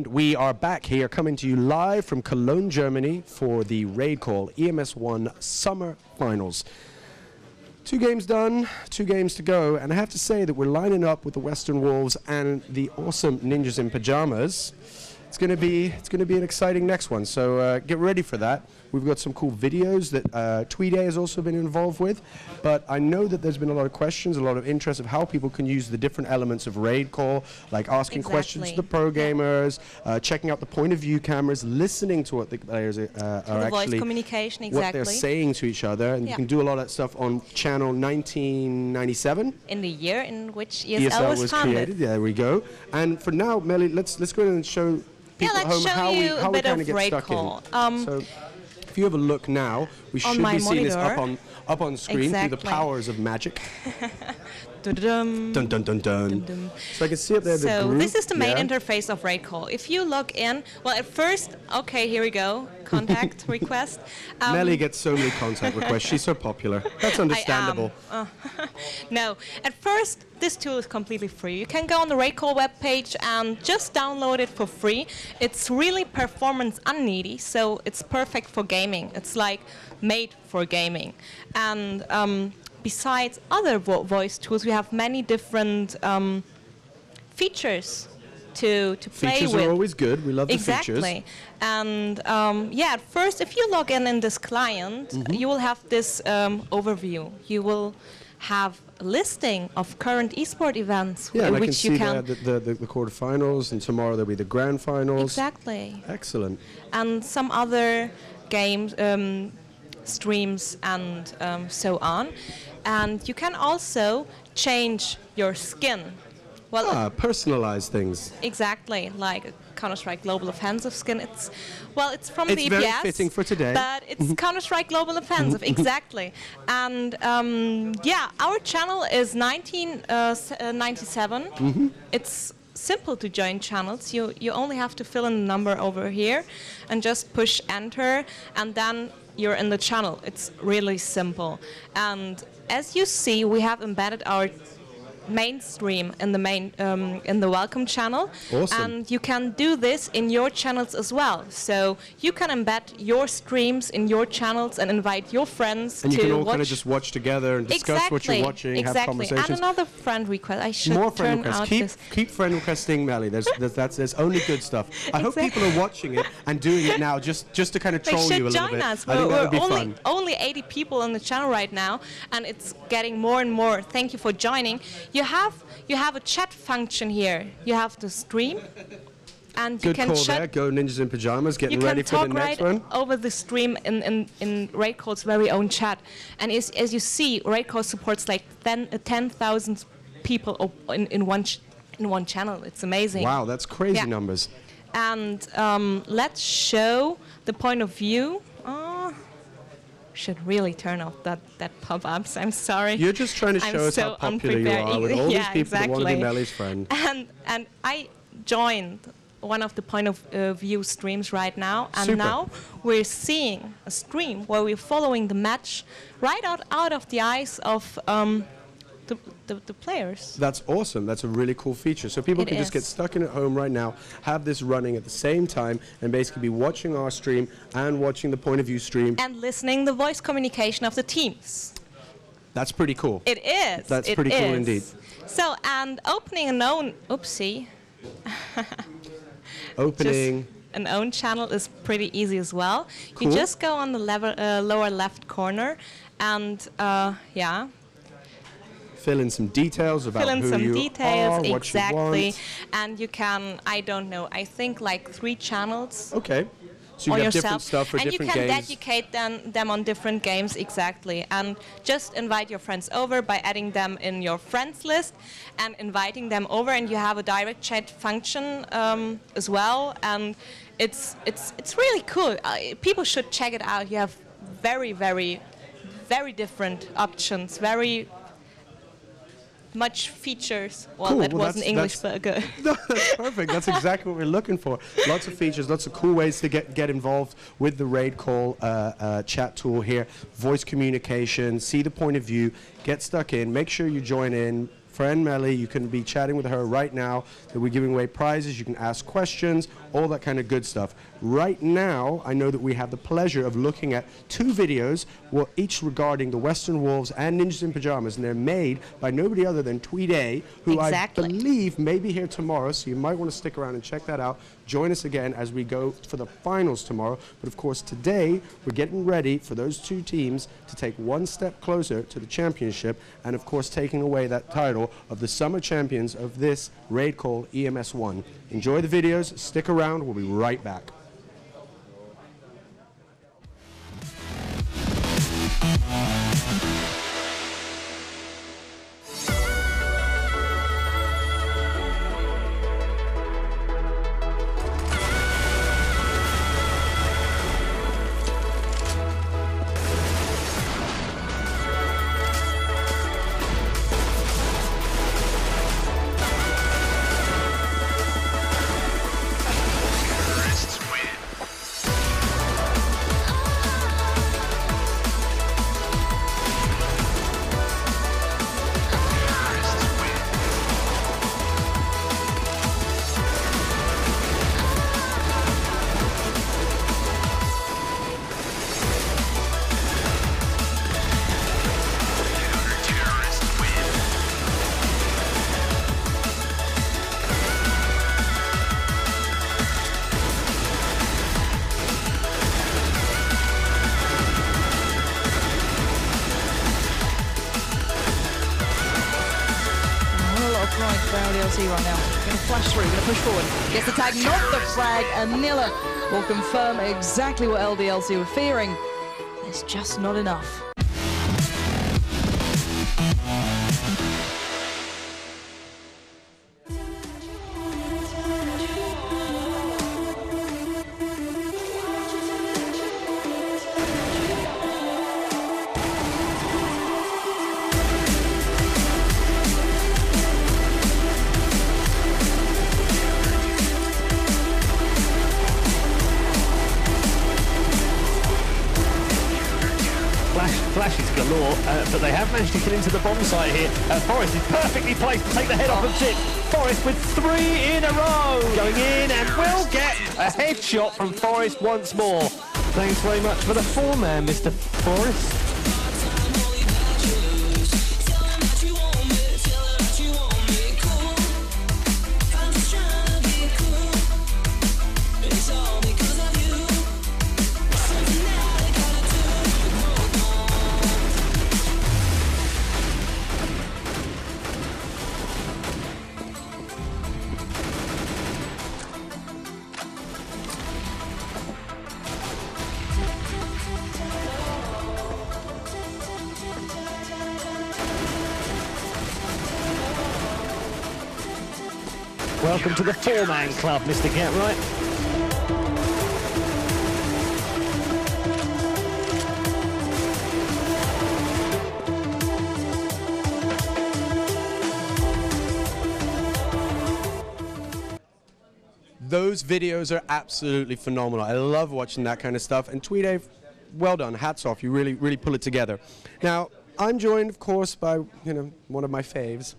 And we are back here coming to you live from Cologne, Germany for the RaidCall EMS 1 Summer Finals. 2 games done, 2 games to go, and I have to say that we're lining up with the WesternWolves and the awesome Ninjas in Pajamas. It's going to be an exciting next one, so get ready for that. We've got some cool videos that Tweedy has also been involved with, but I know that there's been a lot of questions, a lot of interest of how people can use the different elements of RaidCall, like asking questions to the pro gamers, checking out the point of view cameras, listening to what the players are actually, voice communication, what they're saying to each other, and you can do a lot of that stuff on channel 1997. In the year in which ESL was created. Yeah, there we go. And for now, Melly, let's go ahead and show people at home how we kind of get stuck in. So if you have a look now, we should be seeing this up on screen through the powers of magic. Dun, dun, dun, dun, dun. So I can see up there the group. This is the main interface of RaidCall. If you log in, well, at first, okay, here we go, contact request. Melly gets so many contact requests. She's so popular. That's understandable. No, at first, this tool is completely free. You can go on the RaidCall webpage and just download it for free. It's really performance unneedy, so it's perfect for gaming. It's like made for gaming. And besides other voice tools, we have many different features to play with. Features are always good. We love the features. Exactly. And yeah, at first, if you log in this client, you will have this overview. You will have a listing of current esport events. Yeah, and I can see the quarterfinals, and tomorrow there'll be the grand finals. Exactly. Excellent. And some other games, streams, and so on. And you can also change your skin. Well, personalize things. Exactly, like Counter-Strike Global Offensive skin. It's from the EPS. It's very fitting for today. But it's Counter-Strike Global Offensive, exactly. And yeah, our channel is 1997. It's simple to join channels. You only have to fill in the number over here and just push enter, and then you're in the channel. It's really simple. And as you see, we have embedded our mainstream in the welcome channel. Awesome. And you can do this in your channels as well. So you can embed your streams in your channels and invite your friends to watch. And you can all kind of just watch together and discuss what you're watching, have conversations. And another friend request. I should more friend turn requests. out Keep friend requesting, Melly. There's only good stuff. I hope people are watching it and doing it now just to kind of troll you a little bit. Us. I think that would be fun. Only 80 people on the channel right now, and it's getting more and more. Thank you for joining. You have a chat function here. You have the stream, and you can chat. There. Go Ninjas in Pajamas, getting ready for the next one. Over the stream in RaidCall's very own chat, and as you see, RaidCall supports like 10,000 people in one channel. It's amazing. Wow, that's crazy numbers. And let's show the point of view. Should really turn off that pop-ups. I'm sorry. You're just trying to show us how popular you are with all these people that want to be Melly's friend. And I joined one of the point of view streams right now, and now we're seeing a stream where we're following the match right out of the eyes of the players. That's awesome. That's a really cool feature. So people can just get stuck in at home right now, have this running at the same time, and basically be watching our stream and watching the point of view stream. And listening the voice communication of the teams. That's pretty cool. It is. That's pretty cool indeed. So, and opening an own, oopsie. Opening. An own channel is pretty easy as well. Cool. You just go on the lower left corner and, yeah. Fill in some details about who you are, what you want. And you can, I don't know, I think like 3 channels. Okay. So you have different stuff for different games. And you can dedicate them on different games, exactly. And just invite your friends over by adding them in your friends list and inviting them over. And you have a direct chat function as well. And it's really cool. People should check it out. You have very, very, very different options. Very much features. Well, cool. that wasn't English, but good. No, that's perfect. That's exactly what we're looking for. Lots of features, lots of cool ways to get involved with the RaidCall chat tool here. Voice communication, see the point of view, get stuck in, make sure you join in. Friend Melly, you can be chatting with her right now. That we're giving away prizes. You can ask questions. all that kind of good stuff. Right now, I know that we have the pleasure of looking at 2 videos, each regarding the Western Wolves and Ninjas in Pajamas, and they're made by nobody other than Tweet A, who I believe may be here tomorrow, so you might want to stick around and check that out. Join us again as we go for the finals tomorrow. But of course, today, we're getting ready for those 2 teams to take one step closer to the championship, and of course, taking away that title of the summer champions of this RaidCall EMS 1. Enjoy the videos, stick around, we'll be right back. LDLC right now. Going to flash through, going to push forward. Gets the tag, not the frag, and Miller will confirm exactly what LDLC were fearing. It's just not enough. Flashes galore, but they have managed to get into the bomb site here. Forrest is perfectly placed to take the head off of Tip. Forrest with 3 in a row, going in and will get a headshot from Forrest once more. Thanks very much for the 4-man, Mr. Forrest. Welcome to the 4-man club, Mr. Getright. Those videos are absolutely phenomenal. I love watching that kind of stuff. And Tweet A, well done. Hats off. You really pull it together. Now, I'm joined, of course, by one of my faves.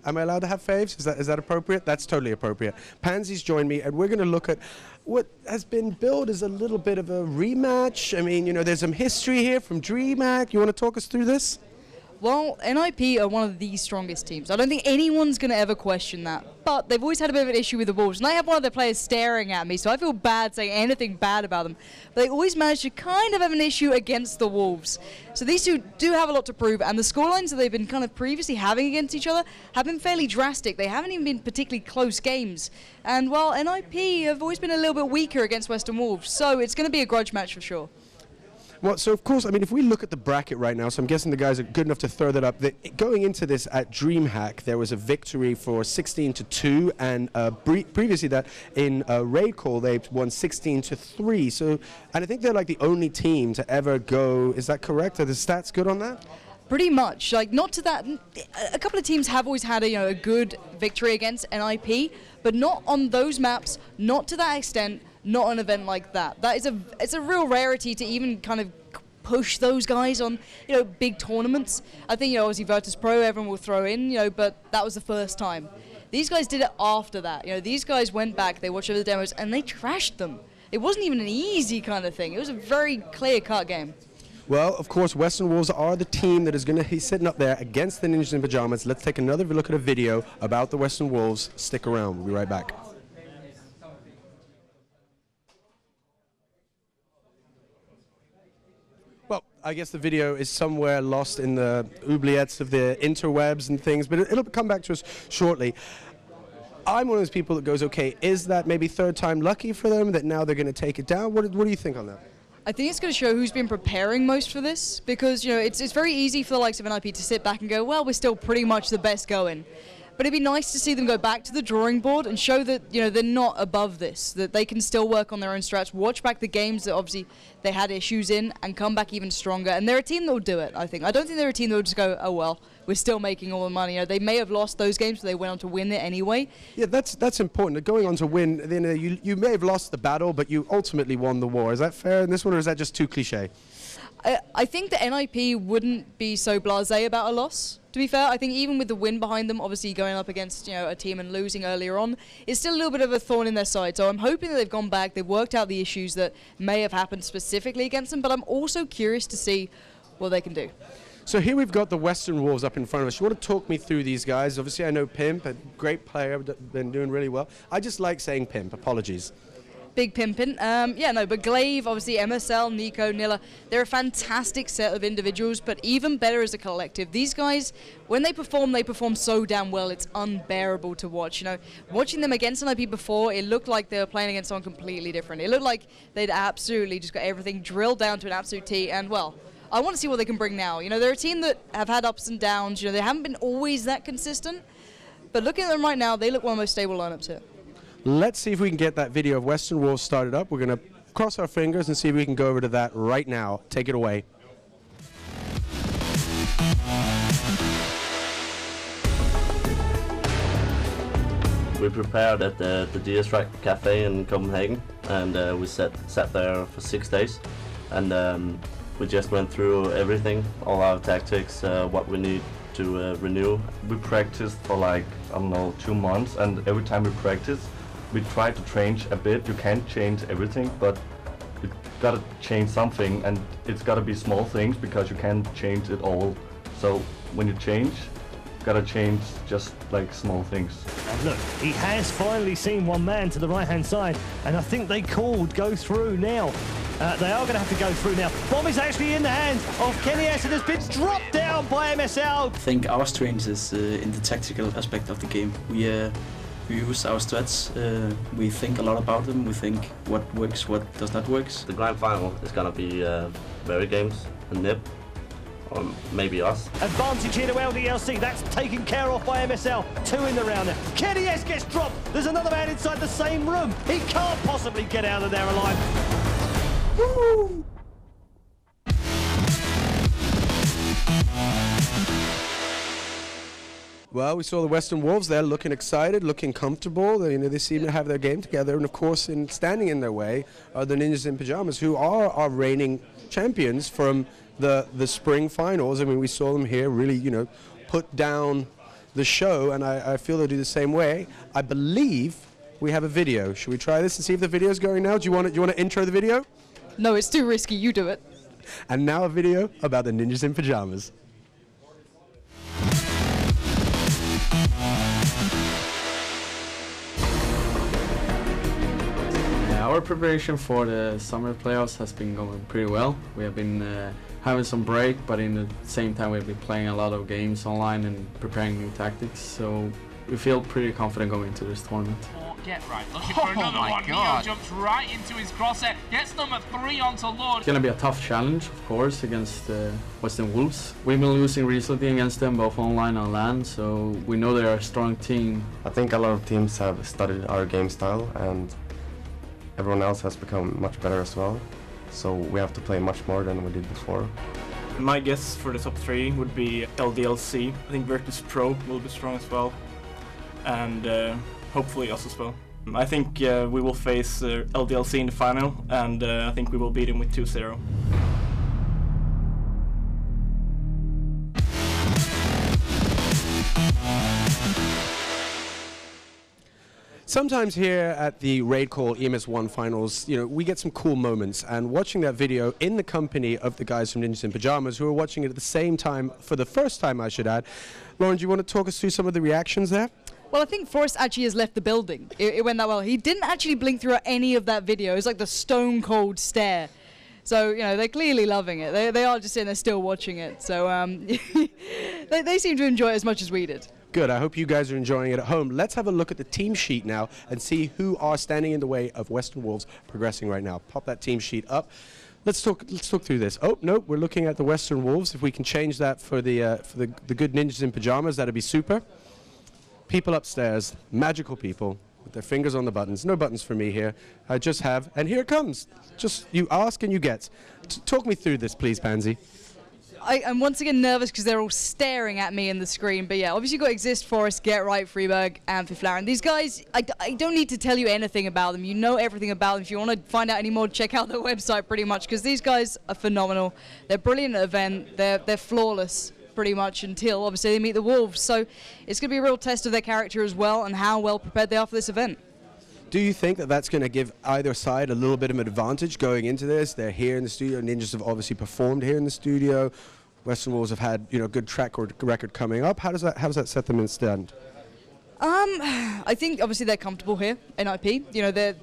Am I allowed to have faves? Is that appropriate? That's totally appropriate. Pansy's joined me, and we're going to look at what has been billed as a little bit of a rematch. I mean, there's some history here from DreamHack. You want to talk us through this? Well, NiP are one of the strongest teams. I don't think anyone's going to ever question that. But they've always had a bit of an issue with the Wolves. And I have one of their players staring at me, so I feel bad saying anything bad about them. But they always manage to kind of have an issue against the Wolves. So these two do have a lot to prove. And the scorelines that they've been kind of previously having against each other have been fairly drastic. They haven't even been particularly close games. And, well, NiP have always been a little bit weaker against Western Wolves. So it's going to be a grudge match for sure. Well, so of course, I mean, if we look at the bracket right now, so I'm guessing the guys are good enough to throw that up. Going into this at DreamHack, there was a victory for 16-2, and previously that in RaidCall they won 16-3. So, and I think they're like the only team to ever go. Is that correct? Are the stats good on that? Pretty much. Like, not to that. A couple of teams have always had a good victory against NiP, but not on those maps, not to that extent. Not an event like that. It's a real rarity to even kind of push those guys on, big tournaments. I think, obviously virtus.pro everyone will throw in, but that was the first time. These guys did it after that. You know, these guys went back, they watched over the demos, and they trashed them. It wasn't even an easy kind of thing. It was a very clear-cut game. Well, of course, WesternWolves are the team that is going to be sitting up there against the Ninjas in Pajamas. Let's take another look at a video about the WesternWolves. Stick around. We'll be right back. Well, I guess the video is somewhere lost in the oubliettes of the interwebs and things, but it'll come back to us shortly. I'm one of those people that goes, okay, is that maybe third time lucky for them, that now they're going to take it down? What do you think on that? I think it's going to show who's been preparing most for this, because, you know, it's very easy for the likes of NiP to sit back and go, well, we're still pretty much the best going. But it'd be nice to see them go back to the drawing board and show that, you know, they're not above this, that they can still work on their own strats, watch back the games that obviously they had issues in, and come back even stronger. And they're a team that will do it, I think. I don't think they're a team that will just go, oh, well, we're still making all the money. You know, they may have lost those games, but they went on to win it anyway. Yeah, that's important. Going on to win, then you may have lost the battle, but you ultimately won the war. Is that fair in this one, or is that just too cliche? I think that NiP wouldn't be so blasé about a loss. To be fair, I think even with the win behind them, obviously going up against, you know, a team and losing earlier on, it's still a little bit of a thorn in their side. So I'm hoping that they've gone back, they've worked out the issues that may have happened specifically against them, but I'm also curious to see what they can do. So here we've got the WesternWolves up in front of us. You want to talk me through these guys? Obviously, I know Pimp, a great player, been doing really well. I just like saying Pimp. Apologies. Big pimpin'. But Glaive, obviously, MSL, Nico, Nilla, they're a fantastic set of individuals, but even better as a collective. These guys, when they perform so damn well, it's unbearable to watch. You know, watching them against NiP before, it looked like they were playing against someone completely different. It looked like they'd absolutely just got everything drilled down to an absolute T, and, well, I want to see what they can bring now. You know, they're a team that have had ups and downs. You know, they haven't been always that consistent, but looking at them right now, they look one of the most stable lineups here. Let's see if we can get that video of WesternWolves started up. We're going to cross our fingers and see if we can go over to that right now. Take it away. We prepared at the DS Cafe in Copenhagen, and we sat there for 6 days, and we just went through everything, all our tactics, what we need to renew. We practiced for like, I don't know, 2 months, and every time we practice, we try to change a bit. You can't change everything, but you gotta change something, and it's gotta be small things because you can't change it all. So when you change, you gotta change just like small things. And look, he has finally seen one man to the right-hand side, and I think they called go through now. They are going to have to go through now. Bomb is actually in the hands of Kenny S. and has been dropped down by MSL. I think our strength is in the tactical aspect of the game. We use our strats, we think a lot about them, we think what works, what does not work. The grand final is going to be Very Games and NiP, or maybe us. Advantage here to LDLC, that's taken care of by MSL. 2 in the round there. Kenny S gets dropped. There's another man inside the same room. He can't possibly get out of there alive. Woo! Well, we saw the WesternWolves there looking excited, looking comfortable. They seem to have their game together. And, of course, standing in their way are the Ninjas in Pajamas, who are our reigning champions from the spring finals. I mean, we saw them here really, put down the show, and I feel they'll do the same way. I believe we have a video. Should we try this and see if the video's going now? Do you want to intro the video? No, it's too risky. You do it. And now a video about the Ninjas in Pajamas. Our preparation for the summer playoffs has been going pretty well. We have been having some break, but in the same time we've been playing a lot of games online and preparing new tactics. So we feel pretty confident going into this tournament. Get right, looking for another one. Neo jumps right into his crosshair, gets number 3 onto Lord. It's going to be a tough challenge, of course, against WesternWolves. We've been losing recently against them, both online and LAN, so we know they're a strong team. I think a lot of teams have studied our game style, and everyone else has become much better as well. So we have to play much more than we did before. My guess for the top 3 would be LDLC. I think virtus.pro will be strong as well, and hopefully us as well. I think we will face LDLC in the final, and I think we will beat him with 2-0. Sometimes here at the RaidCall EMS1 finals, you know, we get some cool moments, and watching that video in the company of the guys from Ninjas in Pajamas who are watching it at the same time, for the first time I should add. Lauren, do you want to talk us through some of the reactions there? Well, I think Forrest actually has left the building. It went that well. He didn't actually blink through any of that video. It was like the stone cold stare. So, you know, they're clearly loving it. They are just sitting there still watching it. So they seem to enjoy it as much as we did. Good. I hope you guys are enjoying it at home. Let's have a look at the team sheet now and see who are standing in the way of WesternWolves progressing right now. Pop that team sheet up. Let's talk through this. Oh, no, we're looking at the WesternWolves. If we can change that for the good Ninjas in Pajamas, that'd be super. People upstairs, magical people with their fingers on the buttons. No buttons for me here. I just have, and here it comes. Just you ask and you get. Talk me through this, please, Pansy. I'm once again nervous because they're all staring at me in the screen. But yeah, obviously you've got Exist, Forrest, Get Right, Freeberg, and Fiflaren. These guys, I don't need to tell you anything about them. You know everything about them. If you want to find out any more, check out their website pretty much, because these guys are phenomenal. They're brilliant at event. They're flawless pretty much until obviously they meet the Wolves. So it's going to be a real test of their character as well and how well prepared they are for this event. Do you think that that's going to give either side a little bit of an advantage going into this? They're here in the studio. Ninjas have obviously performed here in the studio. WesternWolves have had, you know, good track record coming up. How does that set them in stand? I think obviously they're comfortable here in NiP. You know, they're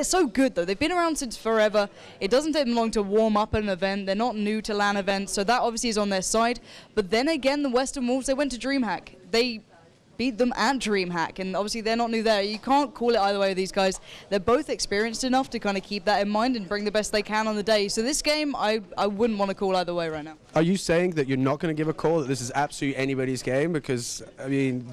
so good though. They've been around since forever. It doesn't take them long to warm up an event. They're not new to LAN events, so that obviously is on their side. But then again, the WesternWolves, they went to DreamHack. They beat them at DreamHack, and obviously they're not new there. You can't call it either way with these guys. They're both experienced enough to kind of keep that in mind and bring the best they can on the day. So this game, I wouldn't want to call either way right now. Are you saying that you're not going to give a call, that this is absolutely anybody's game? Because, I mean,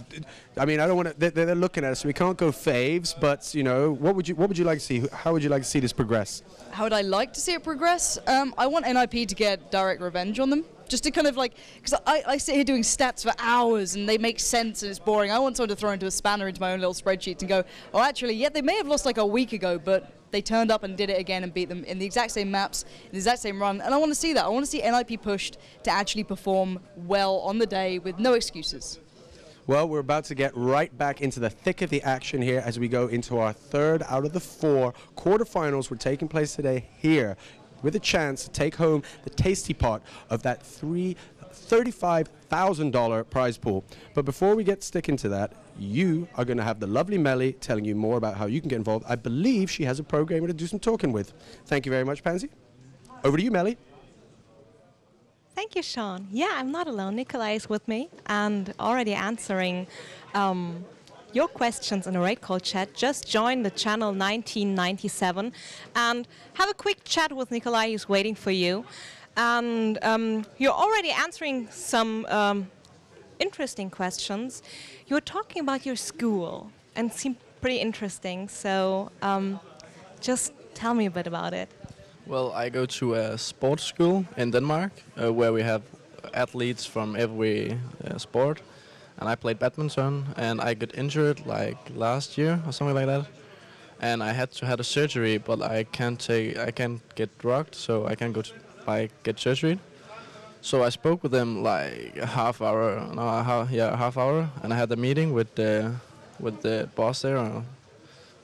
I don't want to, they're looking at us, so we can't go faves, but, you know, what would you like to see? How would you like to see this progress? How would I like to see it progress? I want NiP to get direct revenge on them. Just to kind of like, because I sit here doing stats for hours and they make sense and it's boring. I want someone to throw into a spanner into my own little spreadsheet and go, oh, actually, yeah, they may have lost like a week ago, but they turned up and did it again and beat them in the exact same maps, in the exact same run. And I want to see that. I want to see NiP pushed to actually perform well on the day with no excuses. Well, we're about to get right back into the thick of the action here as we go into our third out of the 4 quarterfinals. We're taking place today here, with a chance to take home the tasty pot of that $35,000 prize pool. But before we get sticking to that, you are going to have the lovely Melly telling you more about how you can get involved. I believe she has a programmer to do some talking with. Thank you very much, Pansy. Over to you, Melly. Thank you, Sean. Yeah, I'm not alone. Nikolai is with me and already answering your questions in the RaidCall chat. Just join the channel 1997 and have a quick chat with Nikolai. He's waiting for you. And you're already answering some interesting questions. You're talking about your school and seemed pretty interesting. So just tell me a bit about it. Well, I go to a sports school in Denmark where we have athletes from every sport. And I played badminton, and I got injured like last year or something like that. And I had to have a surgery, but I can't get drugged, so I can't go to get surgery. So I spoke with them like a half hour, and I had a meeting with the boss there.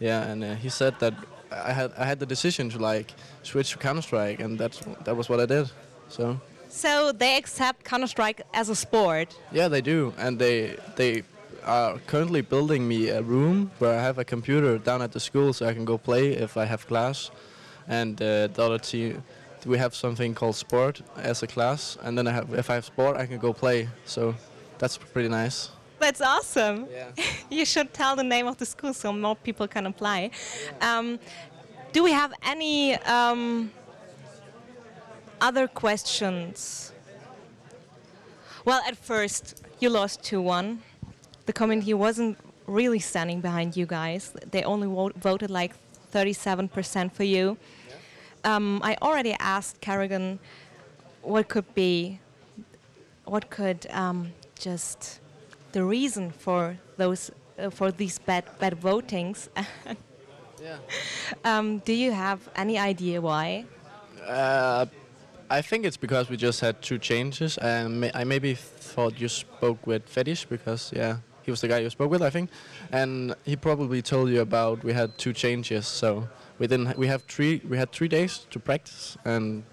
And he said that I had the decision to like switch to Counter-Strike, and that was what I did. So they accept Counter-Strike as a sport? Yeah, they do, and they are currently building me a room where I have a computer down at the school so I can go play if I have class. And the other team, we have something called sport as a class, and then if I have sport, I can go play. So that's pretty nice. That's awesome. Yeah. You should tell the name of the school so more people can apply. Do we have any other questions? Well, at first, you lost 2-1. The community wasn't really standing behind you guys. They only voted like 37% for you. I already asked Kerrigan what could just the reason for these bad votings. Do you have any idea why? I think it's because we just had 2 changes, and I maybe thought you spoke with Fetish because He was the guy you spoke with, I think, and he probably told you about we had 2 changes. So we had 3 days to practice, and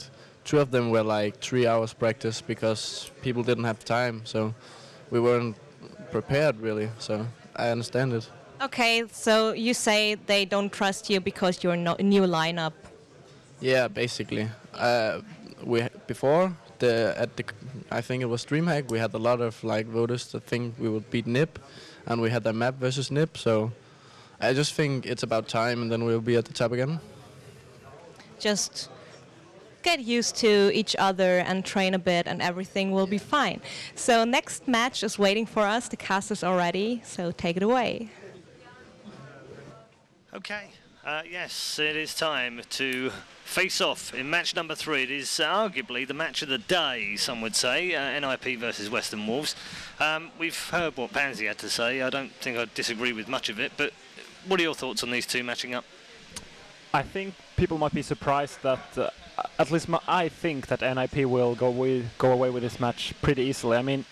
2 of them were like 3 hours practice because people didn't have time. So we weren't prepared really. So I understand it. Okay, so you say they don't trust you because you're not a new lineup. Yeah, basically. Before I think it was DreamHack, we had a lot of like voters that think we would beat NiP, and we had the map versus NiP. So I just think it's about time, and then we'll be at the top again. Just get used to each other and train a bit, and everything will be fine. So next match is waiting for us. The cast is already, so take it away. Okay, yes, it is time to face off in match number 3. It is arguably the match of the day, some would say, NiP versus WesternWolves. We've heard what Pansy had to say. I don't think I disagree with much of it, but what are your thoughts on these 2 matching up? I think people might be surprised that, at least I think that NiP will go away with this match pretty easily. I mean,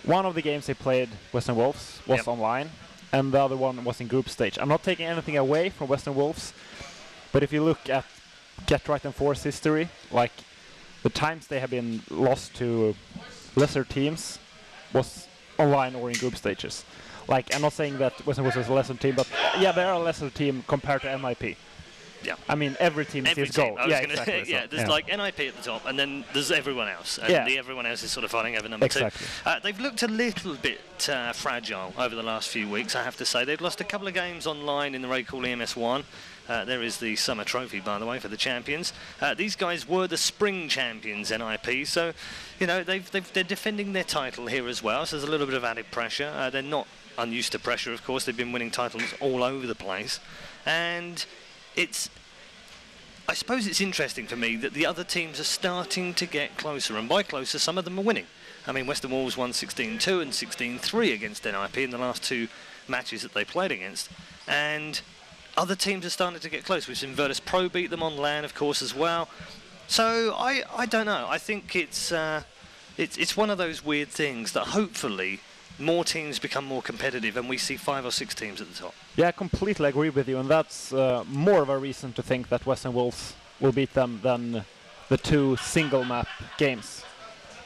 one of the games they played, WesternWolves, was online, and the other one was in group stage. I'm not taking anything away from WesternWolves, but if you look at Get Right and Force history, like the times they have been lost to lesser teams was online or in group stages. Like, I'm not saying that WesternWolves is a lesser team, but yeah, they are a lesser team compared to NiP. Yeah. I mean, every team is CSGO. Yeah, exactly. Yeah, there's like NiP at the top, and then there's everyone else. And everyone else is sort of fighting over number 2. They've looked a little bit fragile over the last few weeks, I have to say. They've lost a couple of games online in the RaidCall EMS 1. There is the summer trophy, by the way, for the champions. These guys were the spring champions, NiP, so, you know, they're defending their title here as well, so there's a little bit of added pressure. They're not unused to pressure, of course. They've been winning titles all over the place. And I suppose it's interesting for me that the other teams are starting to get closer, and by closer, some of them are winning. I mean, WesternWolves won 16-2 and 16-3 against NiP in the last 2 matches that they played against, and other teams are starting to get close. We've seen virtus.pro beat them on LAN, of course, as well. So I don't know. I think it's one of those weird things that hopefully more teams become more competitive and we see 5 or 6 teams at the top. Yeah, I completely agree with you, and that's more of a reason to think that WesternWolves will beat them than the 2 single map games,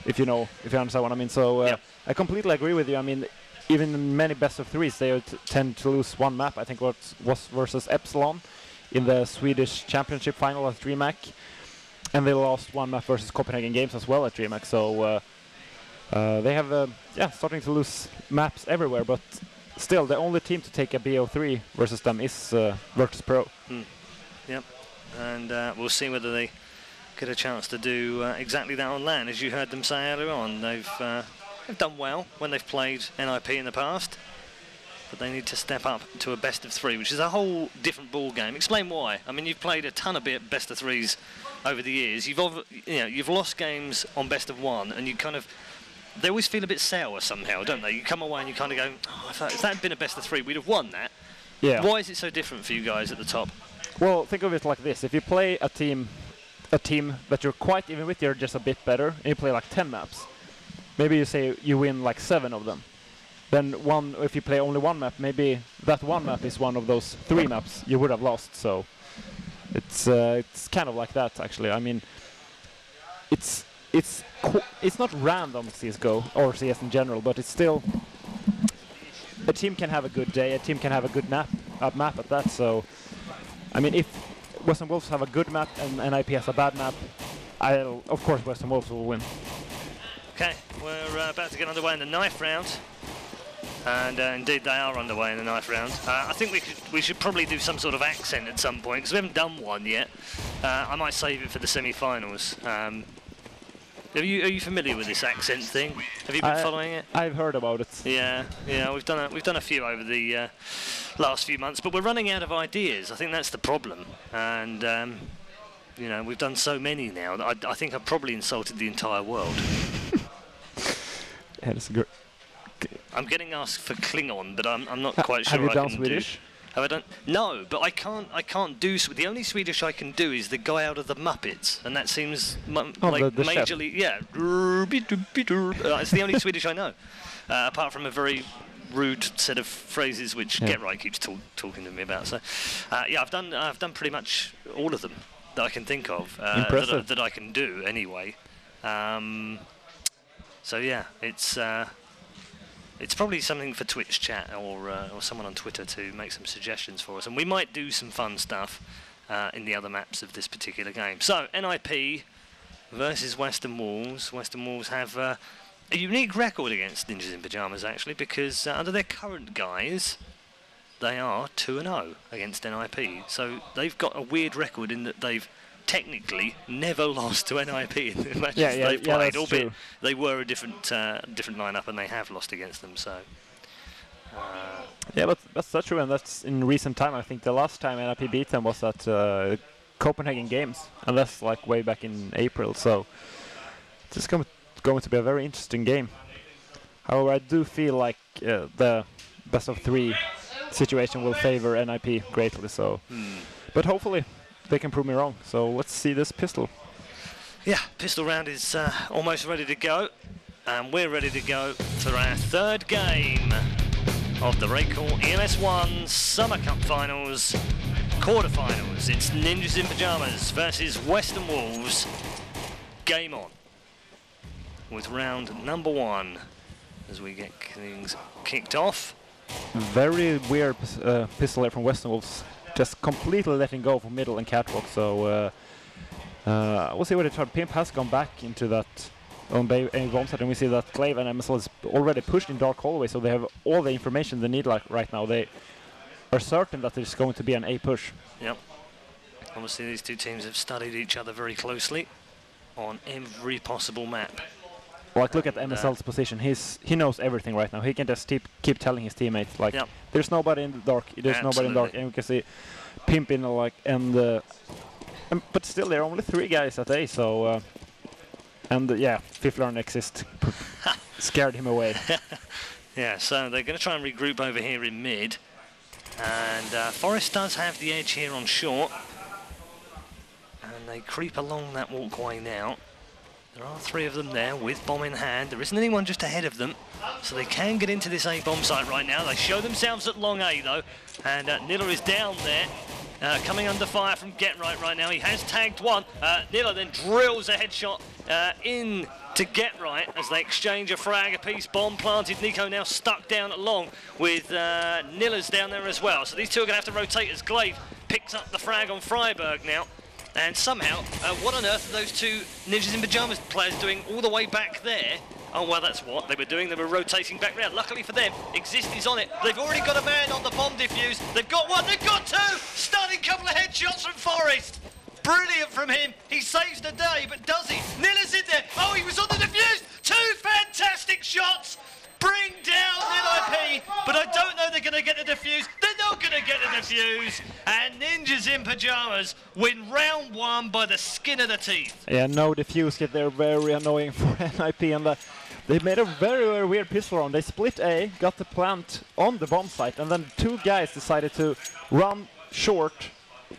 if you understand what I mean. So I completely agree with you. I mean, even in many best of 3s, they tend to lose 1 map. I think it was versus Epsilon in the Swedish Championship final at DreamHack, and they lost 1 map versus Copenhagen Games as well at DreamHack. So they have starting to lose maps everywhere, but still the only team to take a BO3 versus them is virtus.pro. Yep, and we'll see whether they get a chance to do exactly that on LAN. As you heard them say earlier on, they've done well when they've played NiP in the past, but they need to step up to a best of 3, which is a whole different ball game. Explain why. I mean, you've played a ton of best of 3s over the years. You've lost games on best of 1, and they always feel a bit sour somehow, don't they? You come away and you kind of go, oh, if that had been a best of 3, we'd have won that. Yeah. Why is it so different for you guys at the top? Well, think of it like this. If you play a team that you're quite even with, you're just a bit better, and you play like 10 maps, maybe you say you win like 7 of them. Then if you play only 1 map, maybe that 1 map is one of those 3 maps you would have lost. So it's kind of like that, actually. I mean, it's not random CSGO or CS in general, but it's still a team can have a good day, a team can have a good map at that. So, I mean, if WesternWolves have a good map and NiP has a bad map, of course WesternWolves will win. Okay, we're about to get underway in the knife round, and indeed they are underway in the knife round. I think we should probably do some sort of accent at some point because we haven't done one yet. I might save it for the semi-finals. Are you familiar with this accent thing? Have you been following it? I've heard about it. Yeah, we've done a few over the last few months, but we're running out of ideas. I think that's the problem, and we've done so many now that I think I've probably insulted the entire world. Yeah, that's good. I'm getting asked for Klingon, but I'm not quite sure. Have you I done can Swedish? Have I done? No, but I can't do. The only Swedish I can do is the guy out of the Muppets, and that seems like the majorly. Yeah, it's the only Swedish I know, apart from a very rude set of phrases which Get Right keeps talking to me about. So, yeah, I've done pretty much all of them that I can think of. That I can do anyway. So yeah, it's probably something for Twitch chat or someone on Twitter to make some suggestions for us, and we might do some fun stuff in the other maps of this particular game. So NiP versus WesternWolves. WesternWolves have a unique record against Ninjas in Pyjamas actually, because under their current guise, they are 2-0 against NiP. So they've got a weird record in that they've technically never lost to NiP in the matches they've played, albeit they were a different lineup and they have lost against them. So yeah, but that's true, and that's in recent time. I think the last time NiP beat them was at Copenhagen Games, and that's like way back in April. So it's going to be a very interesting game. However, I do feel like the best of 3 situation will favor NiP greatly. So, but hopefully they can prove me wrong. So let's see this pistol. Yeah, pistol round is almost ready to go, and we're ready to go for our 3rd game of the RaidCall EMS1 Summer Cup Finals quarterfinals. It's Ninjas in Pyjamas versus WesternWolves. Game on with round number 1 as we get things kicked off. Very weird pistol from WesternWolves. Just completely letting go from middle and catwalk, so we'll see what it tried. Pimp has gone back into that on bomb set, and we see that Clave and MSL is already pushed in dark hallway, so they have all the information they need right now. They are certain that there's going to be an A push. Yep. Obviously these two teams have studied each other very closely on every possible map. Like, look at MSL's position. He knows everything right now. He can just keep telling his teammates, like, there's nobody in the dark. There's nobody in the dark, and we can see Pimp in but still there are only 3 guys at A. So yeah, Fiffler and Exist scared him away. Yeah, so they're going to try and regroup over here in mid, and Forest does have the edge here on short, and they creep along that walkway now. There are 3 of them there with bomb in hand. There isn't anyone just ahead of them, so they can get into this A bomb site right now. They show themselves at long A though, and Nilla is down there, coming under fire from Get right now. He has tagged one. Nilla then drills a headshot in to Get Right as they exchange a frag apiece. Bomb planted. Nico now stuck down at long with Nilla's down there as well. So these two are going to have to rotate as Glaive picks up the frag on Freiburg now. And somehow, what on earth are those 2 Ninjas in Pyjamas players doing all the way back there? Oh, well, that's what they were doing. They were rotating back round. Luckily for them, Exist is on it. They've already got a man on the bomb defuse. They've got 1, they've got 2! Stunning couple of headshots from Forest. Brilliant from him. He saves the day, but does he? Nilla's in there. Oh, he was on the defuse. 2 fantastic shots. Bring down NiP, but I don't know they're going to get the defuse. They're not going to get the defuse. And Ninjas in Pyjamas win round 1 by the skin of the teeth. Yeah, no defuse kit. They're very annoying for NiP, and they made a very, very weird pistol round. They split A, got the plant on the bomb site, and then 2 guys decided to run short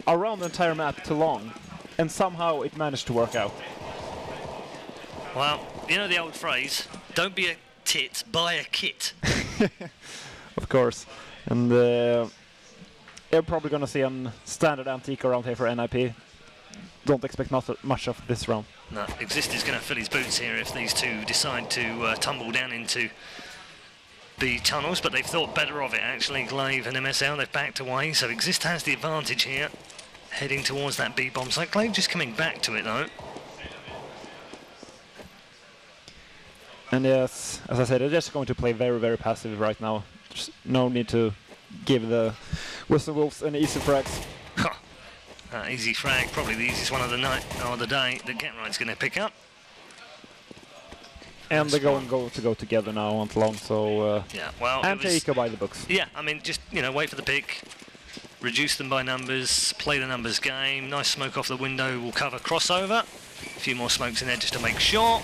around the entire map to long, and somehow it managed to work out. Well, you know the old phrase, don't be a tit, buy a kit. Of course. And you're probably going to see a standard antique around here for NiP. Don't expect much of this round. No, Exist is going to fill his boots here if these 2 decide to tumble down into the tunnels, but they've thought better of it actually. Glaive and MSL, they've backed away, so Exist has the advantage here, heading towards that B bomb site. Glaive just coming back to it though. And yes, as I said, they're just going to play very, very passive right now. There's no need to give the WesternWolves any easy frags. Easy frag, probably the easiest one of the night or the day that Get Right's going to pick up. And they're going to go together now on long, so yeah, well, and Eco by the books. Yeah, I mean, just wait for the pick, reduce them by numbers, play the numbers game. Nice smoke off the window will cover crossover. A few more smokes in there just to make sure.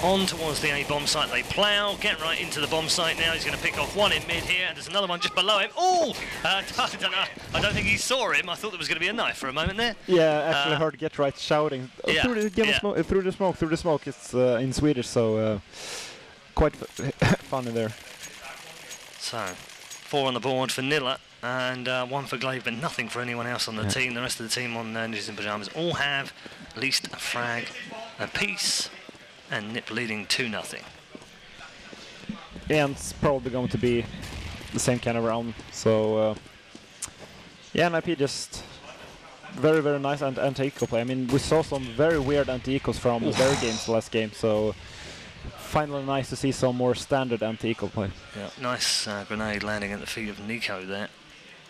on towards the A bomb site. They plough, get right into the bomb site now. He's going to pick off one in mid here, and there's another one just below him. Oh! I don't know. I don't think he saw him. I thought there was going to be a knife for a moment there. Yeah, actually heard Get Right shouting through the smoke. It's in Swedish, so quite fun in there. So, 4 on the board for Nilla, and 1 for Glaive, but nothing for anyone else on the team. The rest of the team on Ninjas in Pyjamas all have at least a frag apiece, and NiP leading 2-0. And it's probably going to be the same kind of round. So, yeah, NiP just very, very nice anti-eco play. I mean, we saw some very weird anti-ecos from their games last game, so finally nice to see some more standard anti-eco play. Yeah, nice grenade landing at the feet of Nico there.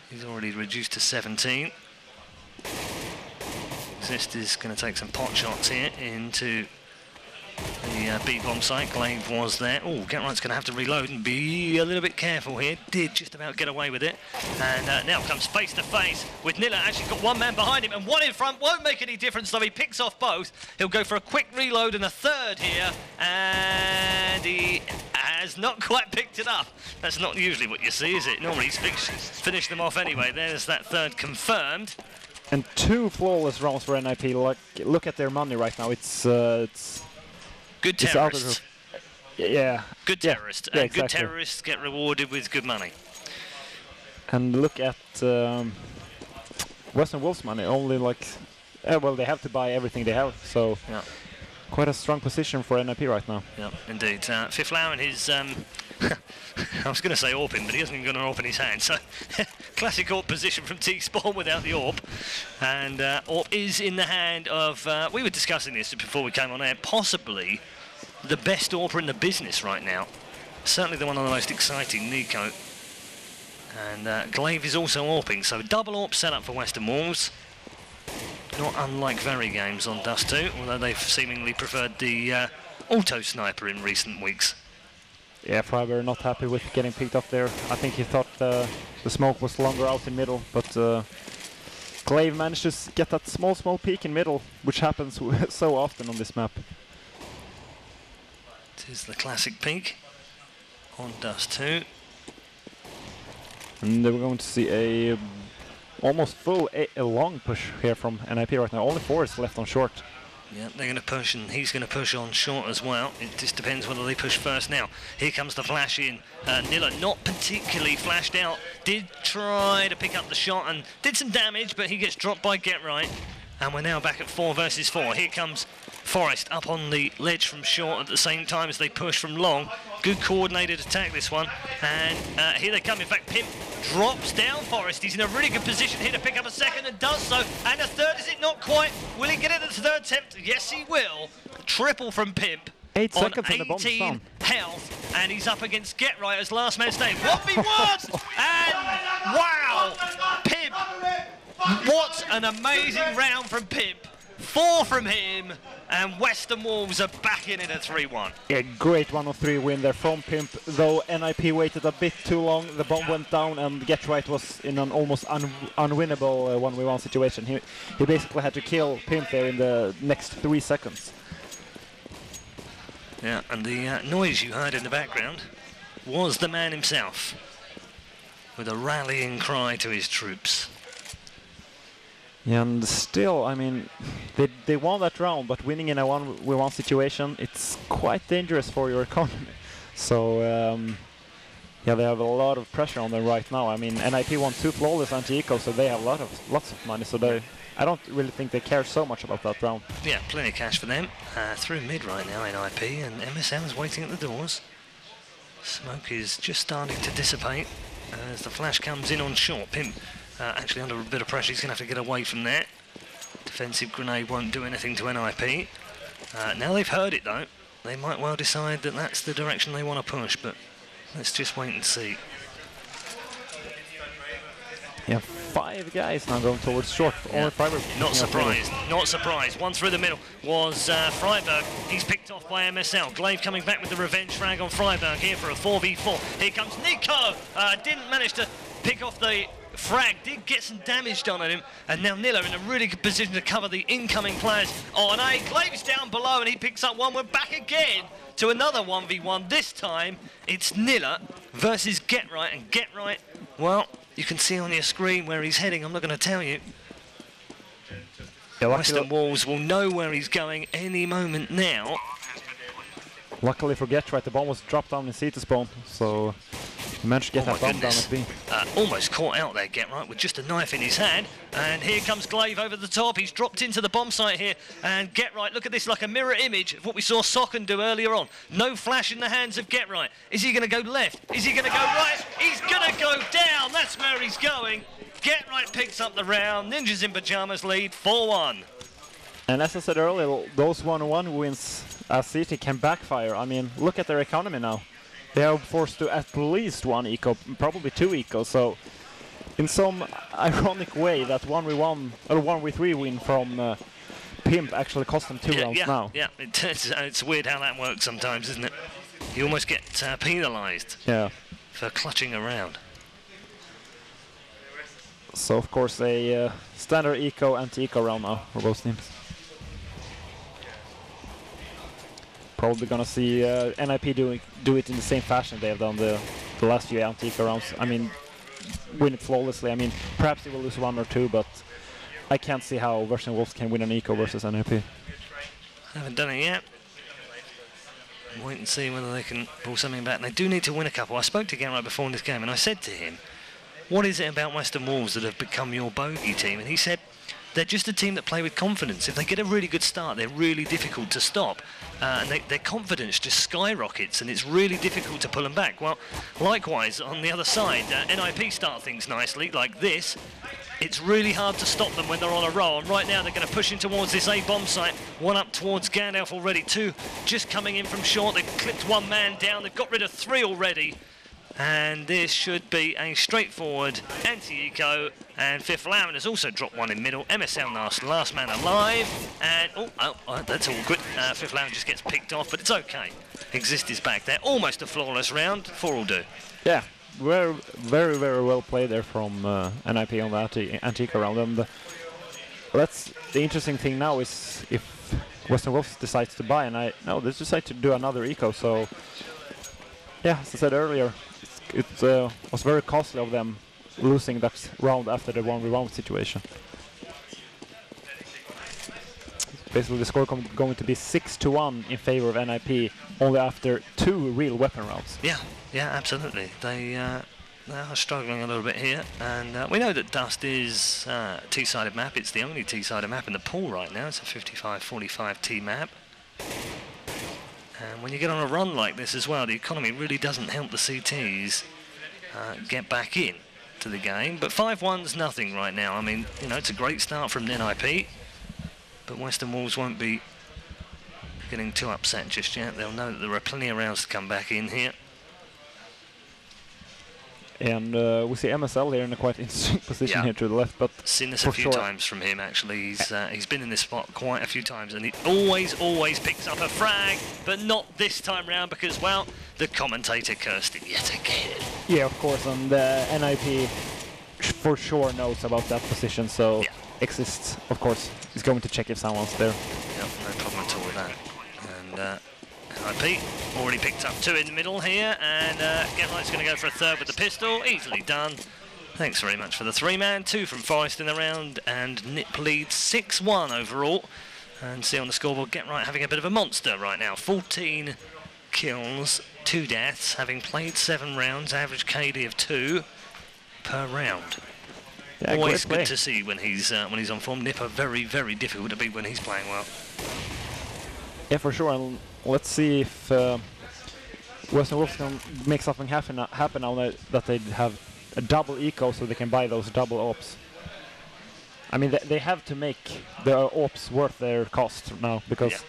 He's already reduced to 17. Exist is going to take some pot shots here into the B bomb site. Glaive was there. Oh, Getright's going to have to reload and be a little bit careful here. Did just about get away with it. And now comes face to face with Nilla. Actually got one man behind him and one in front. Won't make any difference though. He picks off both. He'll go for a quick reload and a third here. And he has not quite picked it up. That's not usually what you see, is it? Normally he's finished them off anyway. There's that third confirmed. And 2 flawless rounds for NiP. Like, look at their money right now. It's good terrorists. Yeah. Good terrorists. Yeah, exactly. Good terrorists get rewarded with good money. And look at WesternWolves money. Only like, well, they have to buy everything they have. So quite a strong position for NiP right now. Yeah, indeed. Fiflau and his, I was going to say AWP, but he hasn't even got an AWP in his hand. So classic AWP position from T-Spawn without the AWP. And AWP is in the hand of, we were discussing this before we came on air, possibly the best AWPer in the business right now. Certainly the one of the most exciting, Nico. And Glaive is also AWPing, so double AWP setup for WesternWolves. Not unlike Very Games on Dust 2, although they've seemingly preferred the auto sniper in recent weeks. Yeah, Freiberg not happy with getting picked up there. I think he thought the smoke was longer out in middle, but Glaive managed to get that small peak in middle, which happens so often on this map. It is the classic peak on Dust 2. And then we're going to see a almost full a long push here from NiP right now. Only 4 is left on short. Yeah, they're going to push, and he's going to push on short as well. It just depends whether they push first now. Here comes the flash in. Nilla not particularly flashed out. Did try to pick up the shot and did some damage, but he gets dropped by Get Right. And we're now back at 4 versus 4. Here comes Forrest up on the ledge from short at the same time as they push from long. Good coordinated attack, this one. And here they come. In fact, Pimp drops down Forrest. He's in a really good position here to pick up a second and does so. And a third, is it not quite? Will he get it at the third attempt? Yes, he will. Triple from Pimp. 8 on seconds 18 health, and he's up against Get Right as last man standing. 1v1! And wow! Pimp! What an amazing round from Pimp. 4 from him, and WesternWolves are back in it at 3-1. A great 1-3 win there from Pimp, though NiP waited a bit too long. The bomb went down, and Get Right was in an almost unwinnable 1v1 situation. He basically had to kill Pimp there in the next 3 seconds. Yeah, and the noise you heard in the background was the man himself, with a rallying cry to his troops. Yeah, and still, I mean, they won that round, but winning in a 1v1 situation, it's quite dangerous for your economy. So, yeah, they have a lot of pressure on them right now. I mean, NiP won 2 flawless anti-eco, so they have lots of money. So I don't really think they care so much about that round. Yeah, plenty of cash for them. Through mid right now, NiP, and MSL is waiting at the doors. Smoke is just starting to dissipate as the flash comes in on short. Pimp actually under a bit of pressure. He's going to have to get away from that. Defensive grenade won't do anything to NiP. Now they've heard it though. They might well decide that that's the direction they want to push, but let's just wait and see. Yeah, 5 guys now going towards short. Yeah. Not surprised, not surprised. One through the middle was Freiberg. He's picked off by MSL. Glaive coming back with the revenge frag on Freiberg here for a 4v4. Here comes Nico. Didn't manage to pick off the frag, did get some damage done on him, and now Nilla in a really good position to cover the incoming players on A. Glaive's down below and he picks up one. We're back again to another 1v1. This time, it's Nilla versus GetRight, and GetRight, well, you can see on your screen where he's heading. I'm not going to tell you. WesternWolves will know where he's going any moment now. Luckily for GetRight, the bomb was dropped down in CT spawn, so he managed to get that bomb down at B. Almost caught out there, GetRight, with just a knife in his hand. And here comes Glaive over the top. He's dropped into the bomb site here. And GetRight, look at this, like a mirror image of what we saw Socken do earlier on. No flash in the hands of GetRight. Is he going to go left? Is he going to go right? He's going to go down. That's where he's going. GetRight picks up the round. Ninjas in Pyjamas lead 4-1. And as I said earlier, those 1-1 wins as CT can backfire. I mean, look at their economy now. They are forced to at least 1 eco, probably 2 eco. So, in some ironic way, that 1v1 or 1v3 win from Pimp actually cost them 2 rounds now. Yeah, it's weird how that works sometimes, isn't it? You almost get penalised for clutching around. So, of course, a standard eco, anti-eco round now for both teams. Probably gonna see NiP do it in the same fashion they have done the last few anti-eco rounds. I mean, win it flawlessly. I mean, perhaps they will lose 1 or 2, but I can't see how WesternWolves can win an eco versus NiP. Haven't done it yet. Wait and see whether they can pull something back. They do need to win a couple. I spoke to GetRight before in this game, and I said to him, what is it about WesternWolves that have become your bogey team? And he said, they're just a team that play with confidence. If they get a really good start, they're really difficult to stop. And their confidence just skyrockets, and it's really difficult to pull them back. Well, likewise, on the other side, NiP start things nicely, like this. It's really hard to stop them when they're on a roll. And right now, they're going to push in towards this A-bomb site. 1 up towards Gandalf already. 2 just coming in from short. They've clipped 1 man down. They've got rid of 3 already. And this should be a straightforward anti-eco. And Fifth Lamb has also dropped 1 in middle. MSL last man alive. And that's awkward. Fifth Lamb just gets picked off, but it's okay. Exist is back there. Almost a flawless round. 4 will do. Yeah, very, very, very well played there from NiP on the anti-eco round. And the interesting thing now is if WesternWolves decides to buy, and they decide to do another eco. So yeah, as I said earlier, it was very costly of them losing that round after the 1v1 situation. Basically, the score going to be 6-1 in favor of NiP, only after 2 real weapon rounds. Yeah, absolutely. They are struggling a little bit here, and we know that Dust is a T-sided map. It's the only T-sided map in the pool right now. It's a 55-45 T map. And when you get on a run like this as well, the economy really doesn't help the CTs get back in to the game. But 5-1's nothing right now. I mean, you know, it's a great start from NiP, but WesternWolves won't be getting too upset just yet. They'll know that there are plenty of rounds to come back in here. And we see MSL here in a quite interesting position here to the left, but seen this a few times from him actually. He's been in this spot quite a few times, and he always picks up a frag, but not this time round because, well, the commentator cursed him yet again. Yeah, of course, and NiP for sure knows about that position, so Exist, of course, is going to check if someone's there. Yep, no problem at all with that. And NiP already picked up 2 in the middle here, and GetRight's going to go for a 3rd with the pistol. Easily done. Thanks very much for the 3-man. 2 from Forest in the round, and NiP leads 6-1 overall. And see on the scoreboard, GetRight having a bit of a monster right now. 14 kills, 2 deaths, having played 7 rounds, average KD of 2 per round. Yeah, always good to see when he's on form. NiP are very, very difficult to beat when he's playing well. Yeah, for sure. And let's see if WesternWolves can make something happen now that they have a double eco, so they can buy those double ops. I mean, they have to make the ops worth their cost now, because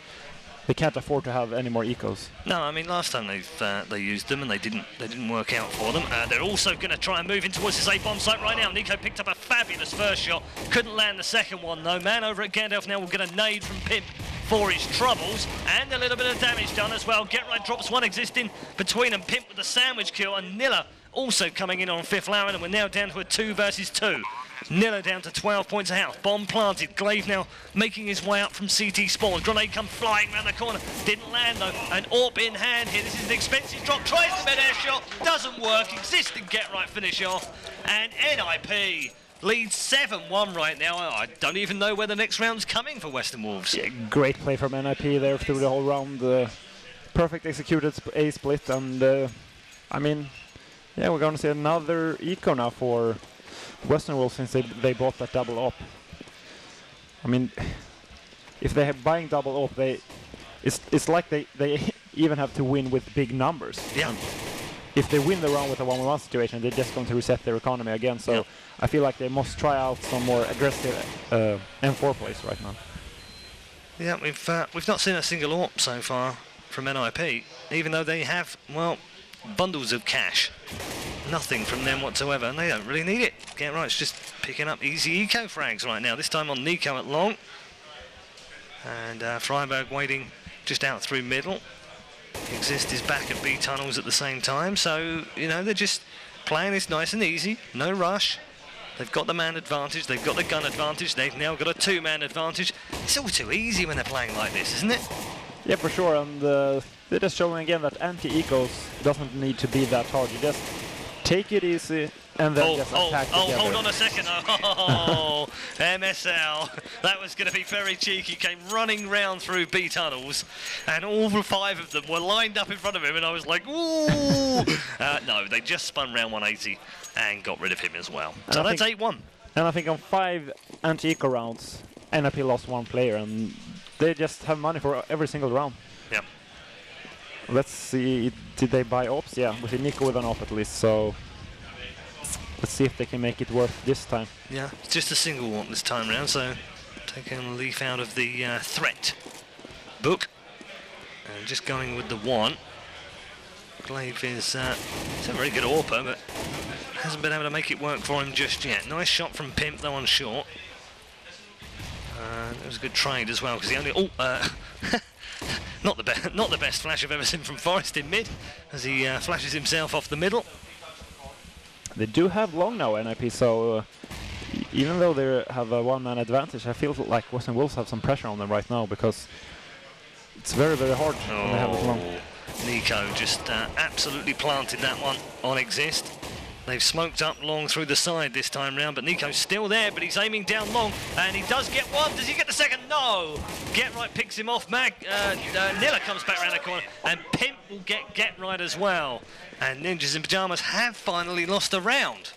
they can't afford to have any more ecos. No, I mean, last time they used them and they didn't work out for them. They're also going to try and move in towards this A-bomb site right now. Nico picked up a fabulous first shot, couldn't land the second one though. Man over at Gandalf now will get a nade from Pimp for his troubles, and a little bit of damage done as well. GetRight drops 1 existing between them. Pimp with the sandwich kill, and Nilla also coming in on fifth Lauren, and we're now down to a 2 versus 2. Nilla down to 12 points of health. Bomb planted. Glaive now making his way up from CT spawn. Grenade come flying around the corner. Didn't land though. An AWP in hand here. This is an expensive drop. Tries the mid-air shot. Doesn't work. Existing get right finish off. And NiP leads 7-1 right now. I don't even know where the next round's coming for WesternWolves. Yeah, great play from NiP there through the whole round. Perfect executed A split, and I mean, yeah, we're going to see another eco now for WesternWolves since they bought that double op. I mean, if they're buying double op, it's like they even have to win with big numbers. Yeah. And if they win the round with a 1-1 situation, they're just going to reset their economy again. So yeah. I feel like they must try out some more aggressive M4 plays right now. Yeah, we've not seen a single AWP so far from NiP, even though they have, well, bundles of cash. Nothing from them whatsoever, and they don't really need it. Get right, it's just picking up easy eco frags right now, this time on Nico at long. And Freiberg waiting just out through middle. Exist is back at B tunnels at the same time, so, you know, they're just playing this nice and easy, no rush. They've got the man advantage, they've got the gun advantage, they've now got a two-man advantage. It's all too easy when they're playing like this, isn't it? Yeah, for sure, and they're just showing again that anti-ecos doesn't need to be that hard. You just take it easy and then just attack together. Hold on a second. Oh, MSL. That was going to be very cheeky. Came running round through B tunnels, and all 5 of them were lined up in front of him, and I was like, ooh. No, they just spun round 180 and got rid of him as well. So that's 8-1. And I think on 5 anti-eco rounds, NiP lost 1 player, and they just have money for every single round. Yeah. Let's see, did they buy ops? Yeah, with Nico with an op at least, so let's see if they can make it worth this time. Yeah, it's just a single one this time round, so taking a leaf out of the threat book and just going with the 1. Glaive is it's a very good AWPer, but hasn't been able to make it work for him just yet. Nice shot from Pimp though on short. It was a good trade as well, because he only not the best flash I've ever seen from Forest in mid, as he flashes himself off the middle. They do have long now, NiP, so even though they have a 1-man advantage, I feel like WesternWolves have some pressure on them right now, because it's very, very hard when they have it long. Nico just absolutely planted that one on Exist. They've smoked up long through the side this time round, but Nico's still there, but he's aiming down long, and he does get one. Does he get the second? No! Get right picks him off. Nilla comes back around the corner, and Pimp will get right as well. And Ninjas in Pyjamas have finally lost a round.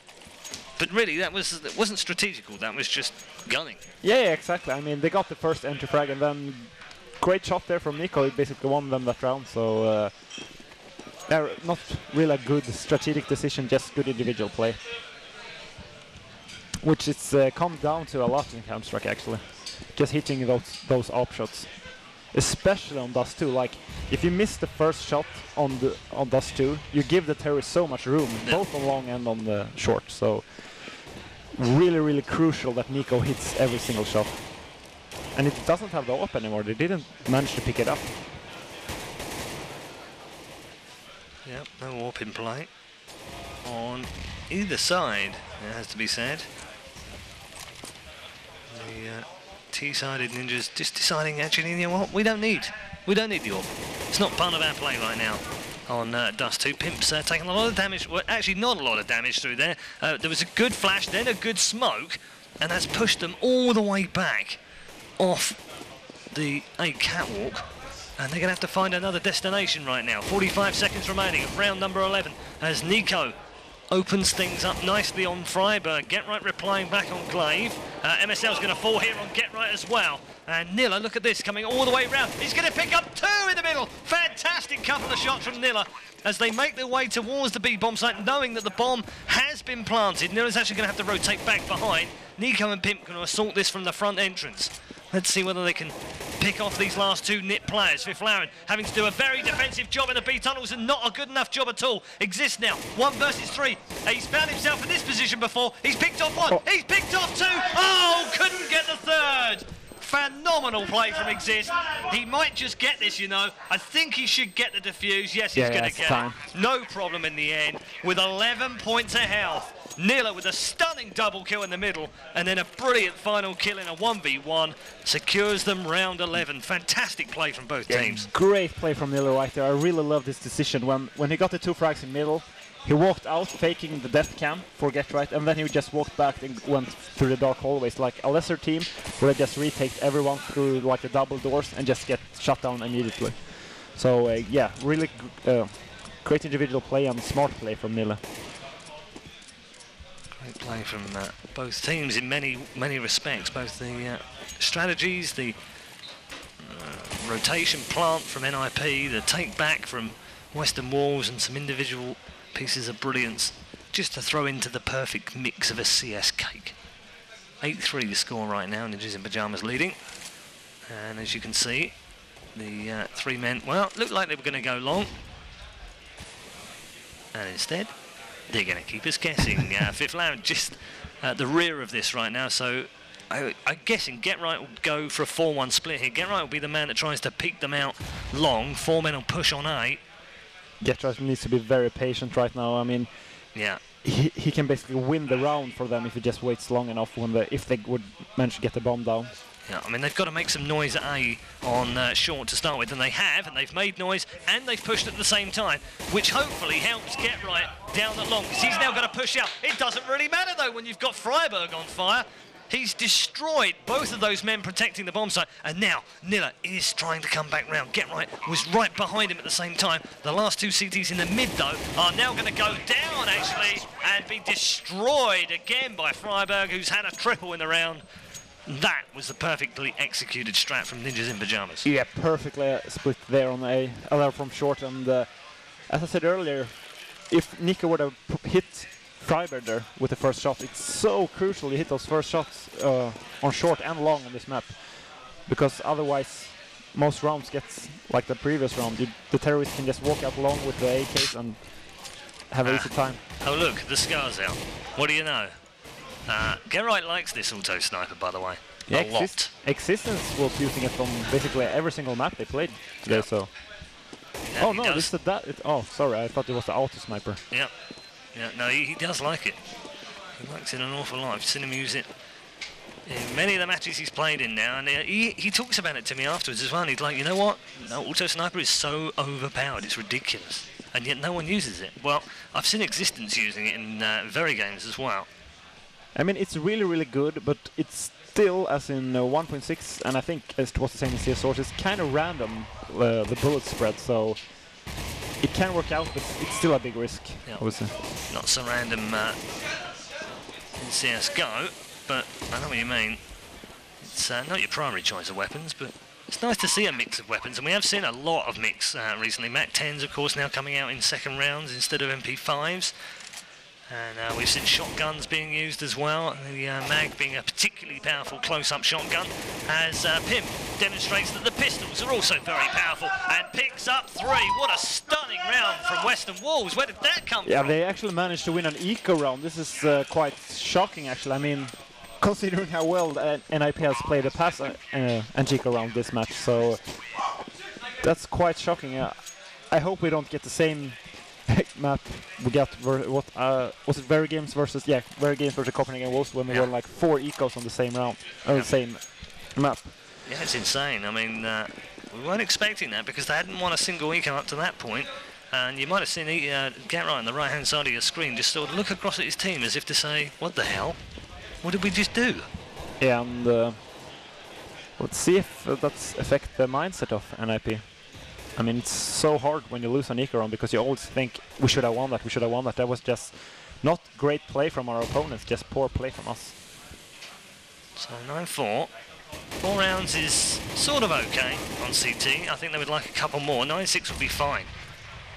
But really, that wasn't strategical, that was just gunning. Yeah, exactly. I mean, they got the first entry frag, and then great shot there from Nico. He basically won them that round, so not really a good strategic decision, just good individual play. Which it's come down to a lot in Counter-Strike actually. Just hitting those op shots. Especially on Dust 2, like if you miss the first shot on Dust 2, you give the terrorist so much room, both on long and on the short. So really, really crucial that Nico hits every single shot. And it doesn't have the op anymore, they didn't manage to pick it up. Yep, no AWP in play on either side, it has to be said. The T-sided Ninjas just deciding, actually, you know what, we don't need the AWP. It's not part of our play right now on Dust 2. Pimp's taking a lot of damage, well, actually not a lot of damage through there. There was a good flash, then a good smoke, and that's pushed them all the way back off the A catwalk. And they're going to have to find another destination right now. 45 seconds remaining of round number 11 as Nico opens things up nicely on Freiberg. Get right replying back on Glaive. MSL's going to fall here on Get Right as well. And Nilla, look at this, coming all the way round. He's going to pick up 2 in the middle. Fantastic couple of shots from Nilla as they make their way towards the B bomb site, knowing that the bomb has been planted. Nilla's actually going to have to rotate back behind. Nico and Pimp going to assault this from the front entrance. Let's see whether they can pick off these last 2 NiP players. Fifth Lauren having to do a very defensive job in the B tunnels and not a good enough job at all. Exists now, 1 versus 3. He's found himself in this position before. He's picked off 1, he's picked off 2. Oh, couldn't get the 3rd. Phenomenal play from Exist. He might just get this, you know. I think he should get the defuse. Yes, he's going to get it. No problem in the end. With 11 points of health. Nilla with a stunning double kill in the middle, and then a brilliant final kill in a 1v1 secures them round 11. Fantastic play from both teams. Great play from Nilla right there. I really love this decision. When he got the 2 frags in middle, he walked out faking the death cam for get right, and then he just walked back and went through the dark hallways like a lesser team would have just retaked everyone through like the double doors and just get shut down immediately. So yeah, really great individual play and smart play from Nilla. Great play from both teams in many respects. Both the strategies, the rotation plant from NiP, the take back from WesternWolves, and some individual pieces of brilliance just to throw into the perfect mix of a CS cake. 8-3 the score right now, Ninjas in Pyjamas leading. And as you can see, the 3 men, well, looked like they were going to go long. And instead, they're going to keep us guessing. 5th round just at the rear of this right now, so I'm guessing Get Right will go for a 4-1 split here. Get Right will be the man that tries to peek them out long. 4 men will push on A. Get Right needs to be very patient right now. I mean, yeah, he can basically win the round for them if he just waits long enough if they would manage to get the bomb down. Yeah, I mean, they've got to make some noise at A on short to start with, and they have, and they've made noise, and they've pushed at the same time, which hopefully helps Get Right down at long, because he's now going to push out. It doesn't really matter, though, when you've got Freiburg on fire. He's destroyed both of those men protecting the bomb site, and now Nilla is trying to come back round. Get Right was right behind him at the same time. The last 2 CTs in the mid, though, are now going to go down, actually, and be destroyed again by Freiburg, who's had a triple in the round. That was the perfectly executed strat from Ninjas in Pyjamas. Yeah, perfectly split there on A, from short, and as I said earlier, if Nico would have hit Freiburg there with the first shot, it's so crucial to hit those first shots on short and long on this map, because otherwise most rounds get like the previous round. The terrorist can just walk out long with the AKs and have an easy time. Oh look, the scar's out. What do you know? Get Right likes this auto sniper, by the way. Yeah, a lot. Existence was using it from basically every single map they played today. So. Yeah, oh no, this is oh, sorry, I thought it was the auto sniper. Yeah, yeah. No, he does like it. He likes it an awful lot. I've seen him use it in many of the matches he's played in now, and he talks about it to me afterwards as well. And he's like, you know what? No, auto sniper is so overpowered, it's ridiculous, and yet no one uses it. Well, I've seen Existence using it in very games as well. I mean, it's really, really good, but it's still, as in 1.6, and I think it was the same in CS Source, it's kind of random, the bullet spread, so it can work out, but it's still a big risk, I would say. Not so random in CSGO, but I know what you mean. It's not your primary choice of weapons, but it's nice to see a mix of weapons, and we have seen a lot of mix recently. MAC-10s, of course, now coming out in second rounds instead of MP5s. And we've seen shotguns being used as well, the mag being a particularly powerful close-up shotgun, as Pim demonstrates that the pistols are also very powerful, and picks up 3. What a stunning round from WesternWolves. Where did that come from? Yeah, they actually managed to win an eco round. This is quite shocking, actually. I mean, considering how well NiP has played a pass and eco round this match, so that's quite shocking. I hope we don't get the same map we got. Was it Very Games versus Copenhagen Wolves when we won like 4 ecos on the same round, the same map. Yeah, it's insane. I mean, we weren't expecting that because they hadn't won a single eco up to that point. And you might have seen Get Right on the right-hand side of your screen just sort of look across at his team as if to say, "What the hell? What did we just do?" Yeah, and let's see if that's affect the mindset of NiP. I mean, it's so hard when you lose an eco round because you always think, we should have won that, we should have won that. That was just not great play from our opponents, just poor play from us. So 9-4. 4 rounds is sort of okay on CT. I think they would like a couple more. 9-6 would be fine.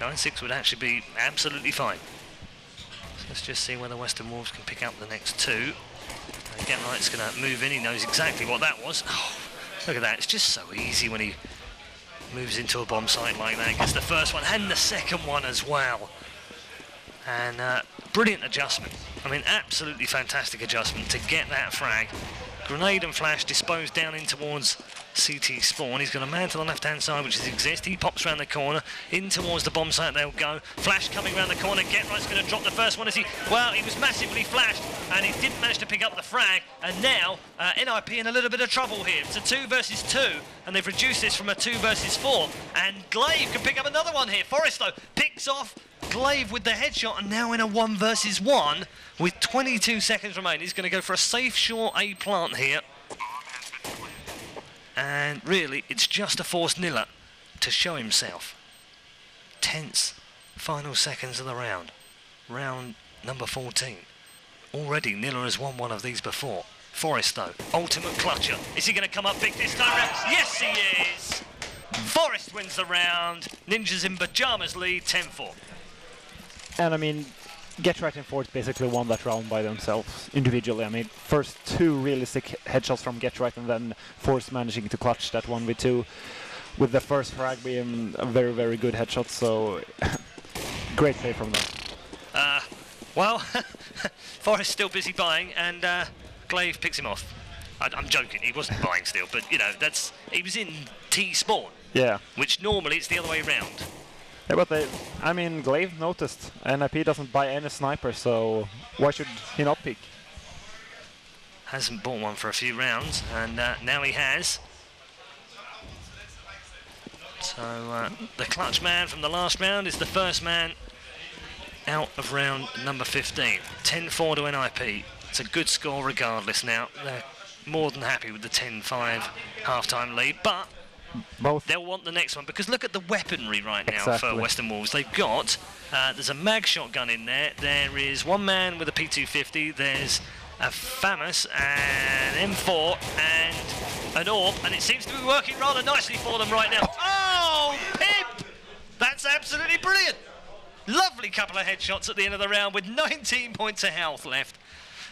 9-6 would actually be absolutely fine. So let's just see whether WesternWolves can pick up the next 2. Get Right's going to move in. He knows exactly what that was. Oh, look at that. It's just so easy when he moves into a bomb site like that. Gets the first one and the second one as well. And brilliant adjustment. I mean, absolutely fantastic adjustment to get that frag. grenade and flash disposed down in towards CT spawn. He's got a man to the left-hand side, which is Exist. He pops around the corner, in towards the bomb site they'll go. Flash coming around the corner. GetRight's going to drop the first one as he... Well, he was massively flashed, and he didn't manage to pick up the frag. And now, NiP in a little bit of trouble here. It's a 2 versus 2, and they've reduced this from a 2 versus 4. And Glaive can pick up another one here. Forrest, though, picks off Glaive with the headshot, and now in a 1 versus 1 with 22 seconds remaining. He's going to go for a safe short A plant here. And really, it's just to force Nilla to show himself. Tense final seconds of the round. Round number 14. Already, Nilla has won one of these before. Forrest, though, ultimate clutcher. Is he going to come up big this time round? Yes, he is! Forrest wins the round. Ninjas in Pajamas lead 10-4. And I mean, GetRight and Force basically won that round by themselves, individually. I mean, first 2 realistic headshots from GetRight, and then Force managing to clutch that 1v2 with the first frag being a very, very good headshot, so great play from them. Well, Forrest still busy buying, and Glaive picks him off. I'm joking, he wasn't buying still, but, you know, he was in T spawn. Yeah. Which normally it's the other way around. Yeah, but I mean, Glaive noticed NiP doesn't buy any sniper, so why should he not pick? Hasn't bought one for a few rounds, and now he has. So the clutch man from the last round is the first man out of round number 15. 10-4 to NiP. It's a good score regardless now. They're more than happy with the 10-5 half-time lead, but they'll want the next one, because look at the weaponry right now for WesternWolves. They've got, there's a mag shotgun in there, there is one man with a P250, there's a FAMAS, an M4, and an AWP, and it seems to be working rather nicely for them right now. Oh, Pimp! That's absolutely brilliant! Lovely couple of headshots at the end of the round with 19 points of health left,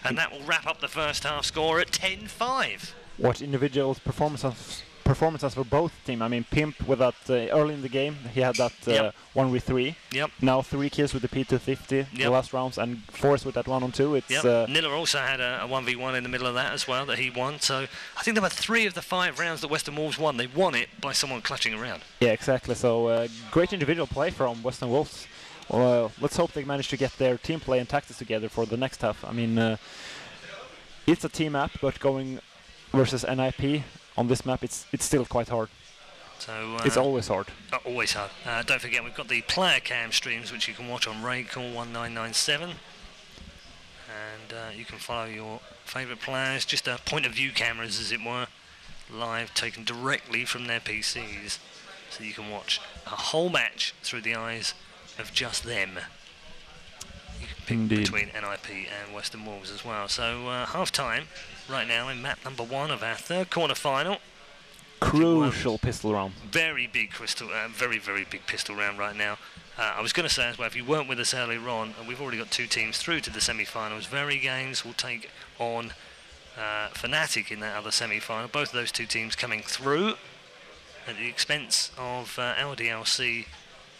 and that will wrap up the first half score at 10-5. What individuals' performances for both teams. I mean, Pimp with that early in the game, he had that 1v3. Yep. Now 3 kills with the P250 the last rounds, and Force with that 1-on-2. It's Nilla also had a 1v1 in the middle of that as well that he won. So I think there were 3 of the 5 rounds that WesternWolves won. They won it by someone clutching around. Yeah, exactly. So great individual play from WesternWolves. Let's hope they manage to get their team play and tactics together for the next half. I mean, it's a team map, but going versus NiP on this map, it's still quite hard. So it's always hard. Always hard. Don't forget, we've got the player cam streams, which you can watch on RaidCall 1997, and you can follow your favourite players, just point of view cameras, as it were, live, taken directly from their PCs, so you can watch a whole match through the eyes of just them. You can pick between NiP and WesternWolves as well. So half time right now in map number 1 of our third quarter-final. Crucial pistol round. Very big very big pistol round right now. I was going to say as well, if you weren't with us earlier on, we've already got 2 teams through to the semi-finals. Very Games will take on Fnatic in that other semi-final. Both of those 2 teams coming through at the expense of LDLC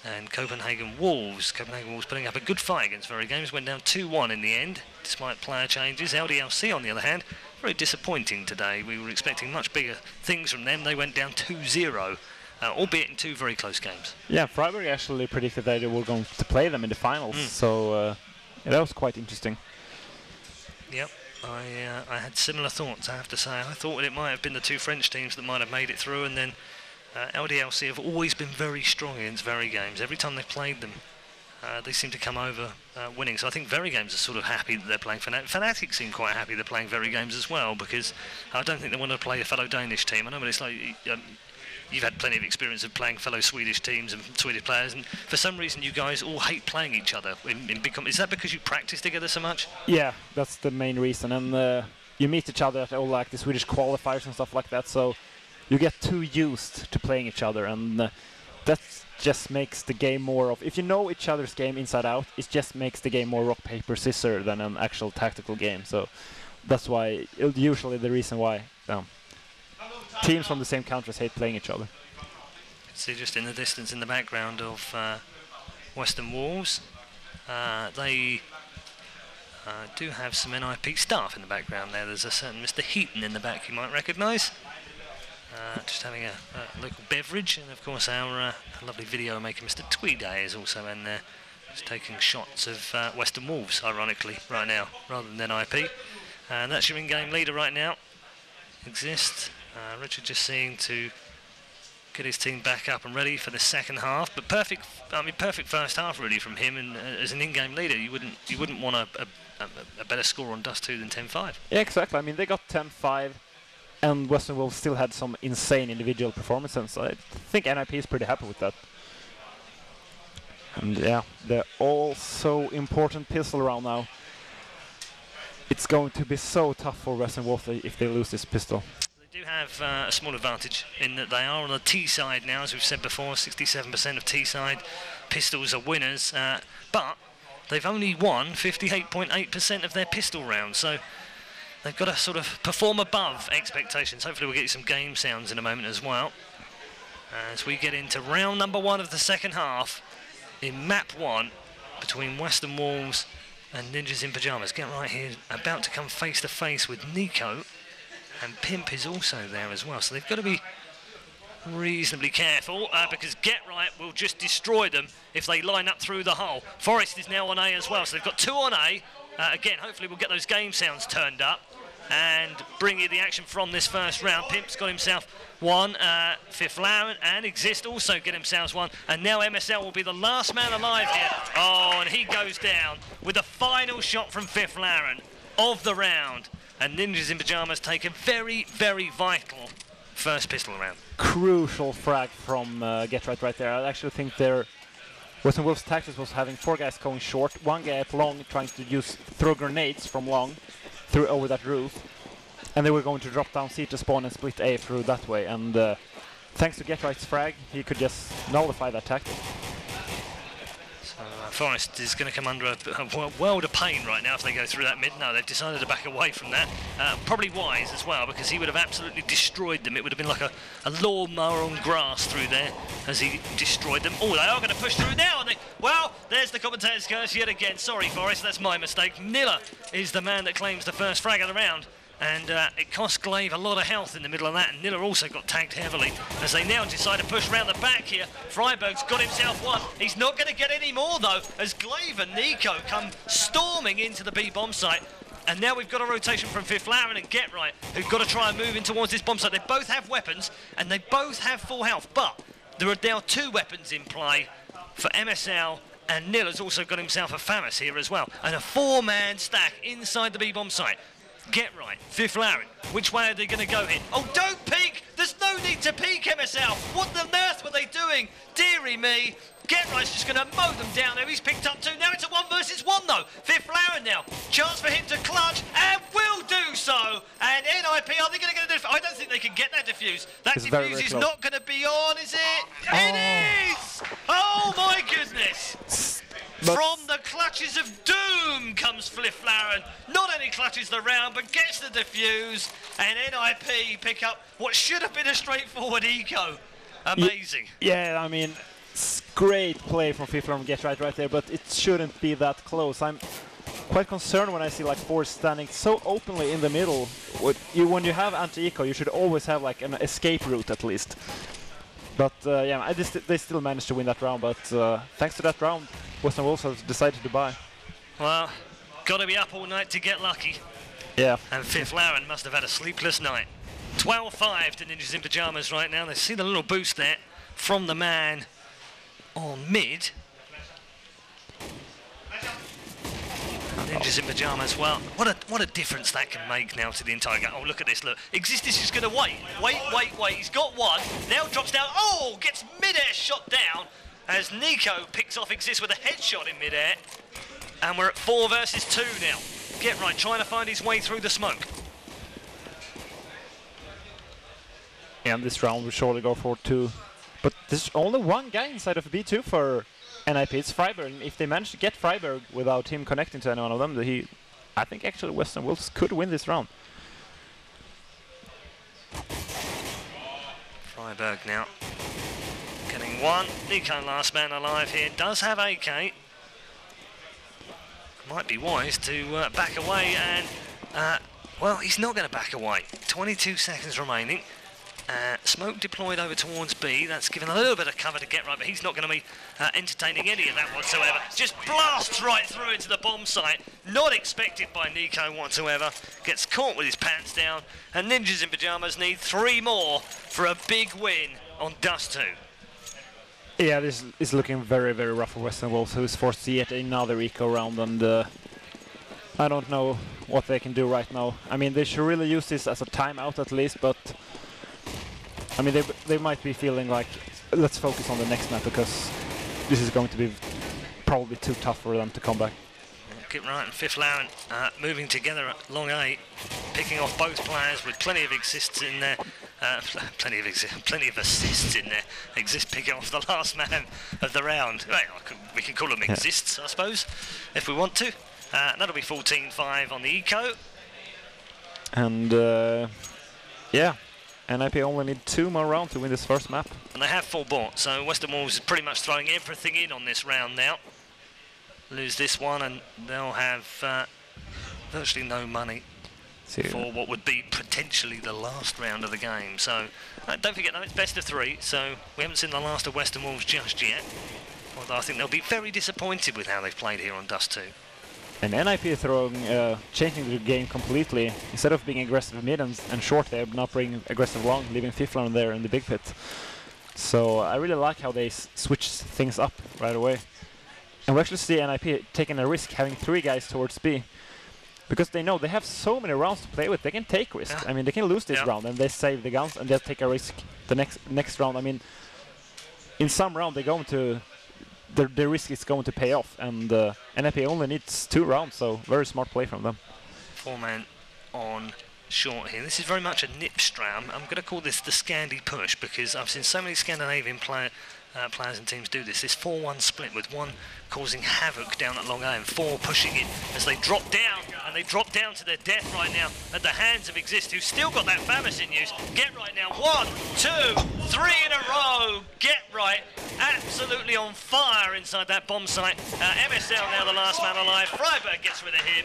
and Copenhagen Wolves. Copenhagen Wolves putting up a good fight against Very Games. Went down 2-1 in the end, despite player changes. LDLC, on the other hand, very disappointing today. We were expecting much bigger things from them. They went down 2-0, albeit in 2 very close games. Yeah, Freiburg actually predicted that they were going to play them in the finals, so yeah, that was quite interesting. Yep, I had similar thoughts, I have to say. I thought it might have been the 2 French teams that might have made it through, and then LDLC have always been very strong against Very Games. Every time they've played them, they seem to come over winning. So I think Very Games are sort of happy that they're playing Fnatic. Fnatic seem quite happy they're playing Very Games as well, because I don't think they want to play a fellow Danish team. I know, but it's like you've had plenty of experience of playing fellow Swedish teams and Swedish players, and for some reason you guys all hate playing each other in big competitions. Is that because you practice together so much? Yeah, that's the main reason. And you meet each other at all like the Swedish qualifiers and stuff like that, so you get too used to playing each other, and that just makes the game more of... If you know each other's game inside out, it just makes the game more rock, paper, scissors than an actual tactical game. So that's why, usually the reason why teams from the same countries hate playing each other. See just in the distance in the background of WesternWolves, they do have some NiP staff in the background there. There's a certain Mr. Heaton in the back you might recognise. Just having a local beverage, and of course our lovely video maker Mr. Tweeday is also in there, just taking shots of WesternWolves, ironically, right now, rather than NiP. And that's your in-game leader right now. Exist. Richard just seeing to get his team back up and ready for the second half, but perfect first half really from him. And as an in-game leader, you wouldn't want a better score on Dust 2 than 10-5. Yeah, exactly. I mean, they got 10-5, and WesternWolves still had some insane individual performances. I think NiP is pretty happy with that. And yeah, the also important pistol round now. It's going to be so tough for WesternWolves if they lose this pistol. They do have a small advantage in that they are on the T side now, as we've said before. 67% of T side pistols are winners, but they've only won 58.8% of their pistol rounds, so they've got to sort of perform above expectations. Hopefully we'll get you some game sounds in a moment as well, as we get into round number 1 of the second half in map 1 between WesternWolves and Ninjas in Pyjamas. Get Right here about to come face to face with Nico, and Pimp is also there as well, so they've got to be reasonably careful, because Get Right will just destroy them if they line up through the hole. Forest is now on A as well, so they've got 2 on A. Again, hopefully we'll get those game sounds turned up and bring you the action from this first round. Pimp's got himself 1, Fifth Laren, and Exist also get themselves 1, and now MSL will be the last man alive here. Oh, and he goes down with the final shot from Fifth Laren of the round, and Ninjas in Pyjamas take a very, very vital first pistol round. Crucial frag from Get Right there. I actually think their WesternWolves tactics was having 4 guys going short, 1 guy at long trying to throw grenades from long through over that roof, and they were going to drop down C to spawn and split A through that way, and thanks to Get Right's frag, he could just nullify that tactic. So Forest is going to come under a world of pain right now if they go through that mid. No, they've decided to back away from that. Probably wise as well, because he would have absolutely destroyed them. It would have been like a lawnmower on grass through there as he destroyed them. Oh, they are going to push through now. And well, there's the commentator's curse yet again. Sorry, Forest, that's my mistake. Nilla is the man that claims the first frag of the round. And it cost Glaive a lot of health in the middle of that, and Nilla also got tagged heavily as they now decide to push around the back here. Freiberg's got himself 1. He's not going to get any more though, as Glaive and Nico come storming into the B bomb site. And now we've got a rotation from Fifth Laren and Get Right, who've got to try and move in towards this bomb site. They both have weapons and they both have full health, but there are now 2 weapons in play for MSL, and Nilla's also got himself a FAMAS here as well, and a 4-man stack inside the B bomb site. Get Right, Fifth Laren, which way are they going to go here? Oh, don't peek! There's no need to peek, MSL! What on earth were they doing? Dearie me! Get Right's just going to mow them down there. He's picked up 2. Now it's a 1 versus 1 though. Fifth Laren now. Chance for him to clutch, and will do so. And NiP, are they going to get a defuse? I don't think they can get that defuse. That defuse is not going to be on, is it? Oh. It is! Oh my goodness! From the clutches of doom comes Fifth Laren. Not only clutches the round, but gets the defuse. And NiP pick up what should have been a straightforward eco. Amazing. Yeah, I mean, great play from Fifth Laren Get Right there, but it shouldn't be that close. I'm quite concerned when I see like Force standing so openly in the middle. When you have anti-eco, you should always have like an escape route at least. But yeah, they still managed to win that round, but thanks to that round, WesternWolves has decided to buy. Well, got to be up all night to get lucky. Yeah. And Fifth Laren must have had a sleepless night. 12-5 to Ninjas in Pyjamas right now. They see the little boost there from the man on mid. Ninjas in Pyjamas, well, what a difference that can make now to the entire game. Oh, look at this, look. Exist is just going to wait. He's got 1, now drops down. Oh, gets mid-air shot down as Nico picks off Exist with a headshot in mid-air. And we're at 4 versus 2 now. Get Right trying to find his way through the smoke. And this round will surely go for 2. But there's only 1 guy inside of B2 for NiP. It's Freiberg. And if they manage to get Freiberg without him connecting to any one of them, I think actually WesternWolves could win this round. Freiberg now getting 1. Nico last man alive here. Does have AK. might be wise to back away, and well, he's not going to back away. 22 seconds remaining. Smoke deployed over towards B. That's given a little bit of cover to Get Right, but he's not going to be entertaining any of that whatsoever. Just blasts right through into the bomb site. Not expected by Nico whatsoever. Gets caught with his pants down, and Ninjas in Pyjamas need 3 more for a big win on Dust 2. Yeah, this is looking very, very rough for WesternWolves, who's forced to yet another eco round, and I don't know what they can do right now. I mean, they should really use this as a timeout at least, but I mean, they might be feeling like, let's focus on the next map, because this is going to be probably too tough for them to come back. Get Right and Fifth Lauren moving together at long 8, picking off both players with plenty of assists in there. Plenty of assists in there. Exist picking off the last man of the round. Well, we can call them exists, I suppose, if we want to. That'll be 14-5 on the eco. And yeah, NiP only need 2 more rounds to win this first map. And they have full bought, so WesternWolves is pretty much throwing everything in on this round now. Lose this one and they'll have virtually no money for what would be potentially the last round of the game. So don't forget, though, it's best of 3, so we haven't seen the last of WesternWolves just yet. Although I think they'll be very disappointed with how they've played here on Dust 2. And NiP is changing the game completely. Instead of being aggressive mid and short, they're now playing aggressive long, leaving Fifth Lauren there in the big pit. So I really like how they switch things up right away. And we actually see NiP taking a risk, having 3 guys towards B. Because they know they have so many rounds to play with, they can take risks. I mean, they can lose this round and they save the guns and they'll take a risk the next round. I mean, in some round they're going to, the risk is going to pay off, and NiP only needs 2 rounds, so very smart play from them. 4-man on short here. This is very much a NiP strat. I'm going to call this the Scandi push, because I've seen so many Scandinavian players and teams do this. This 4-1 split with 1 causing havoc down at long A and 4 pushing in as they drop down, and they drop down to their death right now at the hands of Exist, who's still got that Famous in use. Get Right now, 1, 2, 3 in a row. Get Right absolutely on fire inside that bomb site. MSL now the last man alive. Freiburg gets rid of him.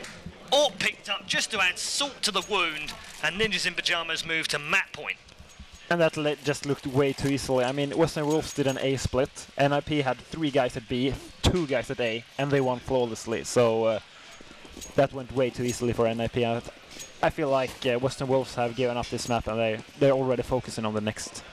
All picked up just to add salt to the wound, and Ninjas in Pyjamas move to map point. And that just looked way too easily. I mean, WesternWolves did an A split. NiP had 3 guys at B, 2 guys at A, and they won flawlessly. So that went way too easily for NiP. I feel like WesternWolves have given up this map, and they're already focusing on the next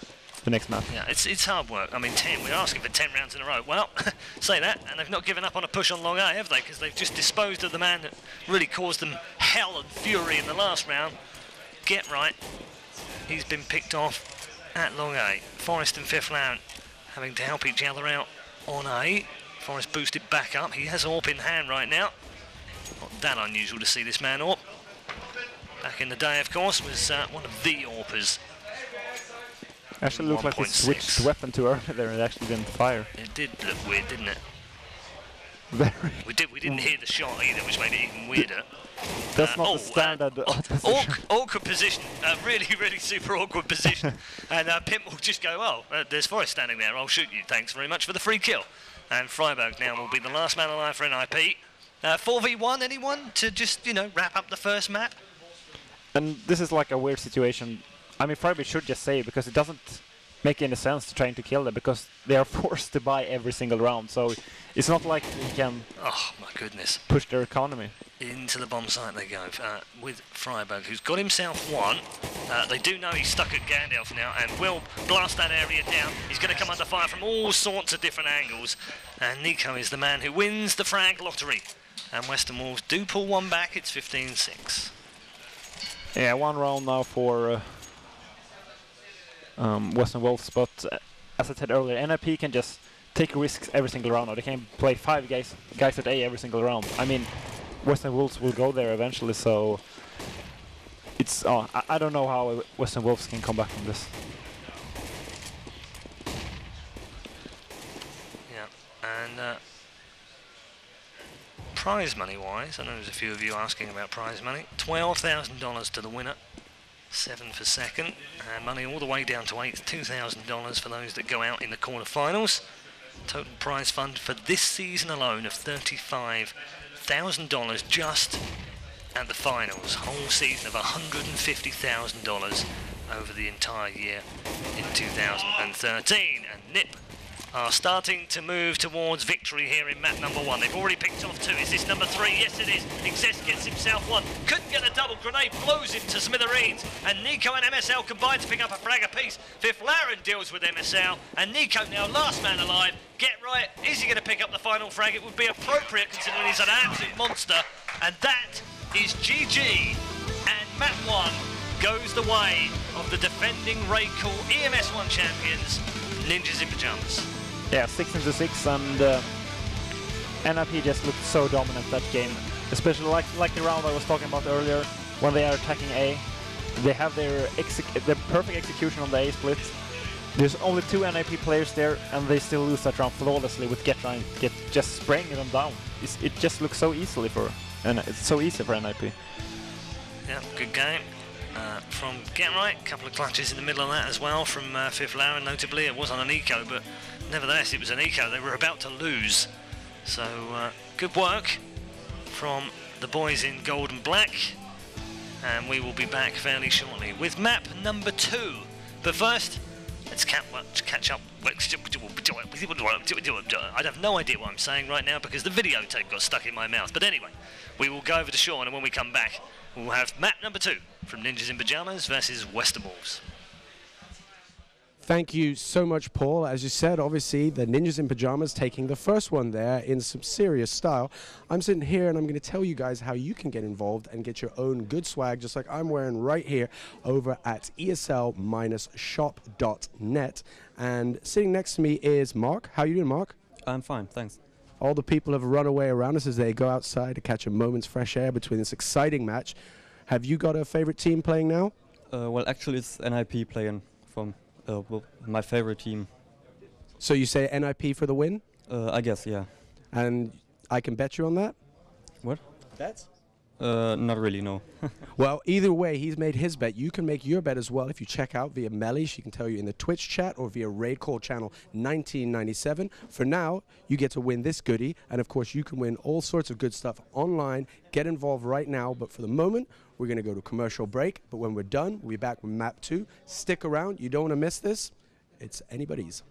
map. Yeah, it's hard work. I mean, we're asking for 10 rounds in a row. Well, say that, and they've not given up on a push on long A, have they? Because they've just disposed of the man that really caused them hell and fury in the last round. Get Right. He's been picked off at long A. Forest and Fifth Lauren having to help each other out on A. Forest boosted back up. He has AWP in hand right now. Not that unusual to see this man AWP. Back in the day, of course, was one of the AWPers. Actually looked like he switched weapon too early there and actually didn't fire. It did look weird, didn't it? Very. We didn't hear the shot either, which made it even weirder. That's not the standard awkward position, really, really super awkward position. And Pimp will just go, oh, there's Forest standing there, I'll shoot you, thanks very much for the free kill. And Freiburg now will be the last man alive for NiP. 4v1, anyone to just, wrap up the first map? And this is like a weird situation. I mean, Freiburg should just say, because it doesn't make any sense trying to kill them, because they are forced to buy every single round. So it's not like they can push their economy. Into the bomb site they go with Freiburg, who's got himself 1. They do know he's stuck at Gandalf now and will blast that area down. He's going to come under fire from all sorts of different angles. And Nico is the man who wins the frag lottery. And WesternWolves do pull 1 back. It's 15-6. Yeah, 1 round now for WesternWolves, but as I said earlier, NiP can just take risks every single round, or they can play 5 guys at A every single round. I mean, WesternWolves will go there eventually, so it's I don't know how WesternWolves can come back from this. Yeah, and prize money wise, I know there's a few of you asking about prize money. $12,000 to the winner. 7 for second, and money all the way down to 8, $2,000 for those that go out in the quarterfinals. Total prize fund for this season alone of $35,000. $1,000 just at the finals. Whole season of $150,000 over the entire year in 2013. And NiP are starting to move towards victory here in map number 1. They've already picked off 2. Is this number 3? Yes, it is. Exist gets himself 1. Couldn't get the double. Grenade blows him to smithereens. And Nico and MSL combine to pick up a frag apiece. Fiflaren deals with MSL. And Nico now last man alive. Get right. Is he going to pick up the final frag? It would be appropriate considering he's an absolute monster. And that is GG. And map 1 goes the way of the defending RaidCall EMS 1 champions, Ninjas in Pyjamas. Yeah, 6-6, and NiP just looked so dominant that game. Especially like the round I was talking about earlier, when they are attacking A. They have their perfect execution on the A split. There's only 2 NiP players there, and they still lose that round flawlessly with Get just spraying them down. It just looks so easily for, and it's so easy for NiP. Yeah, good game. From Get Right, a couple of clutches in the middle of that as well from Fiflaren, notably. It was on an eco, but nevertheless it was an eco. They were about to lose. So good work from the boys in gold and black. And we will be back fairly shortly with map number 2. But first, let's catch up. I have no idea what I'm saying right now because the videotape got stuck in my mouth. But anyway, we will go over to Sean, and when we come back, we'll have map number 2 from Ninjas in Pyjamas versus WesternWolves. Thank you so much, Paul. As you said, obviously, the Ninjas in Pyjamas taking the first one there in some serious style. I'm sitting here and I'm going to tell you guys how you can get involved and get your own good swag, just like I'm wearing right here over at esl-shop.net. And sitting next to me is Mark. How you doing, Mark? I'm fine, thanks. All the people have run away around us as they go outside to catch a moment's fresh air between this exciting match. Have you got a favorite team playing now? Well, actually, it's NiP playing from my favorite team. So you say NiP for the win? I guess, yeah. And I can bet you on that? What? Bets? Not really, no. Well, either way, he's made his bet. You can make your bet as well if you check out via Melly. She can tell you in the Twitch chat or via RaidCall channel 1997. For now, you get to win this goodie. And of course, you can win all sorts of good stuff online. Get involved right now. But for the moment, we're going to go to commercial break. But when we're done, we'll be back with map 2. Stick around. You don't want to miss this. It's anybody's.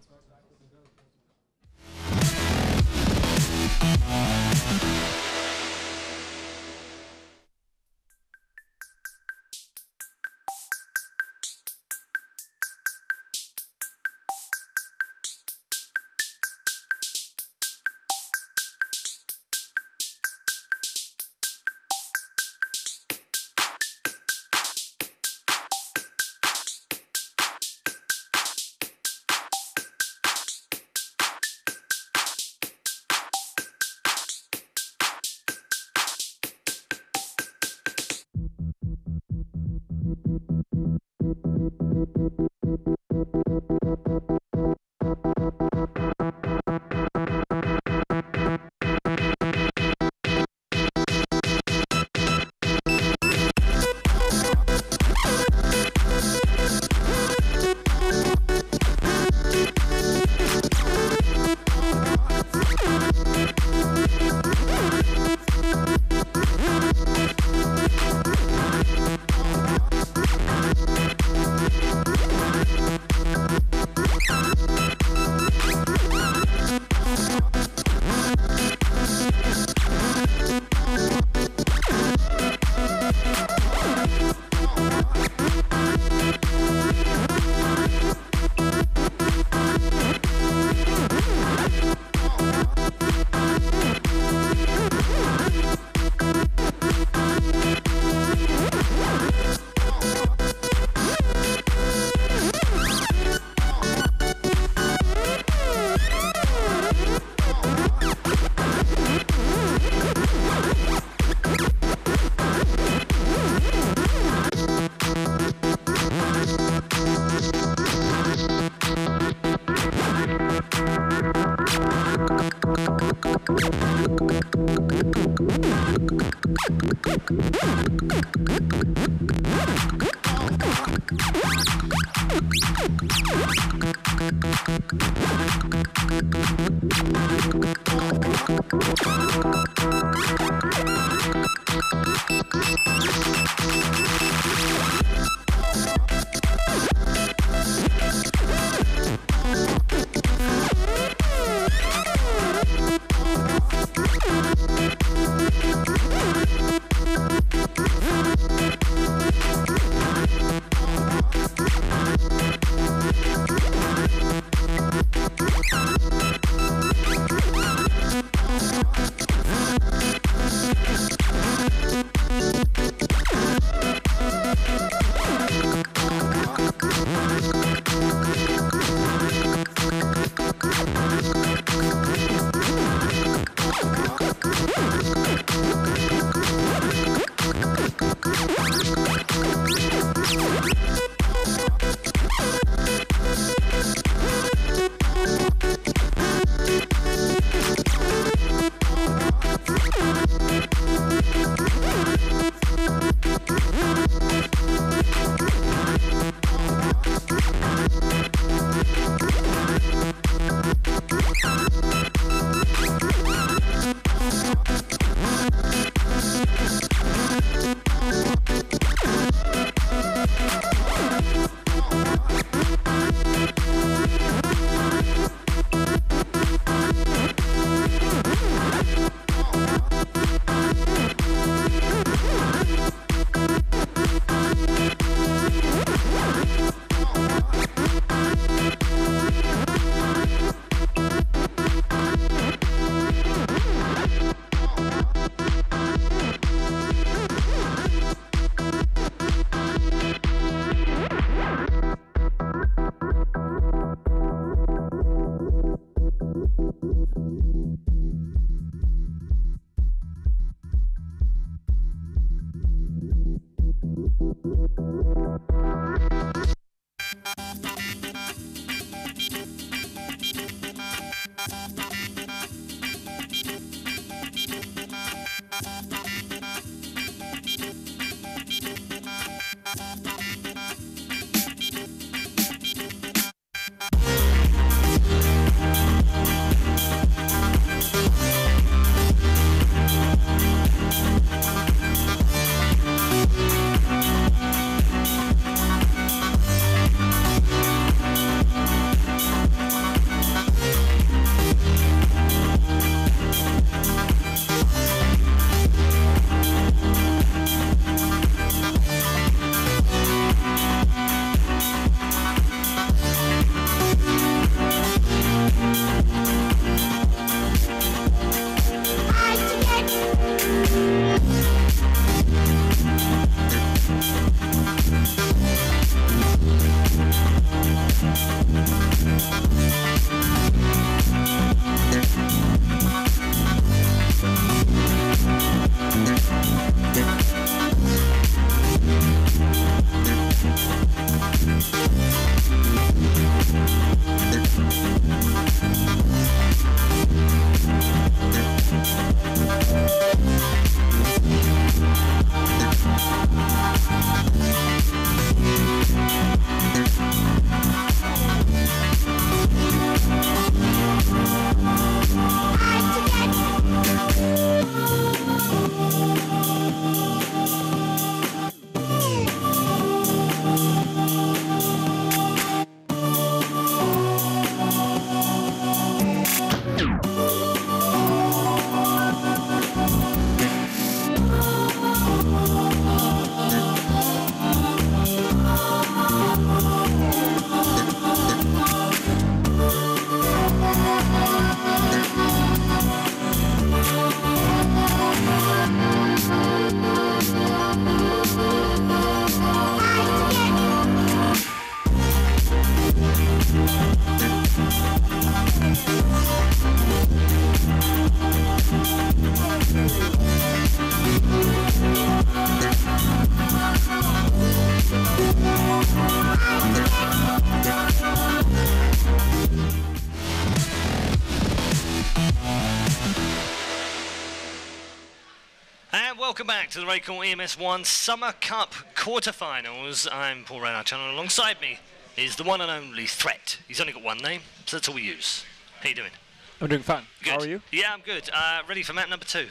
to the RaidCall EMS1 Summer Cup Quarterfinals. I'm Paul Reynard, and alongside me is the one and only Threat. He's only got one name, so that's all we use. How you doing? I'm doing fine. Good. How are you? Yeah, I'm good. Ready for map number 2.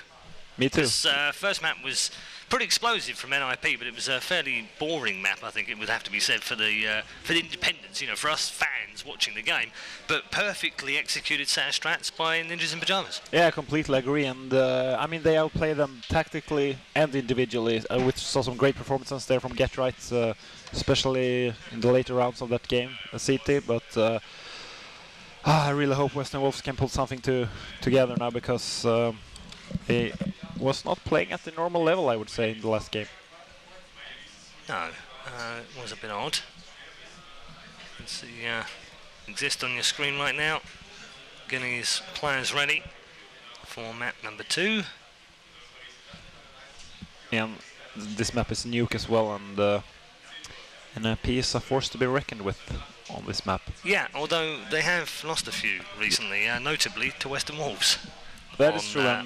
Me too. This first map was pretty explosive from NiP, but it was a fairly boring map, I think it would have to be said, for the independents, you know, for us fans watching the game, but perfectly executed set of strats by Ninjas in Pyjamas. Yeah, I completely agree, and I mean, they outplay them tactically and individually. We saw some great performances there from Get Right, especially in the later rounds of that game, CT, but I really hope WesternWolves can pull something together now, because they was not playing at the normal level, I would say, in the last game. No, it was a bit odd. Let's see, exist on your screen right now. Getting his players ready for map number 2. And this map is nuke as well, and NiP is a force to be reckoned with on this map. Yeah, although they have lost a few recently, notably to WesternWolves. That is true. On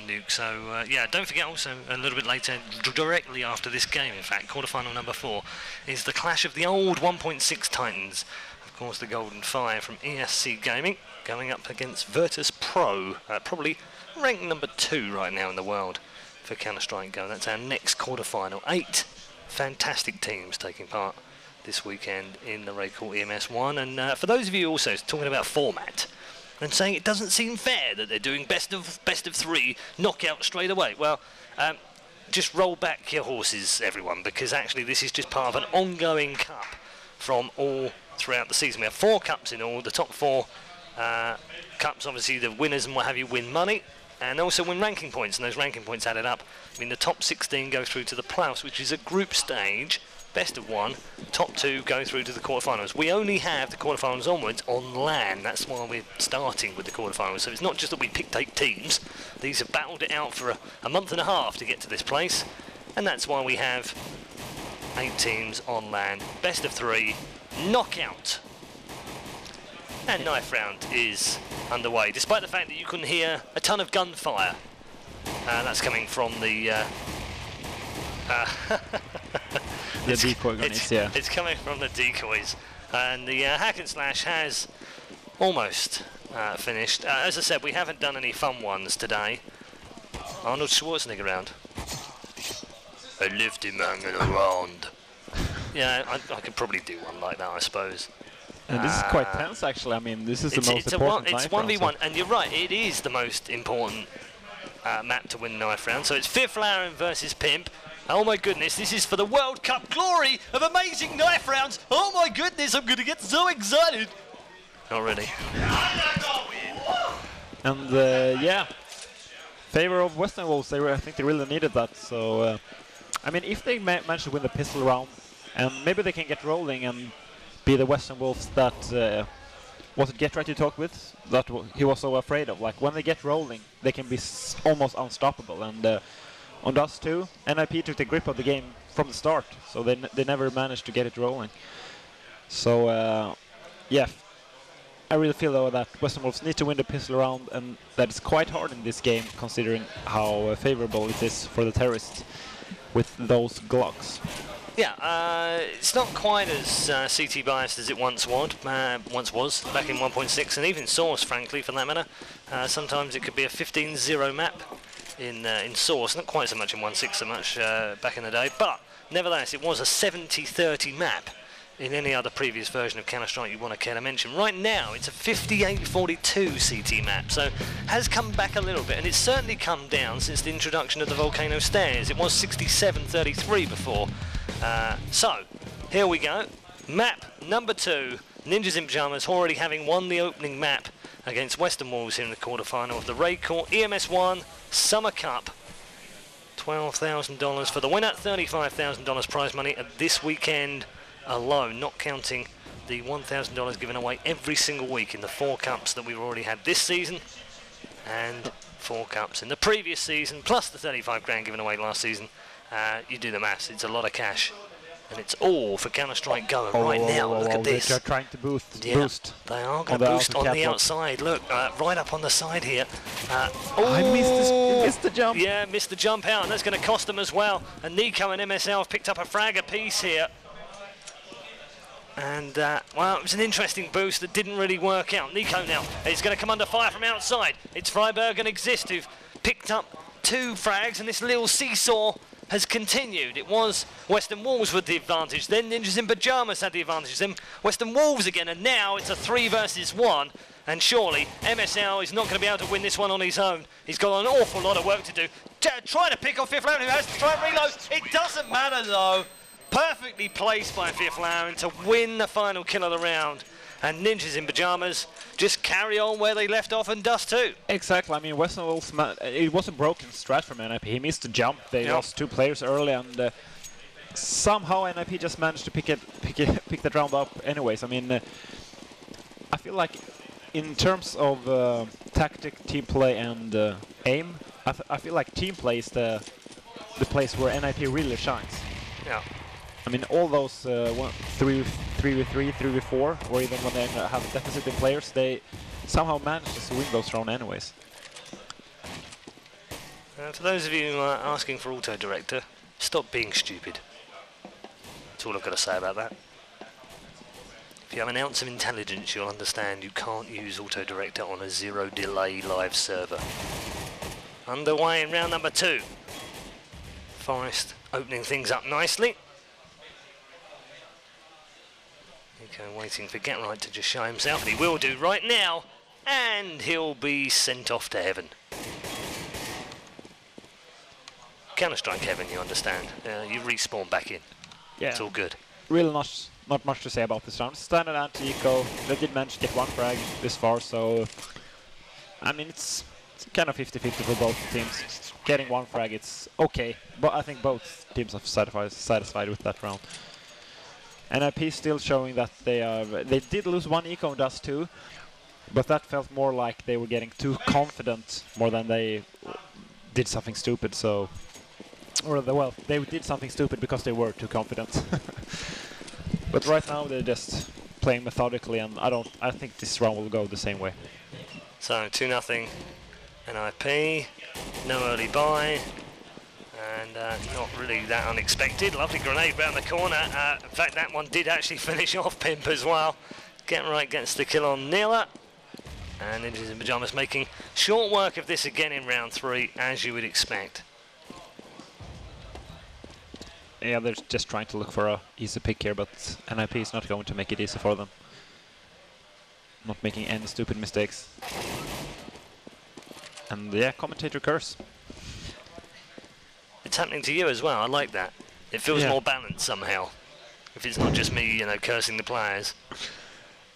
Nuke. So yeah, don't forget also a little bit later, directly after this game, in fact, quarterfinal number 4, is the clash of the old 1.6 Titans. Of course, the Golden Fire from ESC Gaming going up against virtus.pro, probably ranked number 2 right now in the world for Counter-Strike Go. That's our next quarterfinal. 8 fantastic teams taking part this weekend in the RaidCall EMS1. And for those of you also talking about format and saying it doesn't seem fair that they're doing best of 3 knockout straight away. Well, just roll back your horses, everyone, because actually this is just part of an ongoing cup from all throughout the season. We have 4 cups in all. The top 4 cups, obviously the winners and what have you, win money and also win ranking points, and those ranking points added up. I mean, the top 16 go through to the playoffs, which is a group stage. Best of 1, top 2 go through to the quarterfinals. We only have the quarterfinals onwards on LAN. That's why we're starting with the quarterfinals. So it's not just that we picked 8 teams. These have battled it out for a month and a half to get to this place. And that's why we have 8 teams on LAN. Best of 3, knockout. And knife round is underway, despite the fact that you couldn't hear a ton of gunfire. That's coming from the... the decoy guns, yeah. It's coming from the decoys, and the hack and slash has almost finished. As I said, we haven't done any fun ones today. Arnold Schwarzenegger round. I lived him hanging around. Yeah, I could probably do one like that, I suppose. And this is quite tense, actually. I mean, this is the most important It's 1v1, and you're right, it is the most important map to win knife round. So it's Fifth Laren versus Pimp. Oh my goodness, this is for the World Cup glory of amazing knife rounds. Oh my goodness, I'm gonna get so excited. Not really. And yeah, favor of WesternWolves, I think they really needed that. So, I mean, if they manage to win the pistol round, and maybe they can get rolling and be the WesternWolves that, was it Get Right you talked with? That he was so afraid of. Like, when they get rolling, they can be almost unstoppable. And on Dust 2, NiP took the grip of the game from the start, so they never managed to get it rolling. So, yeah, I really feel though that WesternWolves need to win the pistol round, and that is quite hard in this game, considering how favorable it is for the terrorists with those Glocks. Yeah, it's not quite as CT biased as it once was back in 1.6, and even Source, frankly, for that matter. Sometimes it could be a 15-0 map in Source, not quite so much in 1.6 so much back in the day, but nevertheless it was a 70-30 map in any other previous version of Counter-Strike you want to care to mention. Right now it's a 58-42 CT map, so has come back a little bit, and it's certainly come down since the introduction of the Volcano Stairs. It was 67-33 before. So here we go, map number 2, Ninjas in Pyjamas already having won the opening map against WesternWolves here in the quarterfinal of the RaidCall EMS1 Summer Cup. $12,000 for the winner, $35,000 prize money at this weekend alone, not counting the $1,000 given away every single week in the 4 cups that we've already had this season and 4 cups in the previous season, plus the 35 grand given away last season. You do the maths, it's a lot of cash. And it's all for Counter-Strike going right now. Look at this. They're trying to boost. Yeah, they are going to boost on the outside. Look, right up on the side here. I missed the jump. Yeah, missed the jump out, and that's going to cost them as well. And Nico and MSL have picked up a frag apiece here. And, well, it was an interesting boost that didn't really work out. Nico now is going to come under fire from outside. It's Freiberg and Exist who've picked up 2 frags, and this little seesaw has continued. It was WesternWolves with the advantage, then Ninjas in Pyjamas had the advantage, then WesternWolves again, and now it's a 3 versus 1. And surely MSL is not going to be able to win this one on his own. He's got an awful lot of work to do. Trying to pick off Fifth Laren, who has to try and reload. It doesn't matter though. Perfectly placed by Fifth Laren to win the final kill of the round. And Ninjas in Pyjamas just carry on where they left off and dust too. Exactly. I mean, WesternWolves, it was a broken strat from NiP. He missed the jump. They lost 2 players early, and somehow NiP just managed to pick the round up. Anyways, I mean, I feel like in terms of tactic, team play, and aim, I feel like team play is the place where NiP really shines. Yeah. I mean, all those 3v3, 3v4, or even when they have deficit in players, they somehow manage to win those rounds anyways. For those of you asking for Auto Director, stop being stupid. That's all I've got to say about that. If you have an ounce of intelligence, you'll understand you can't use Auto Director on a 0 delay live server. Underway in round number 2. Forest opening things up nicely. Nico waiting for GetRight to just show himself, and he will do right now, and he'll be sent off to heaven. Counter-Strike heaven, you understand. You respawn back in. Yeah. It's all good. Really not much to say about this round. Standard anti-eco. They did manage to get 1 frag this far, so I mean it's kind of 50-50 for both teams. Getting 1 frag, it's okay, but I think both teams are satisfied with that round. NiP still showing that they did lose 1 eco in Dust 2, but that felt more like they were getting too confident more than they did something stupid. So, well, they did something stupid because they were too confident. But right now they're just playing methodically, and I think this round will go the same way. So 2-0 NiP, no early buy. And not really that unexpected. Lovely grenade round the corner. In fact, that one did actually finish off Pimp as well. GetRight gets the kill on Nila. And Ninjas in Pyjamas making short work of this again in round 3, as you would expect. Yeah, they're just trying to look for a easy pick here, but NiP is not going to make it easy for them. Not making any stupid mistakes. And yeah, commentator curse. It's happening to you as well. I like that. It feels more balanced somehow. If it's not just me, you know, cursing the players.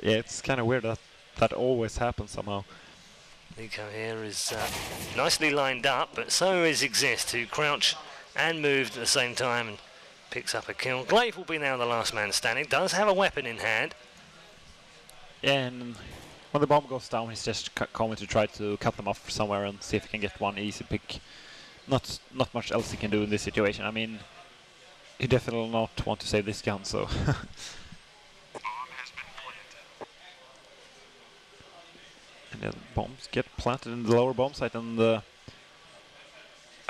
Yeah, it's kind of weird that that always happens somehow. Nico here is nicely lined up, but so is Exist, who crouch and moved at the same time and picks up a kill. Glaive will be now the last man standing. Does have a weapon in hand. Yeah, and when the bomb goes down, he's just coming to try to cut them off somewhere and see if he can get 1 easy pick. Not much else he can do in this situation. I mean, he definitely will not want to save this gun, so. And then bombs get planted in the lower bomb site, and I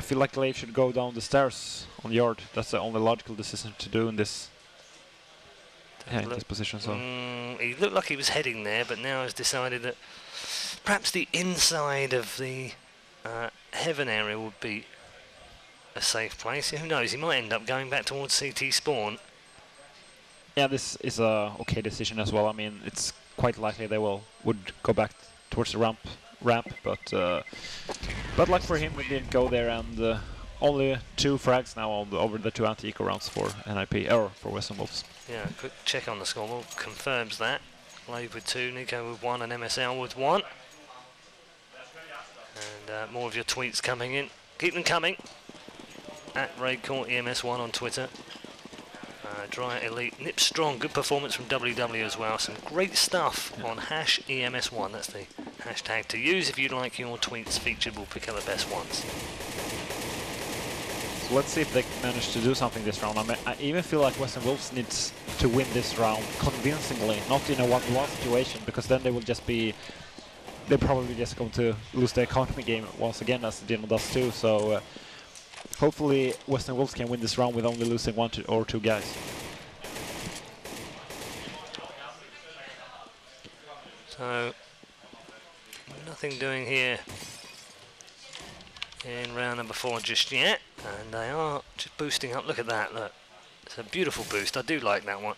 feel like Glaive should go down the stairs on the yard. That's the only logical decision to do in this, in this position. So he looked like he was heading there, but now has decided that perhaps the inside of the Heaven area would be a safe place. Who knows? He might end up going back towards CT spawn. Yeah, this is a okay decision as well. I mean, it's quite likely they would go back towards the ramp, but luck for him, we didn't go there, and only 2 frags now over the 2 anti-eco rounds for NiP or for WesternWolves. Yeah, quick check on the scoreboard confirms that. Glaive with 2, Nico with 1, and MSL with 1. And more of your tweets coming in. Keep them coming. At RaidCall EMS1 on Twitter. Dry Elite. NiP Strong. Good performance from WW as well. Some great stuff on #EMS1. That's the hashtag to use if you'd like your tweets featured. We'll pick out the best ones. let's see if they manage to do something this round. I mean, I even feel like WesternWolves needs to win this round convincingly, not in a 1v1 situation, because then they will just be... They're probably just going to lose the economy game once again, as Dino does too. So hopefully WesternWolves can win this round with only losing 1 or 2 guys. So nothing doing here in round number 4 just yet, and they are just boosting up. Look at that, look. It's a beautiful boost. I do like that one.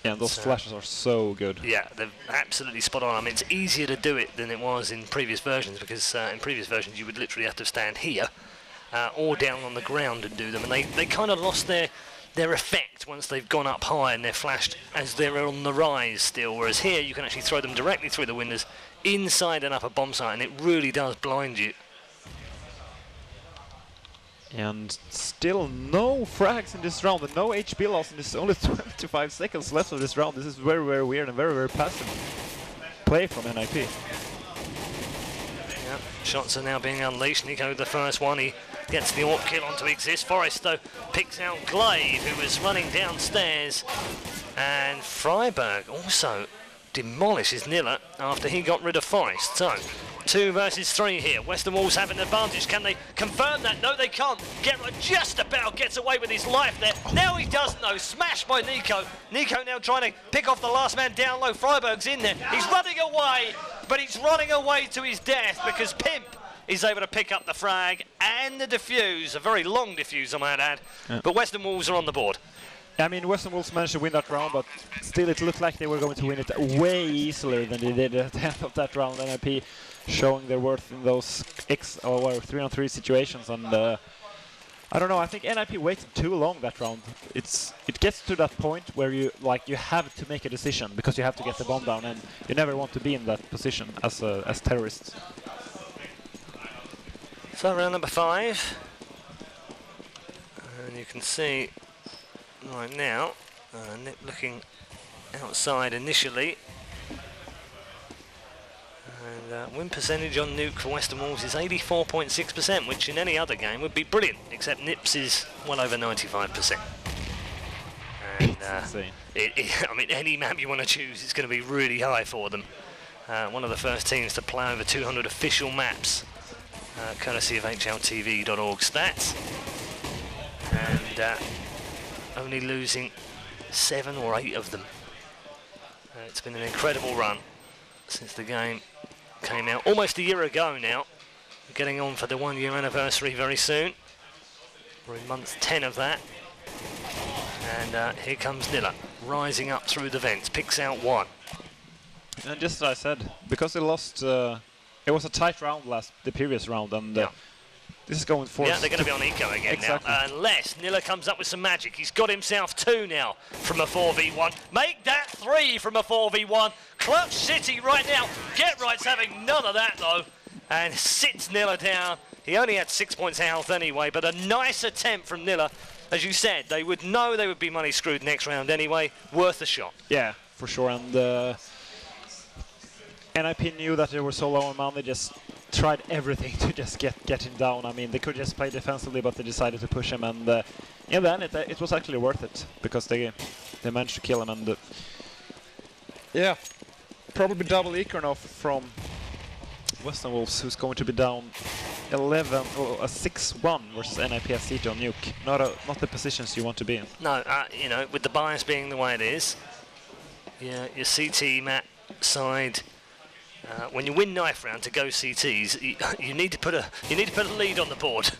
Yeah, those flashes are so good. Yeah, they're absolutely spot on. I mean, it's easier to do it than it was in previous versions, because in previous versions you would literally have to stand here or down on the ground and do them, and they kind of lost their effect once they've gone up high and they're flashed as they're on the rise still, whereas here you can actually throw them directly through the windows inside an upper bomb site, and it really does blind you. And still no frags in this round and no HP loss, and there's only 25 seconds left of this round. This is very, very weird and very, very passive play from NiP. Yeah, shots are now being unleashed. NiKo the first one, he gets the AWP kill onto Exist. Forest though picks out Glaive, who was running downstairs, and Freiberg also demolishes Nilla after he got rid of Forest. So 2 versus 3 here. WesternWolves have an advantage. Can they confirm that? No, they can't. Geralt just about gets away with his life there. Now he does know. Smashed by NiKo. NiKo now trying to pick off the last man down low. Freiberg's in there. He's running away, but he's running away to his death because Pimp is able to pick up the frag and the defuse. A very long defuse, I might add. Yeah. But WesternWolves are on the board. I mean, WesternWolves managed to win that round, but still it looked like they were going to win it way easier than they did at the end of that round. NiP showing their worth in those 3-on-3 situations, and I don't know, I think NiP waited too long that round. It gets to that point where you have to make a decision because you have to get the bomb down, and you never want to be in that position as terrorists. So round number 5, and you can see right now NiP looking outside initially. And win percentage on Nuke for WesternWolves is 84.6%, which in any other game would be brilliant, except NiP's is well over 95%. And I mean, any map you want to choose, it's going to be really high for them. One of the first teams to play over 200 official maps, courtesy of HLTV.org stats. And only losing 7 or 8 of them. It's been an incredible run since the game came out almost a year ago now. We're getting on for the 1-year anniversary very soon. We're in month 10 of that. And here comes Nilla, rising up through the vents, picks out 1. And just as I said, because they lost, it was a tight round the previous round, and this is going for... Yeah, they're going to be on eco again now, unless Nilla comes up with some magic. He's got himself 2 now from a 4v1. Make that 3 from a 4v1. Clutch City right now. Get Right's having none of that, though, and sits Nilla down. He only had 6 points health anyway, but a nice attempt from Nilla. As you said, they would know they would be money screwed next round anyway. Worth a shot. Yeah, for sure, and NiP knew that they were so low on mana, they just tried everything to just get him down. I mean, they could just play defensively, but they decided to push him, and in the end, it was actually worth it because they managed to kill him. And yeah, probably double eco now from WesternWolves, who's going to be down 6-1 versus NiP at CT on Nuke. Not the positions you want to be in. No, you know, with the bias being the way it is, your CT map side. When you win knife round to go CTs, you need to put a lead on the board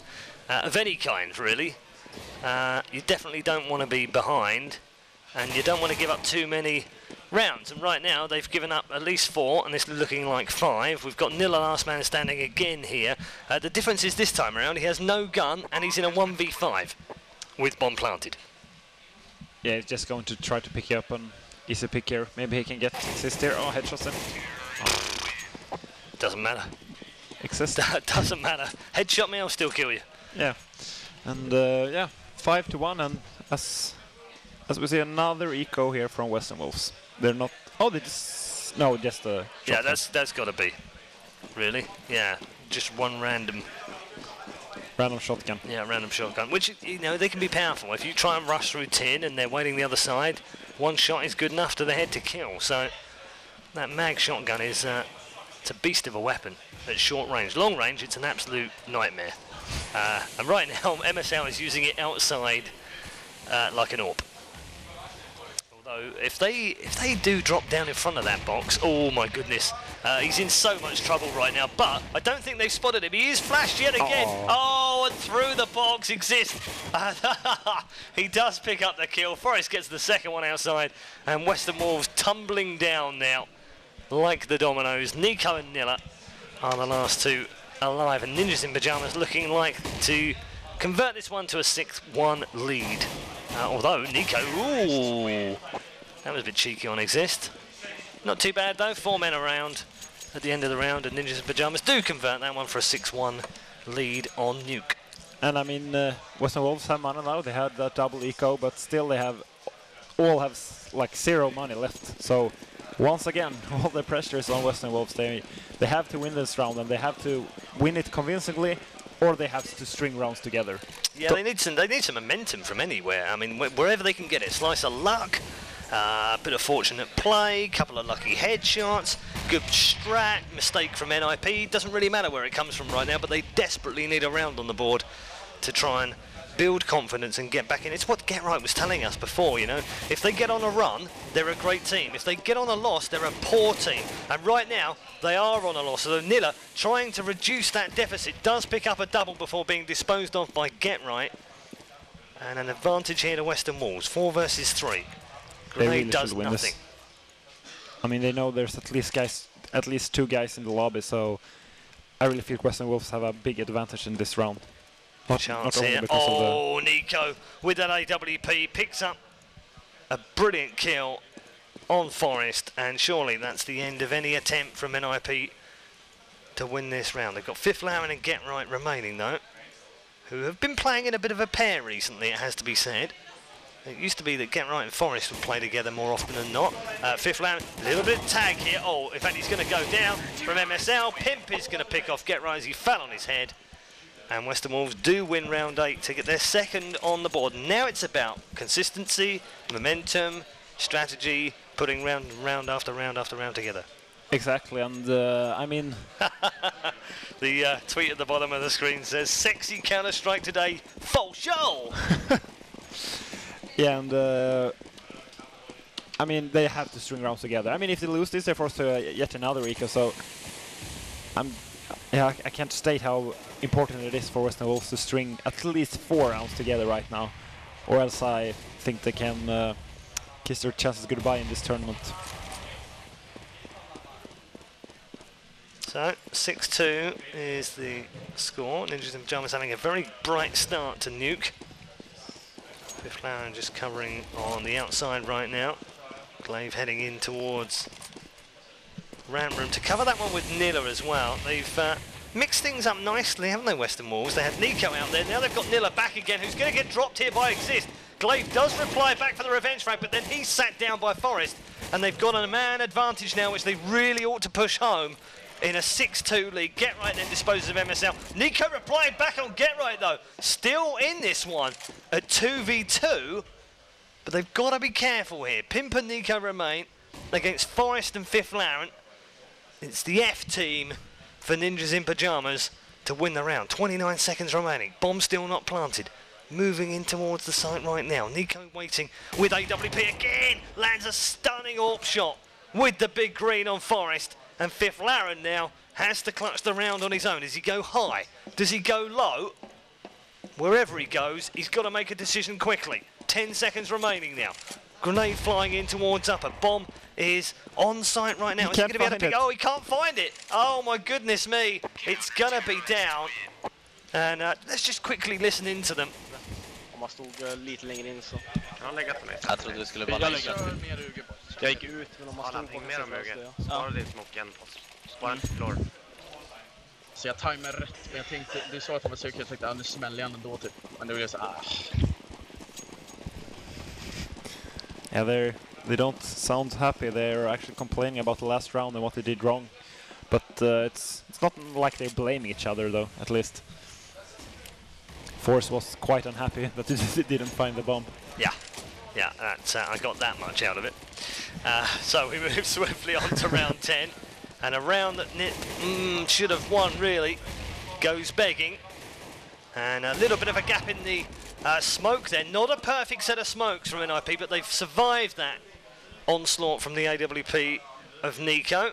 of any kind, really. You definitely don't want to be behind, and you don't want to give up too many rounds. And right now they've given up at least 4, and it's looking like 5. We've got Nilla last man standing again here. The difference is this time around he has no gun and he's in a 1v5 with bomb planted. Yeah, he's just going to try to pick you up on easy pick here. Maybe he can get assist here. Oh, headshots him. Doesn't matter. Exist. Doesn't matter. Headshot me, I'll still kill you. Yeah. And yeah, 5-1, and as we see another eco here from WesternWolves. They're not. Oh, they just yeah, that's got to be. Really? Yeah, just one random Random shotgun. Yeah, random shotgun, which, you know, they can be powerful. If you try and rush through tin and they're waiting the other side, one shot is good enough to the head to kill. So that mag shotgun is it's a beast of a weapon at short range. Long range, it's an absolute nightmare. And right now, MSL is using it outside like an AWP. Although, if they do drop down in front of that box, oh my goodness, he's in so much trouble right now. But I don't think they've spotted him. He is flashed yet again. Oh, and through the box exists. He does pick up the kill. Forest gets the second one outside, and WesternWolves tumbling down now like the dominoes. Nico and Nilla are the last two alive, and Ninjas in Pyjamas looking like to convert this one to a 6-1 lead. Although Nico, ooh, that was a bit cheeky on Exist. Not too bad though, 4 men around at the end of the round, and Ninjas in Pyjamas do convert that one for a 6-1 lead on Nuke. And I mean, WesternWolves have money now. They had that double eco, but still they all have like 0 money left. So once again, all the pressure is on WesternWolves. They have to win this round, and they have to win it convincingly, or they have to string rounds together. Yeah, they need some momentum from anywhere. I mean, wherever they can get it. Slice of luck, bit of fortunate play, couple of lucky headshots, good strat, mistake from NiP. Doesn't really matter where it comes from right now, but they desperately need a round on the board to try and build confidence and get back in. It's what Get Right was telling us before, you know. If they get on a run, they're a great team. If they get on a loss, they're a poor team. And right now, they are on a loss. So Nilla, trying to reduce that deficit, does pick up a double before being disposed of by Get Right. And an advantage here to WesternWolves, 4 versus 3. Grenade really does win nothing. This. I mean, they know there's at least 2 guys in the lobby, so I really feel WesternWolves have a big advantage in this round. Chance here. Oh, Nico with that AWP picks up a brilliant kill on Forest, and surely that's the end of any attempt from NiP to win this round. They've got Fifth Lauren and Get Right remaining though, who have been playing in a bit of a pair recently, it has to be said. It used to be that Get Right and Forest would play together more often than not. Fifth Lauren, a little bit of tag here. Oh, in fact, he's going to go down from MSL. Pimp is going to pick off Get Right as he fell on his head. And WesternWolves do win round 8 to get their second on the board. Now it's about consistency, momentum, strategy, putting round after round after round together. Exactly, and I mean... The tweet at the bottom of the screen says, "Sexy Counter-Strike today, full show!" Yeah, and I mean, they have to string rounds together. I mean, if they lose this, they're forced to yet another eco, so... I can't state how important it is for WesternWolves to string at least 4 rounds together right now, or else I think they can kiss their chances goodbye in this tournament. So, 6-2 is the score. Ninjas in Pyjamas having a very bright start to Nuke. Fifth Lauren just covering on the outside right now. Glaive heading in towards Ramp Room to cover that one with Nilla as well. They've mixed things up nicely, haven't they, WesternWolves? They had Nico out there, now they've got Nilla back again, who's going to get dropped here by Exist. Glaive does reply back for the revenge frag, but then he's sat down by Forest, and they've got a man advantage now, which they really ought to push home in a 6-2 lead. Get Right then disposes of MSL. Nico replying back on Get Right though, still in this one at 2v2, but they've got to be careful here. Pimp and Nico remain against Forest and Fifth Lauren. It's the F team for Ninjas in Pyjamas to win the round. 29 seconds remaining. Bomb still not planted. Moving in towards the site right now. Nico waiting with AWP again. Lands a stunning AWP shot with the big green on Forest. And Fifth Lauren now has to clutch the round on his own. Does he go high? Does he go low? Wherever he goes, he's got to make a decision quickly. 10 seconds remaining now. Grenade flying in towards upper. Bomb is on site right now. Is he going to be able to pick? Oh, he can't find it. Oh my goodness me. It's going to be down. And let's just quickly listen into them. Om man stod lite längre in så. Kan han lägga för mig? Jag trodde det skulle vara Jag gick ut men om man stod på mer om ögat. Spara lite smocken. Spara inte floor. Så jag tajmade rätt, men jag tänkte, du sa att det var säkert, jag tänkte nu smäller jag ändå typ. Men det blev så Yeah, they don't sound happy. They're actually complaining about the last round and what they did wrong. But it's not like they're blaming each other though, at least. Force was quite unhappy that he didn't find the bomb. Yeah, that's, I got that much out of it. So we move swiftly on to round 10, and a round that NiP should have won really goes begging, and a little bit of a gap in the smoke there. Not a perfect set of smokes from NiP, but they've survived that onslaught from the AWP of Nico.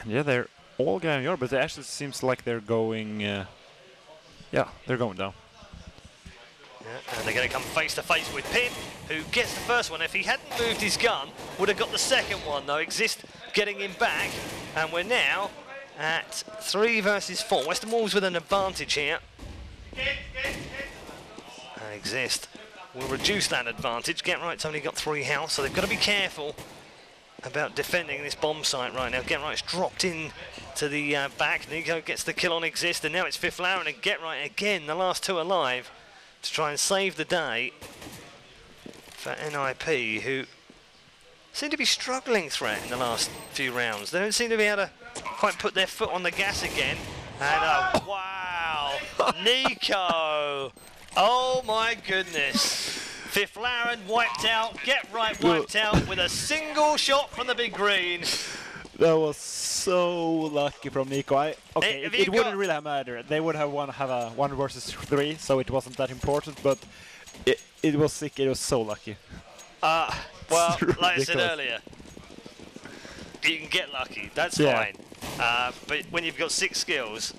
And yeah, they're all going over, but it actually seems like they're going, yeah, they're going down. Yeah, and they're going to come face to face with Pimp, who gets the first one. If he hadn't moved his gun, would have got the second one though. Exist getting him back, and we're now at 3 versus 4. WesternWolves with an advantage here. And Exist will reduce that advantage. Get Right's only got 3 health, so they've got to be careful about defending this bomb site right now. Get Right's dropped in to the back. Nico gets the kill on Exist, and now it's Fifth Lauren and Get Right again, the last 2 alive, to try and save the day for NiP, who seem to be struggling threat in the last few rounds. They don't seem to be able to quite put their foot on the gas again. And wow, Nico! Oh my goodness! Fifth Lauren wiped out, Get Right wiped out with a single shot from the big green. That was so lucky from Nico. It wouldn't really have mattered. They would have have a 1 versus 3, so it wasn't that important, but it was sick. It was so lucky. Well, like I said earlier, you can get lucky. That's fine. But when you've got 6 skills,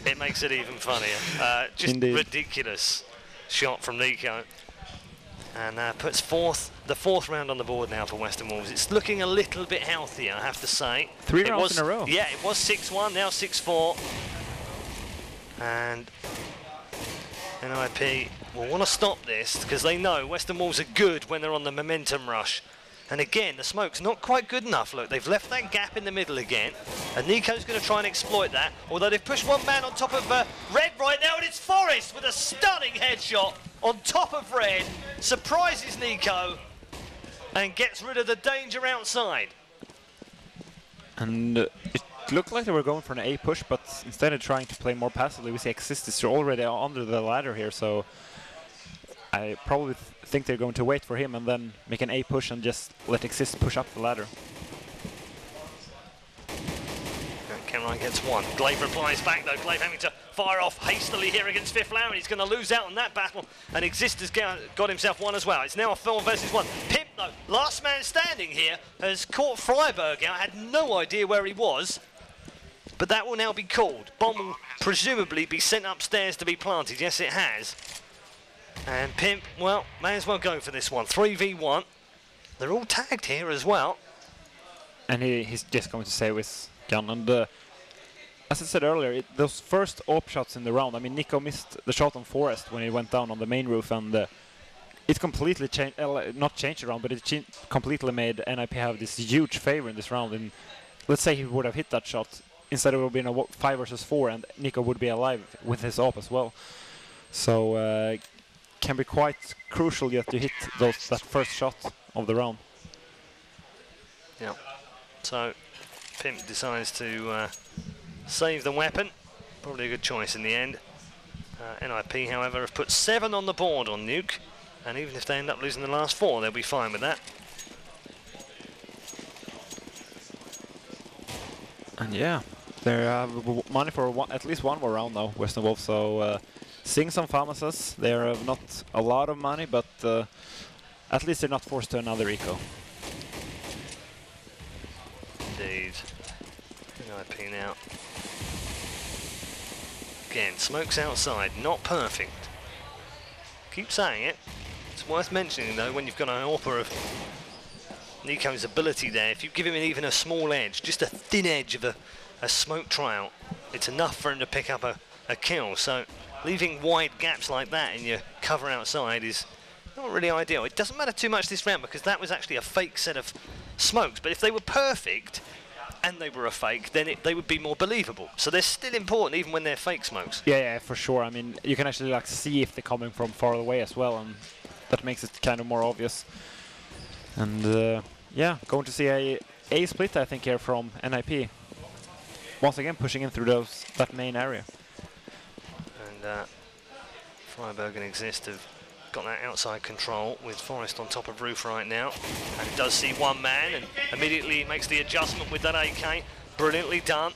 it makes it even funnier. Just Indeed. Ridiculous shot from Nico. And puts the fourth round on the board now for WesternWolves. It's looking a little bit healthier, I have to say. 3 rounds in a row. Yeah, it was 6-1, now 6-4. And NiP will want to stop this because they know WesternWolves are good when they're on the momentum rush. And again, the smoke's not quite good enough. Look, they've left that gap in the middle again. And Nico's going to try and exploit that. Although they've pushed one man on top of Red right now, and it's Forrest with a stunning headshot on top of Red. Surprises Nico and gets rid of the danger outside. And it looked like they were going for an A push, but instead of trying to play more passively, we see Exist is already under the ladder here, so I probably think they're going to wait for him and then make an A push and just let Exist push up the ladder. Cameron gets one. Glaive replies back though. Glaive having to fire off hastily here against Fifth Lauren. He's going to lose out on that battle, and Exist has got himself one as well. It's now a 4 versus 1. Pimp though, last man standing here, has caught Freiberg out. Had no idea where he was, but that will now be called. Bomb will presumably be sent upstairs to be planted. Yes, it has. And Pimp, well, may as well go for this one. 3v1. They're all tagged here as well. And he's just going to save his gun. And as I said earlier, those first AWP shots in the round, I mean, Nico missed the shot on Forest when he went down on the main roof, and it completely changed, not changed the round, but it completely made NiP have this huge favor in this round. And let's say he would have hit that shot, instead of it being a 5 versus 4, and Nico would be alive with his AWP as well. So can be quite crucial that you hit that first shot of the round. Yeah. So Pimp decides to save the weapon. Probably a good choice in the end. NiP, however, have put 7 on the board on Nuke, and even if they end up losing the last 4, they'll be fine with that. And yeah, they have money for at least one more round now, WesternWolves. So seeing some Famasas, they have not a lot of money, but at least they're not forced to another eco. Indeed. NiP now. Again, smoke's outside, not perfect. Keep saying it. It's worth mentioning though, when you've got an AWPer of Nico's ability there, if you give him even a small edge, just a thin edge of a smoke tryout, it's enough for him to pick up a kill. So leaving wide gaps like that in your cover outside is not really ideal. It doesn't matter too much this round because that was actually a fake set of smokes, but if they were perfect and they were a fake, then they would be more believable. So they're still important even when they're fake smokes. Yeah, for sure. I mean, you can actually like see if they're coming from far away as well, and that makes it kind of more obvious. And yeah, going to see a split, I think, here from NiP. once again pushing in through that main area. And Freiburg and Exist have got that outside control with Forest on top of Roof right now. And he does see one man and immediately makes the adjustment with that AK. Brilliantly done.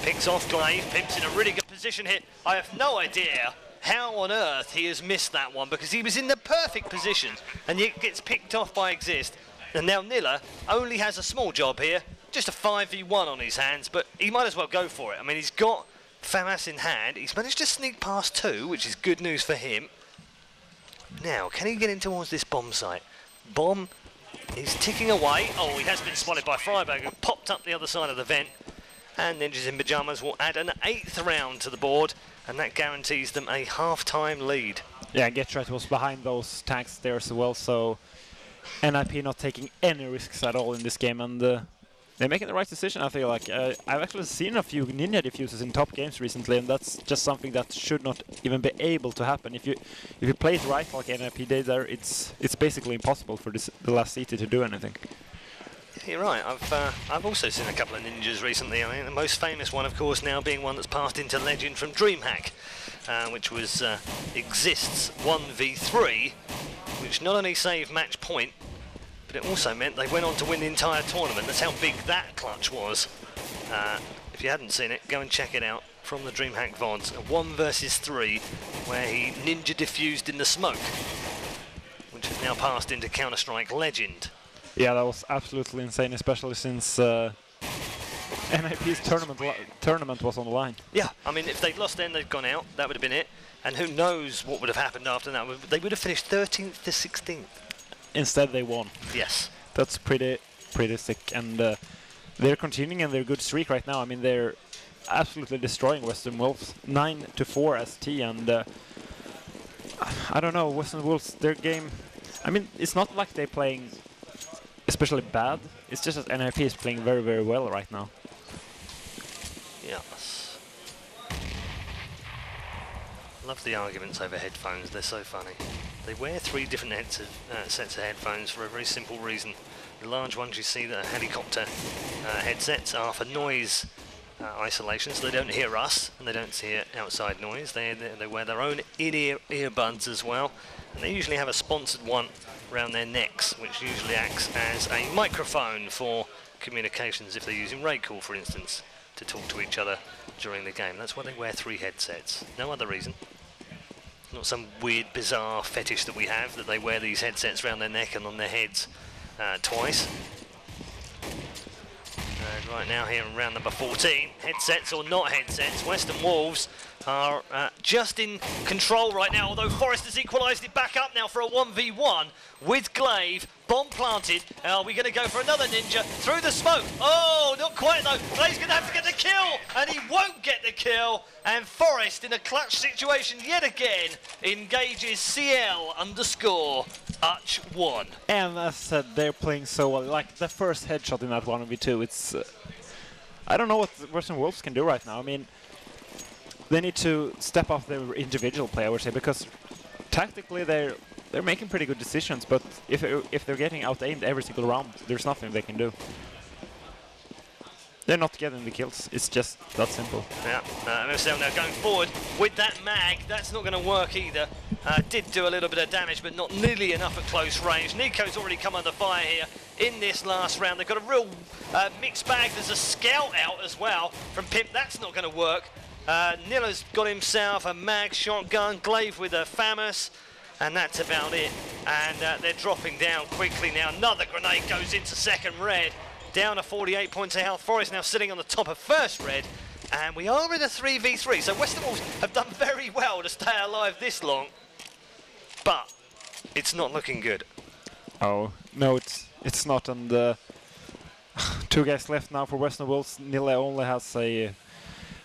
Picks off Glaive. Pimp's in a really good position here. I have no idea how on earth he has missed that one, because he was in the perfect position and yet gets picked off by Exist. And now Nilla only has a small job here, just a 5v1 on his hands, but he might as well go for it. I mean, he's got FAMAS in hand. He's managed to sneak past 2, which is good news for him. Now, can he get in towards this bomb site? Bomb is ticking away. Oh, he has been spotted by Freiburg, who popped up the other side of the vent. And Ninjas in Pyjamas will add an 8th round to the board, and that guarantees them a half-time lead. Yeah, Getrat was behind those tanks there as well, so NiP not taking any risks at all in this game, and they're making the right decision, I feel like. I've actually seen a few Ninja diffusers in top games recently, and that's just something that should not even be able to happen. If you play it right like NiP did there, it's basically impossible for the last CT to do anything. You're right. I've also seen a couple of ninjas recently. I mean, the most famous one, of course, now being one that's passed into legend from DreamHack, which was Exist's 1v3, which not only saved match point, but it also meant they went on to win the entire tournament. That's how big that clutch was. If you hadn't seen it, go and check it out from the DreamHack VODs. A 1 versus 3, where he ninja diffused in the smoke, which has now passed into Counter-Strike Legend. Yeah, that was absolutely insane, especially since NiP's tournament was on the line. Yeah, I mean, if they'd lost then, they'd gone out. That would have been it. And who knows what would have happened after that. They would have finished 13th to 16th. Instead, they won. Yes. That's pretty sick. And they're continuing in their good streak right now. I mean, they're absolutely destroying WesternWolves. 9-4 ST, and I don't know, WesternWolves, their game... I mean, it's not like they're playing especially bad. It's just that NiP is playing very, very well right now. Yes. Love the arguments over headphones. They're so funny. They wear 3 different sets of headphones for a very simple reason. The large ones you see that are helicopter headsets are for noise isolation, so they don't hear us and they don't hear outside noise. They wear their own in-ear earbuds as well, and they usually have a sponsored one around their necks, which usually acts as a microphone for communications if they're using RaidCall, for instance, to talk to each other during the game. That's why they wear 3 headsets. No other reason. Not some weird, bizarre fetish that we have, that they wear these headsets around their neck and on their heads twice. And right now here in round number 14, headsets or not headsets, WesternWolves are just in control right now, although Forest has equalised it back up now for a 1v1 with Glaive. Bomb planted. Are we going to go for another ninja through the smoke? Oh, not quite though. Glaive's going to have to get the kill, and he won't get the kill. And Forest, in a clutch situation yet again, engages CL_Uch1. And as I said, they're playing so well. Like the first headshot in that 1v2, it's... I don't know what WesternWolves can do right now. I mean, they need to step up their individual play, I would say, because tactically they're making pretty good decisions, but if they're getting out-aimed every single round, there's nothing they can do. They're not getting the kills. It's just that simple. Yeah, MSL now going forward with that mag. That's not going to work either. Did do a little bit of damage, but not nearly enough at close range. Nico's already come under fire here in this last round. They've got a real mixed bag. There's a scout out as well from Pimp. That's not going to work. Nilla's got himself a mag shotgun. Glaive with a FAMAS. And that's about it. And they're dropping down quickly now. Another grenade goes into second red. Down to 48 points of health. Forest now sitting on the top of first red. And we are in a 3v3. So WesternWolves have done very well to stay alive this long. But it's not looking good. Oh, no, it's not. And 2 guys left now for WesternWolves. Nilla only has a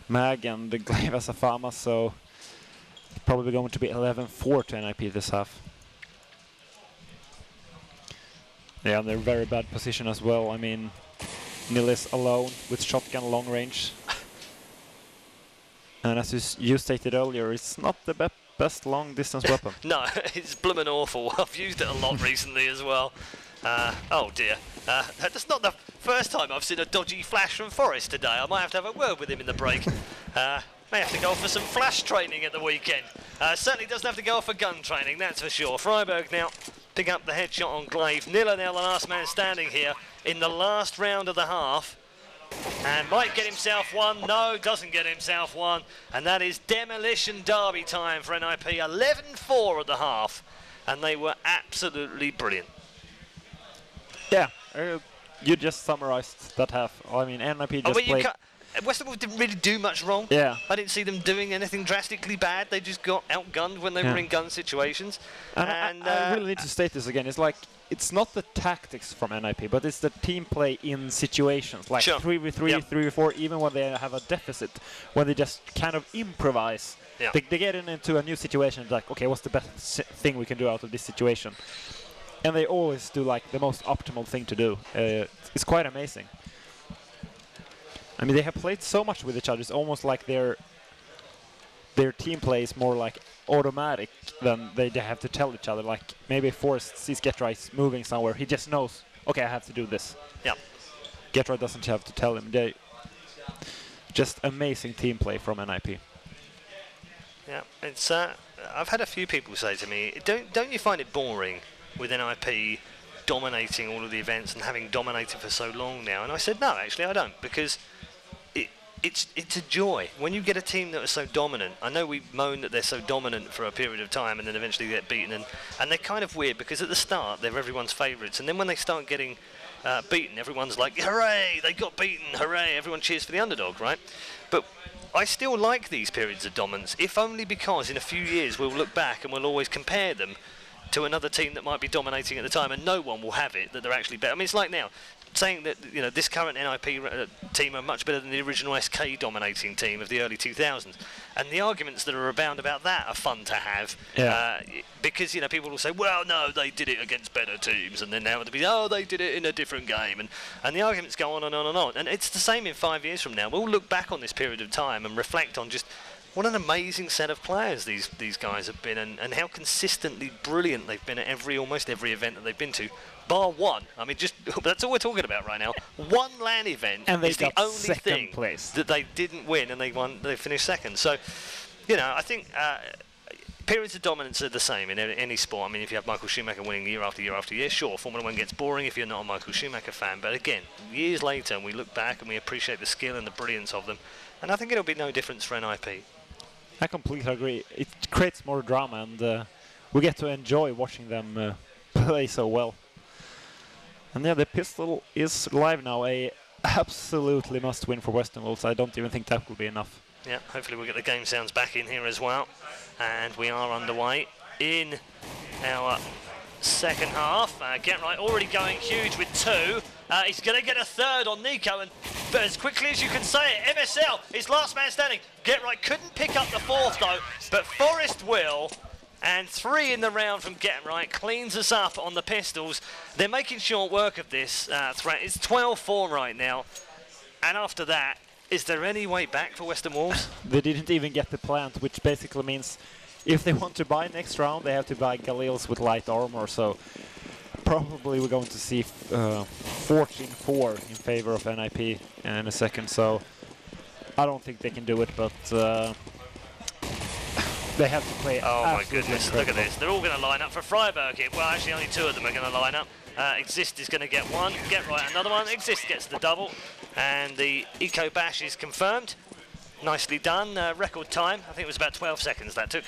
mag and the Glaive has a FAMAS, so probably going to be 11-4 to NiP this half. Yeah, and they're in very bad position as well. I mean, Nilla's alone with shotgun long range. And as you stated earlier, it's not the best long distance weapon. No, it's bloomin' awful. I've used it a lot recently as well. Oh dear. That's not the first time I've seen a dodgy flash from Forrest today. I might have to have a word with him in the break. May have to go off for some flash training at the weekend. Certainly doesn't have to go off for gun training, that's for sure. Freiburg now pick up the headshot on Glaive. Nilla now the last man standing here in the last round of the half. And might get himself one. No, doesn't get himself one. And that is demolition derby time for NiP. 11-4 at the half. And they were absolutely brilliant. Yeah, you just summarized that half. I mean, NiP just played... WesternWolves didn't really do much wrong. Yeah. I didn't see them doing anything drastically bad. They just got outgunned when they were in gun situations. And I really need to state this again. It's like, it's not the tactics from NiP, but it's the team play in situations. Like 3v3, 3v4, even when they have a deficit, when they just kind of improvise. Yeah. They get into a new situation, like, okay, what's the best thing we can do out of this situation? And they always do like the most optimal thing to do. It's quite amazing. I mean, they have played so much with each other. It's almost like their team play is more like automatic than they have to tell each other. Like maybe Forrest sees GetRight moving somewhere, he just knows, okay, I have to do this. Yeah. GetRight doesn't have to tell him. They just amazing team play from NiP. Yeah, it's. I've had a few people say to me, don't you find it boring with NiP dominating all of the events and having dominated for so long now? And I said, no, actually I don't, because it's a joy. When you get a team that is so dominant, I know we moan that they're so dominant for a period of time and then eventually get beaten, and they're kind of weird because at the start they're everyone's favourites, and then when they start getting beaten, everyone's like, hooray, they got beaten, hooray, everyone cheers for the underdog, right? But I still like these periods of dominance, if only because in a few years we'll look back and we'll always compare them to another team that might be dominating at the time, and no one will have it that they're actually better. I mean, it's like now saying that, you know, this current NiP team are much better than the original SK dominating team of the early 2000s, and the arguments that are abound about that are fun to have. Yeah. Because, you know, people will say, well, no, they did it against better teams, and then now it'll be, oh, they did it in a different game, and the arguments go on and on and on. And it's the same in 5 years from now. We'll look back on this period of time and reflect on just what an amazing set of players these guys have been, and how consistently brilliant they've been at almost every event that they've been to, bar one. I mean, just that's all we're talking about right now. One LAN event and is the only thing that they didn't win, and they finished second. So, you know, I think periods of dominance are the same in any sport. I mean, if you have Michael Schumacher winning year after year after year, sure, Formula 1 gets boring if you're not a Michael Schumacher fan. But again, years later, we look back and we appreciate the skill and the brilliance of them, and I think it'll be no difference for NiP. I completely agree. It creates more drama, and we get to enjoy watching them play so well. And yeah, the pistol is live now. A absolutely must win for WesternWolves. I don't even think that will be enough. Yeah, hopefully we'll get the game sounds back in here as well. And we are underway in our second half. GetRight already going huge with 2. He's going to get a third on Nico, and but as quickly as you can say it, MSL is last man standing. GetRight couldn't pick up the 4th though, but Forrest will. And 3 in the round from GetRight cleans us up on the pistols. They're making short work of this threat. It's 12-4 right now. And after that, is there any way back for WesternWolves? They didn't even get the plant, which basically means if they want to buy next round, they have to buy Galils with light armor. So probably we're going to see 14-4 in favor of NiP in a second. So I don't think they can do it, but they have to play. Oh my goodness, look at this. They're all going to line up for Freiburg here. Well, actually only 2 of them are going to line up. Exist is going to get 1, GetRight another one. Exist gets the double, and the Eco Bash is confirmed. Nicely done. Record time, I think it was about 12 seconds that took.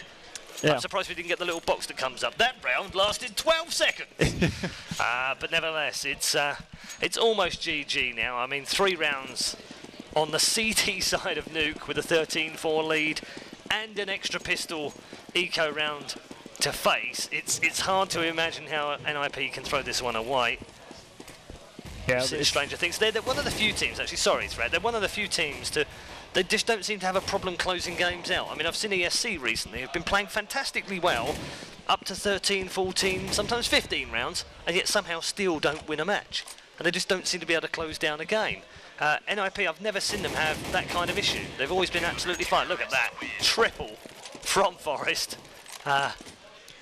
Yeah. I'm surprised we didn't get the little box that comes up. That round lasted 12 seconds. But nevertheless, it's almost GG now. I mean, 3 rounds on the CT side of Nuke with a 13-4 lead and an extra pistol eco round to face. It's hard to imagine how NiP can throw this one away. Yeah, Stranger Things. They're one of the few teams, actually, sorry, Thread, they're one of the few teams they just don't seem to have a problem closing games out. I mean, I've seen ESC recently, who've been playing fantastically well, up to 13, 14, sometimes 15 rounds, and yet somehow still don't win a match. And they just don't seem to be able to close down a game. NiP, I've never seen them have that kind of issue. They've always been absolutely fine. Look at that. Triple from Forrest.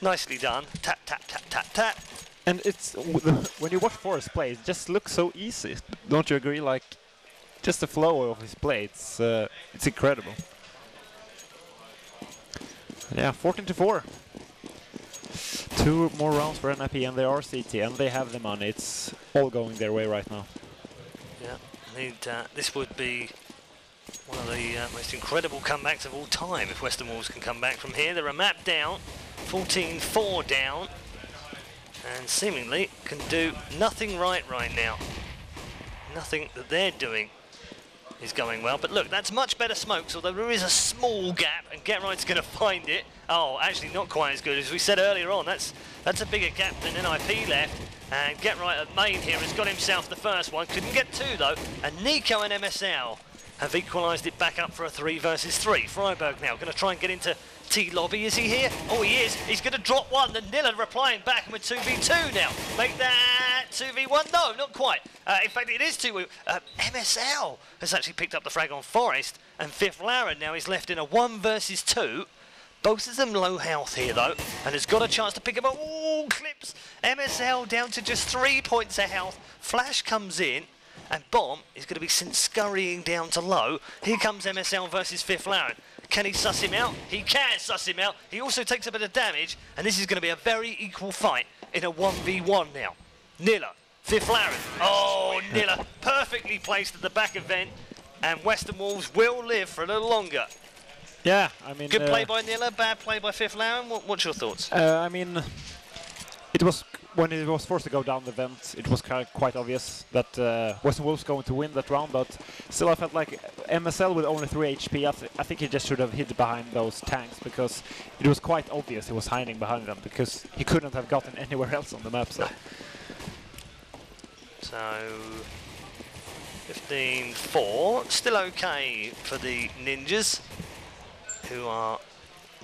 Nicely done. Tap, tap, tap, tap, tap. And it's when you watch Forrest play, it just looks so easy. Don't you agree? Like, just the flow of his play, it's incredible. Yeah, 14-4. 2 more rounds for NiP, and they are CT, and they have the money. It's all going their way right now. Yeah, this would be one of the most incredible comebacks of all time if WesternWolves can come back from here. They're a map down, 14-4 down, and seemingly can do nothing right now. Nothing that they're doing is going well. But look, that's much better smokes, although there is a small gap, and Get Right's going to find it. Oh, actually not quite as good. As we said earlier on, that's a bigger gap than NiP left. And Get Right at main here has got himself the first one. Couldn't get 2 though. And Nico and MSL have equalised it back up for a 3 versus 3. Freiburg now going to try and get into T-Lobby. Is he here? Oh, he is. He's going to drop 1. The Nilla replying back with 2v2 now. Make that 2v1. No, not quite. In fact, it is 2. MSL has actually picked up the frag on Forest. And Fifth Laren now is left in a 1 versus 2. Both of them low health here, though, and has got a chance to pick him up. Ooh, clips MSL down to just 3 points of health. Flash comes in, and Bomb is going to be sent scurrying down to low. Here comes MSL versus Fifth Laren. Can he suss him out? He can suss him out. He also takes a bit of damage, and this is going to be a very equal fight in a 1v1 now. Nilla, Fifth Laren. Oh, Nilla, perfectly placed at the back of vent, and WesternWolves will live for a little longer. Yeah, I mean... Good play by Nilla, bad play by Fifth Laren. What's your thoughts? I mean, it was when it was forced to go down the vent, it was quite obvious that WesternWolves going to win that round, but still I felt like MSL with only 3 HP, I think he just should have hid behind those tanks, because it was quite obvious he was hiding behind them, because he couldn't have gotten anywhere else on the map. So 15-4, still okay for the Ninjas, who are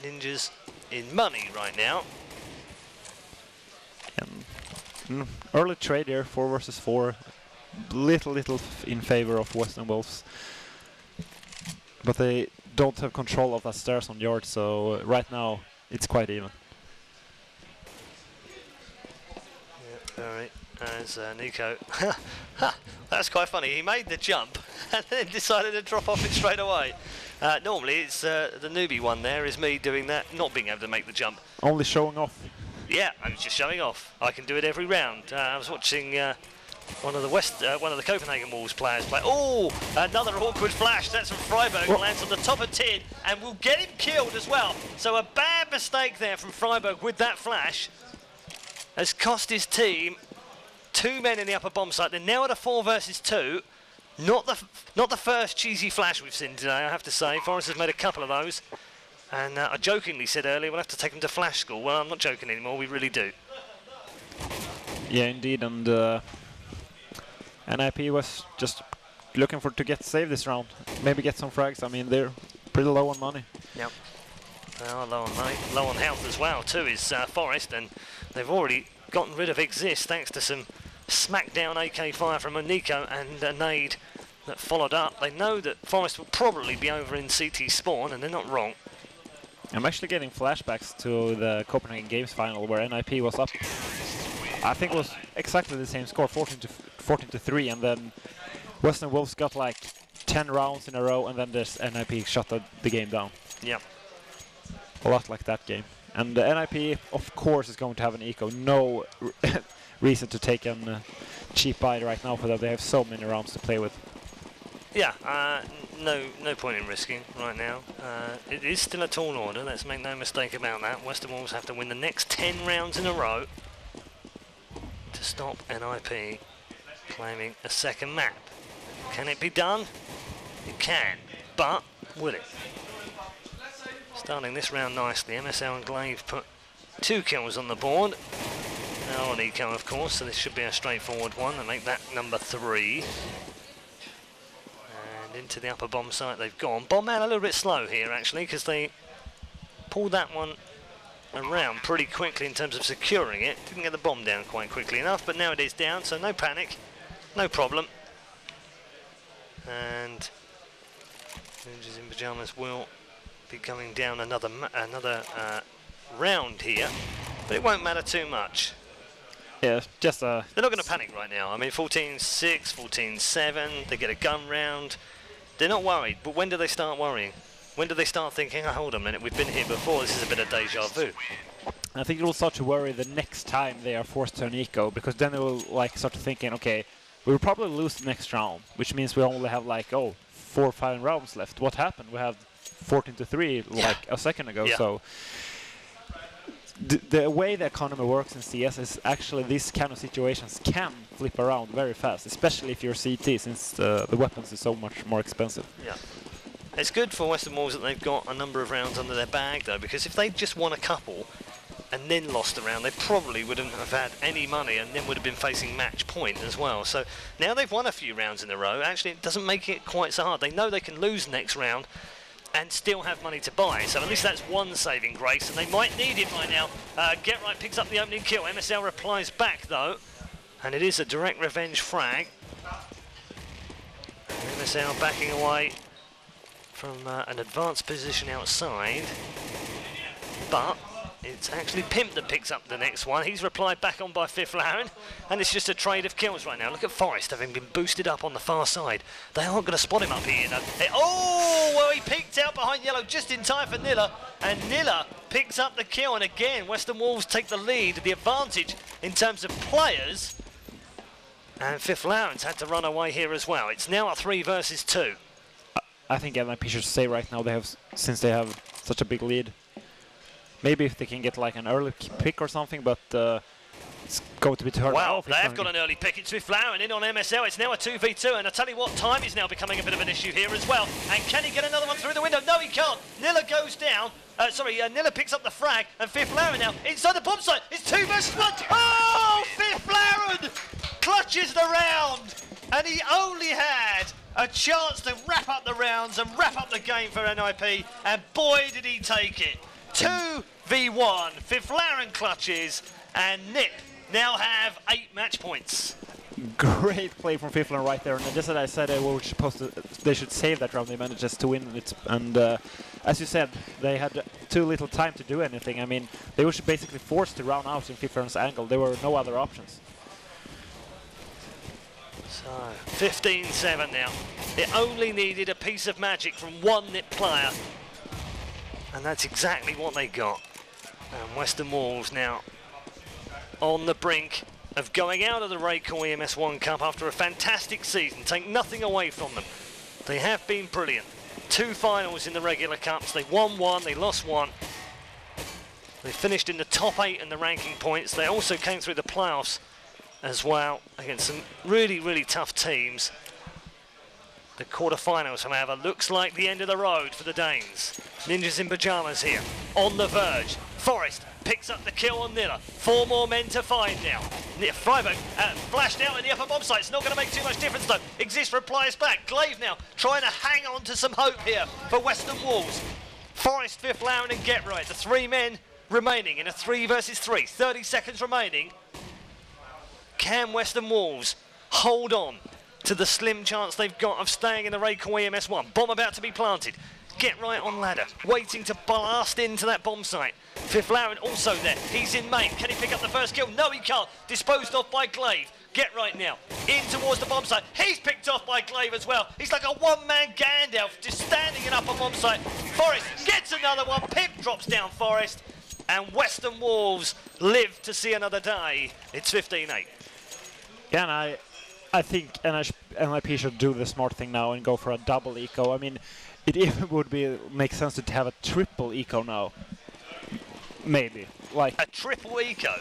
Ninjas in money right now. Early trade here, 4 versus 4, little in favor of WesternWolves, but they don't have control of that stairs on yard, so right now it's quite even. Yeah, all right. As Nico, that's quite funny. He made the jump and then decided to drop off it straight away. Normally, it's the newbie one. There is me doing that, not being able to make the jump. Only showing off. Yeah, I was just showing off. I can do it every round. I was watching one of the Copenhagen Wolves players play. Oh, another awkward flash. That's from Freiburg. Lands on the top of tin and will get him killed as well. So a bad mistake there from Freiburg with that flash has cost his team 2 men in the upper bomb site. They're now at a 4 versus 2. Not the first cheesy flash we've seen today, I have to say. Forrest has made a couple of those. And I jokingly said earlier, we'll have to take them to flash school. Well, I'm not joking anymore, we really do. Yeah, indeed, and NiP was just looking to get saved this round. Maybe get some frags. I mean, they're pretty low on money. Yep. They are low on money, low on health as well, too, is Forrest, and they've already gotten rid of Exist thanks to some smackdown AK fire from Nico and a nade that followed up. They know that Forrest will probably be over in CT spawn, and they're not wrong. I'm actually getting flashbacks to the Copenhagen Games final where NiP was up. I think it was exactly the same score, 14-3, and then WesternWolves got like 10 rounds in a row, and then this NiP shut the game down. Yeah. A lot like that game. And NiP, of course, is going to have an eco. No reason to take a cheap buy right now for that. They have so many rounds to play with. Yeah, no point in risking right now. It is still a tall order, let's make no mistake about that. WesternWolves have to win the next 10 rounds in a row to stop NiP claiming a second map. Can it be done? It can, but will it? Starting this round nicely, MSL and Glaive put 2 kills on the board. Now on eco, of course, so this should be a straightforward one and make that number 3. Into the upper bomb site they've gone. Bomb man a little bit slow here actually, because they pulled that one around pretty quickly in terms of securing it. Didn't get the bomb down quite quickly enough, but now it is down, so no panic, no problem. And Ninjas in Pyjamas will be going down another round here, but it won't matter too much. Yeah, just They're not going to panic right now. I mean, 14-6, 14-7, they get a gun round. They're not worried, but when do they start worrying? When do they start thinking, oh, hold on a minute, we've been here before, this is a bit of deja vu? I think it will start to worry the next time they are forced to an eco, because then they will like start thinking, okay, we will probably lose the next round, which means we only have like 4 or 5 rounds left. What happened? We had 14-3 like a second ago. So the way the economy works in CS is actually these kind of situations can flip around very fast, especially if you're CT, since the weapons is so much more expensive. Yeah. It's good for WesternWolves that they've got a number of rounds under their bag, though, because if they'd just won a couple and then lost a round, they probably wouldn't have had any money and then would have been facing match point as well. So now they've won a few rounds in a row. Actually, it doesn't make it quite so hard. They know they can lose next round and still have money to buy. So at least that's one saving grace, and they might need it right now. Get Right picks up the opening kill. MSL replies back, though, and it is a direct revenge frag. MSL backing away from an advanced position outside, but it's actually Pimp that picks up the next one. He's replied back on by Fifth Laren, and it's just a trade of kills right now. Look at Forest having been boosted up on the far side. They aren't going to spot him up here. Oh, well, he peeked out behind Yellow just in time for Nilla, and Nilla picks up the kill, and again, WesternWolves take the lead, the advantage in terms of players, and Fifth Laren's had to run away here as well. It's now a 3 versus 2. I think NiP should say right now, since they have such a big lead. Maybe if they can get like an early pick or something, but it's going to be too hard. Wow, they have got an early pick. It's Fifth Laren in on MSL. It's now a 2v2, and I tell you what, time is now becoming a bit of an issue here as well. And can he get another one through the window? No, he can't. Nilla goes down. Nilla picks up the frag, and Fifth Laren now inside the bomb site. It's 2 versus 1. Oh, Fifth Laren clutches the round, and he only had a chance to wrap up the rounds and wrap up the game for NiP, and boy did he take it. 2v1, Fifth Laren clutches, and NiP now have 8 match points. Great play from Fifth Laren right there, and just as I said, they should save that round. They managed just to win it, and as you said, they had too little time to do anything. I mean, they were basically forced to round out in Fifth Laren's angle. There were no other options. So, 15-7 now. It only needed a piece of magic from one NiP player, and that's exactly what they got. And WesternWolves now on the brink of going out of the RaidCall EMS 1 Cup after a fantastic season. Take nothing away from them. They have been brilliant. 2 finals in the regular cups. They won 1, they lost 1. They finished in the top 8 in the ranking points. They also came through the playoffs as well against some really, really tough teams. The quarterfinals, however, looks like the end of the road for the Danes. Ninjas in pyjamas here, on the verge. Forest picks up the kill on Nilla. 4 more men to find now. Freiburg flashed out in the upper bomb site. It's not going to make too much difference though. Exist replies back. Glaive now trying to hang on to some hope here for WesternWolves. Forest, Fifth Laren and Get Right. The 3 men remaining in a 3 versus 3. 30 seconds remaining. Can WesternWolves hold on to the slim chance they've got of staying in the RaidCall EMS 1? Bomb about to be planted. Get Right on ladder, waiting to blast into that bomb site. Fifth Laren also there. He's in main. Can he pick up the first kill? No, he can't. Disposed of by Glaive. Get Right now, in towards the bomb site. He's picked off by Glaive as well. He's like a one-man Gandalf, just standing in upper bomb site. Forest gets another one. Pip drops down Forest. And WesternWolves live to see another day. It's 15-8. Yeah, and I think NiP should do the smart thing now and go for a double eco. I mean, it even would make sense to have a triple eco now. Maybe. Like a triple eco?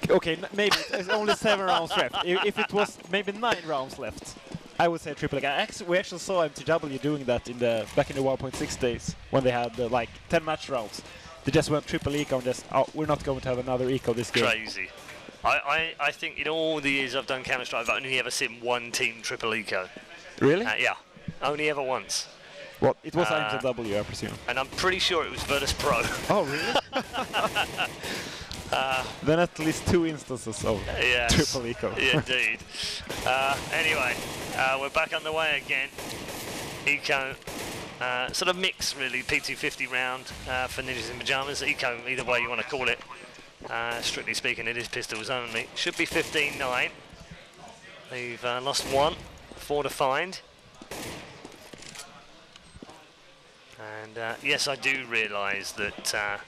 Okay, maybe. There's only 7 rounds left. If it was maybe 9 rounds left, I would say triple eco. We actually saw MTW doing that back in the 1.6 days when they had like 10 match rounds. They just went triple eco and just, oh, we're not going to have another eco this game. Crazy. I think in all the years I've done Counter-Strike, I've only ever seen 1 team triple eco. Really? Yeah, only ever once. Well, it was MTW, I presume. And I'm pretty sure it was virtus.pro. Oh, really? Then at least 2 instances of triple eco. Indeed. Anyway, we're back on the way again. Eco, sort of mix really, P250 round for Ninjas in Pyjamas. Eco, either way you want to call it. Strictly speaking, it is pistols only. Should be 15-9. They've lost 1, 4 to find. And yes, I do realise that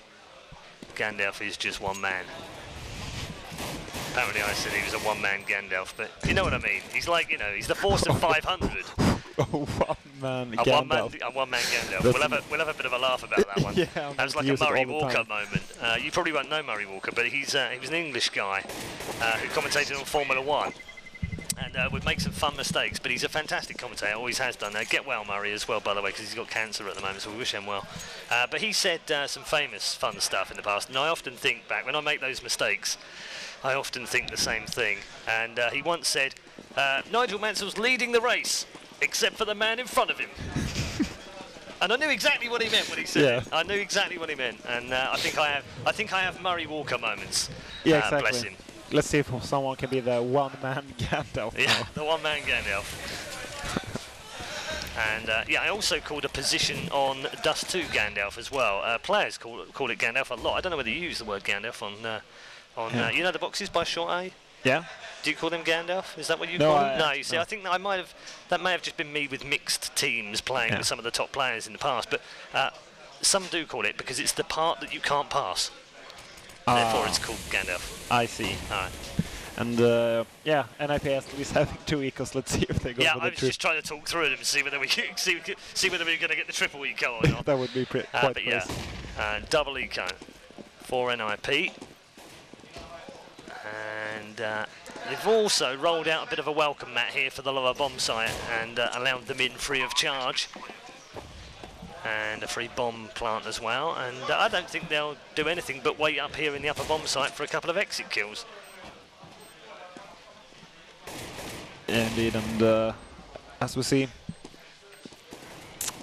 Gandalf is just one man. Apparently I said he was a one-man Gandalf, but you know what I mean. He's like, you know, he's the force of 500. A one-man A Gandalf. one-man Gandalf. We'll have a bit of a laugh about that one. Yeah, that was like a Murray Walker moment. You probably won't know Murray Walker, but he was an English guy who commentated on Formula 1. And would make some fun mistakes, but he's a fantastic commentator, always has done. Get well, Murray, as well, by the way, because he's got cancer at the moment, so we wish him well. But he said some famous fun stuff in the past, and I often think back, when I make those mistakes, I often think the same thing. And he once said, Nigel Mansell's leading the race, except for the man in front of him. And I knew exactly what he meant when he said it. I knew exactly what he meant, and I think I have Murray Walker moments. Yeah, exactly. Bless him. Let's see if someone can be the one-man Gandalf. Yeah, the one-man Gandalf. And yeah, I also called a position on Dust 2 Gandalf as well. Players call it Gandalf a lot. I don't know whether you use the word Gandalf on you know the boxes by Short A? Yeah. Do you call them Gandalf? Is that what you No, call them? No, you see, I think that may have just been me with mixed teams playing with some of the top players in the past, but some do call it because it's the part that you can't pass. Therefore, it's called Gandalf. I see. All right. And yeah, NIPS is having 2 ecos. Let's see if they go for the I was just trying to talk through them and see whether we see whether we're going to get the triple eco or not. That would be quite but crazy. Yeah, double eco for NIP. And they've also rolled out a bit of a welcome mat here for the lower bomb site and allowed them in free of charge. And a free bomb plant as well, and I don't think they'll do anything but wait up here in the upper bomb site for a couple of exit kills. Yeah, indeed, and as we see,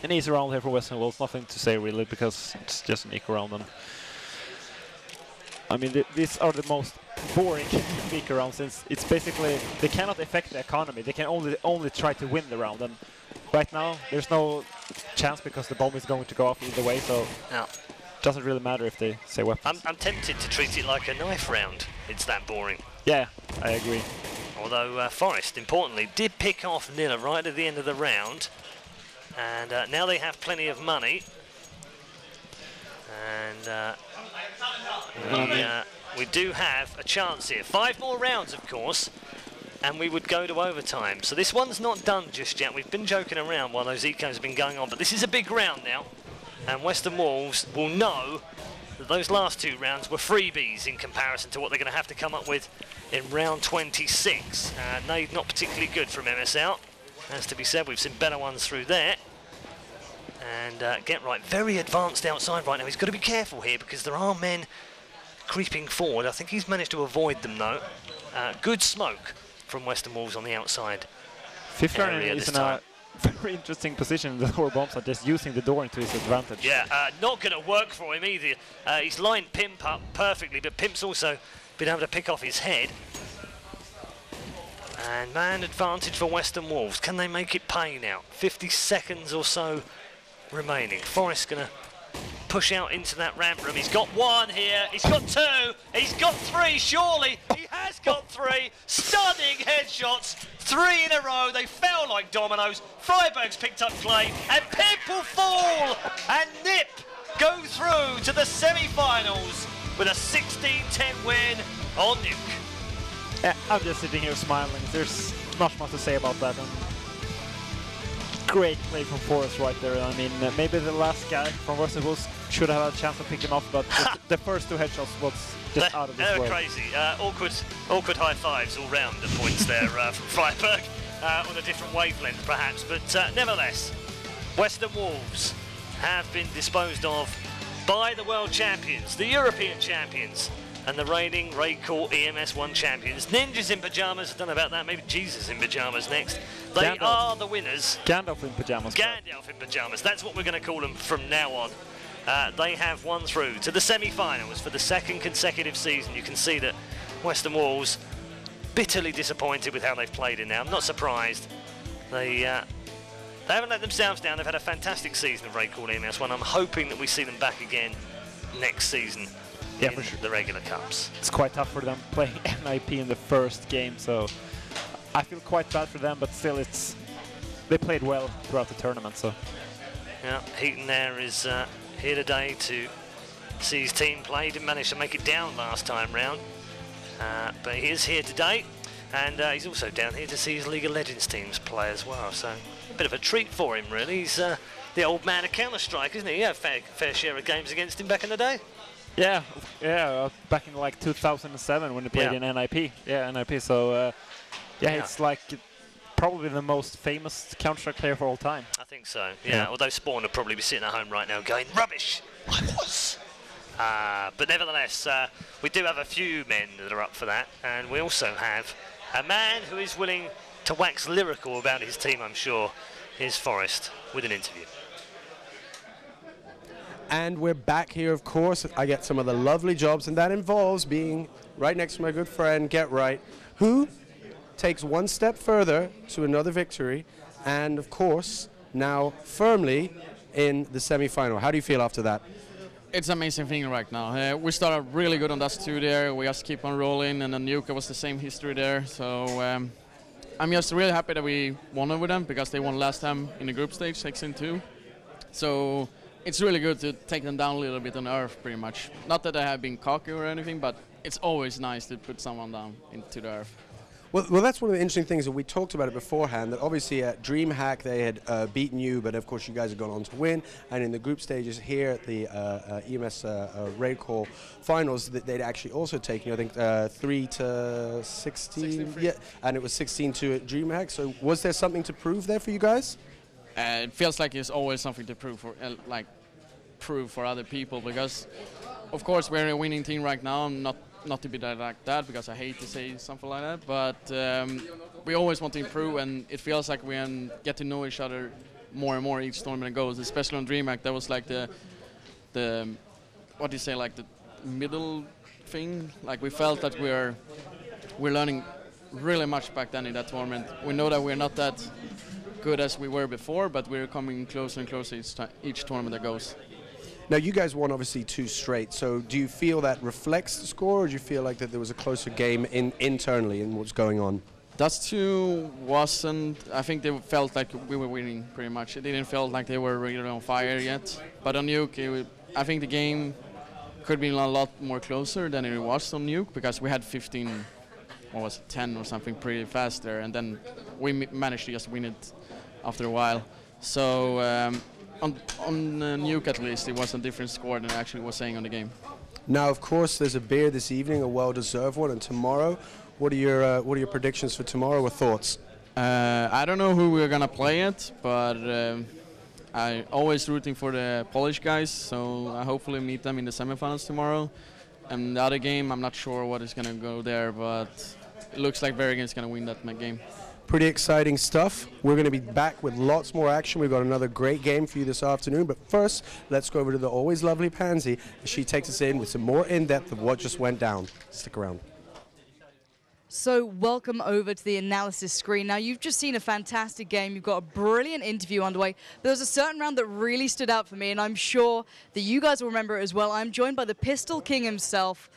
an easy round here for WesternWolves, nothing to say really, because it's just an eco round. And I mean, these are the most boring eco rounds, since it's basically, they cannot affect the economy, they can only try to win the round, and right now there's no chance because the bomb is going to go off either way, so it doesn't really matter if they say weapons. I'm tempted to treat it like a knife round, it's that boring. Yeah, I agree. Although Forest, importantly, did pick off Nilla right at the end of the round, and now they have plenty of money. And we do have a chance here. 5 more rounds, of course, and we would go to overtime. So this one's not done just yet. We've been joking around while those ecos have been going on, but this is a big round now, and WesternWolves will know that those last 2 rounds were freebies in comparison to what they're going to have to come up with in round 26. Nade not particularly good from MS out, as to be said. We've seen better ones through there. And Get Right, very advanced outside right now. He's got to be careful here because there are men creeping forward. I think he's managed to avoid them though. Good smoke from WesternWolves on the outside. Fifth area is in a very interesting position. The lower bombs are just using the door into his advantage. Yeah, not going to work for him either. He's lined Pimp up perfectly, but Pimp's also been able to pick off his head. And man advantage for WesternWolves. Can they make it pay now? 50 seconds or so remaining. Forrest's going to push out into that ramp room. He's got 1 here. He's got 2. He's got 3. Surely he has got 3. Stunning headshots. 3 in a row. They fell like dominoes. Freiberg's picked up Clay, and Pimp will fall. And NiP go through to the semi-finals with a 16-10 win on Nuke. Yeah, I'm just sitting here smiling. There's not much to say about that. And great play from Forrest right there. I mean, maybe the last guy from WesternWolves should have had a chance to pick him off, but the first 2 headshots was just out of this world. They were crazy. Awkward high fives all round the points there from Freiberg on a different wavelength perhaps, but nevertheless, WesternWolves have been disposed of by the world champions, the European champions, and the reigning RaidCall EMS 1 champions. Ninjas in pyjamas, I don't know about that, maybe Jesus in pyjamas next. They are the winners. Gandalf in pyjamas. Gandalf in pyjamas, that's what we're going to call them from now on. They have won through to the semi-finals for the 2nd consecutive season. You can see that WesternWolves bitterly disappointed with how they've played in there. I'm not surprised. They haven't let themselves down. They've had a fantastic season of RaidCall EMS 1. I'm hoping that we see them back again next season. Yeah, in for sure. the regular cups. It's quite tough for them playing NiP in the first game, so I feel quite bad for them, but still they played well throughout the tournament. So yeah, Heaton there is here today to see his team play. He didn't manage to make it down last time round, but he is here today, and he's also down here to see his League of Legends teams play as well, so a bit of a treat for him really. He's the old man of Counter-Strike, isn't he? He had a fair share of games against him back in the day. yeah, back in like 2007 when he played in NiP. Yeah, NiP. So yeah, it's like probably the most famous Counter-Strike player for all time. I think so. Yeah. Although Spawn would probably be sitting at home right now going, rubbish. I was. But nevertheless, we do have a few men that are up for that, and we also have a man who is willing to wax lyrical about his team, I'm sure. Here's Forrest with an interview. And we're back here, of course. I get some of the lovely jobs, and that involves being right next to my good friend, Get Right, who takes one step further to another victory, and of course, now firmly in the semi-final. How do you feel after that? It's an amazing thing right now. We started really good on Dust 2 there. We just keep on rolling, and then Nuka was the same history there. So I'm just really happy that we won over them because they won last time in the group stage, 6-2. So it's really good to take them down a little bit on Earth, pretty much. Not that I have been cocky or anything, but it's always nice to put someone down into the Earth. Well, that's one of the interesting things that we talked about it beforehand, that obviously at DreamHack they had beaten you, but of course you guys have gone on to win, and in the group stages here at the EMS RaidCall finals, they'd actually also taken, I think, 3-16, yeah, and it was 16-2 at DreamHack, so was there something to prove there for you guys? It feels like there's always something to prove for other people, because of course we're a winning team right now. I'm not to be like that, because I hate to say something like that, but we always want to improve, and it feels like we get to know each other more and more each tournament goes, especially on DreamHack. That was like the what do you say, like the middle thing. Like we felt that we're learning really much back then in that tournament. We know that we're not that good as we were before, but we're coming closer and closer each tournament that goes. Now, you guys won obviously 2 straight, so do you feel that reflects the score, or do you feel like that there was a closer game internally in what's going on? Dust 2 wasn't, I think they felt like we were winning pretty much. It didn't feel like they were really on fire yet. But on Nuke, I think the game could be a lot more closer than it was on Nuke, because we had 15, what was it, 10 or something pretty fast there, and then we managed to just win it after a while. So on Nuke at least, it was a different score than I actually was saying on the game. Now, of course, there's a beer this evening, a well-deserved one, and tomorrow, what are your predictions for tomorrow or thoughts? I don't know who we're gonna play it, but I'm always rooting for the Polish guys, so I hopefully meet them in the semifinals tomorrow. And the other game, I'm not sure what is gonna go there, but it looks like Bergen is gonna win that game. Pretty exciting stuff. We're going to be back with lots more action. We've got another great game for you this afternoon. But first, let's go over to the always lovely Pansy as she takes us in with some more in-depth of what just went down. Stick around. So welcome over to the analysis screen. Now, you've just seen a fantastic game. You've got a brilliant interview underway. There was a certain round that really stood out for me, and I'm sure that you guys will remember it as well. I'm joined by the Pistol King himself.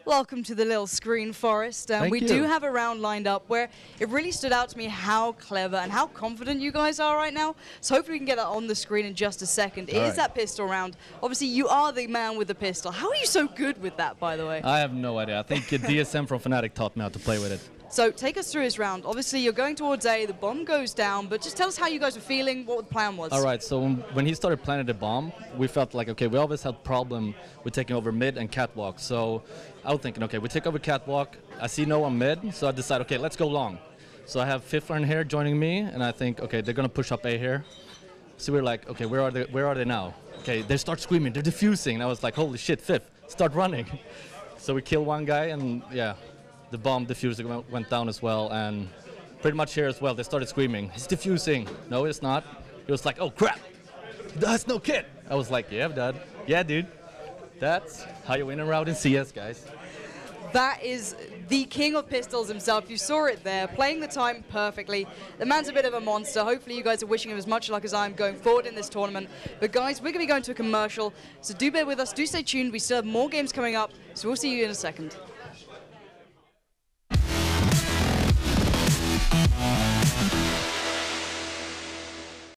Welcome to the little screen, Forrest. We do have a round lined up where it really stood out to me how clever and how confident you guys are right now. So hopefully we can get that on the screen in just a second. It is that pistol round. Obviously, you are the man with the pistol. How are you so good with that, by the way? I have no idea. I think DSM from Fnatic taught me how to play with it. So take us through this round. Obviously, you're going towards A, the bomb goes down, but just tell us how you guys were feeling, what the plan was. All right, so when he started planting the bomb, we felt like, okay, we always had problem with taking over mid and catwalk. So I was thinking, okay, we take over catwalk. I see no one mid, so I decided, okay, let's go long. So I have Fiffler in here joining me, and I think, okay, they're going to push up A here. So we're like, okay, where are they now? Okay, they start screaming, they're defusing. And I was like, holy shit, Fiff, start running. So we kill one guy, and yeah. The bomb diffuser went down as well, and pretty much here as well, they started screaming, it's diffusing. No, it's not. It was like, oh crap, that's no kit. I was like, yeah, Dad. Yeah, dude. That's how you win a round in CS, guys. That is the king of pistols himself. You saw it there, playing the time perfectly. The man's a bit of a monster. Hopefully you guys are wishing him as much luck as I'm going forward in this tournament. But guys, we're going to be going to a commercial, so do bear with us, do stay tuned. We still have more games coming up, so we'll see you in a second.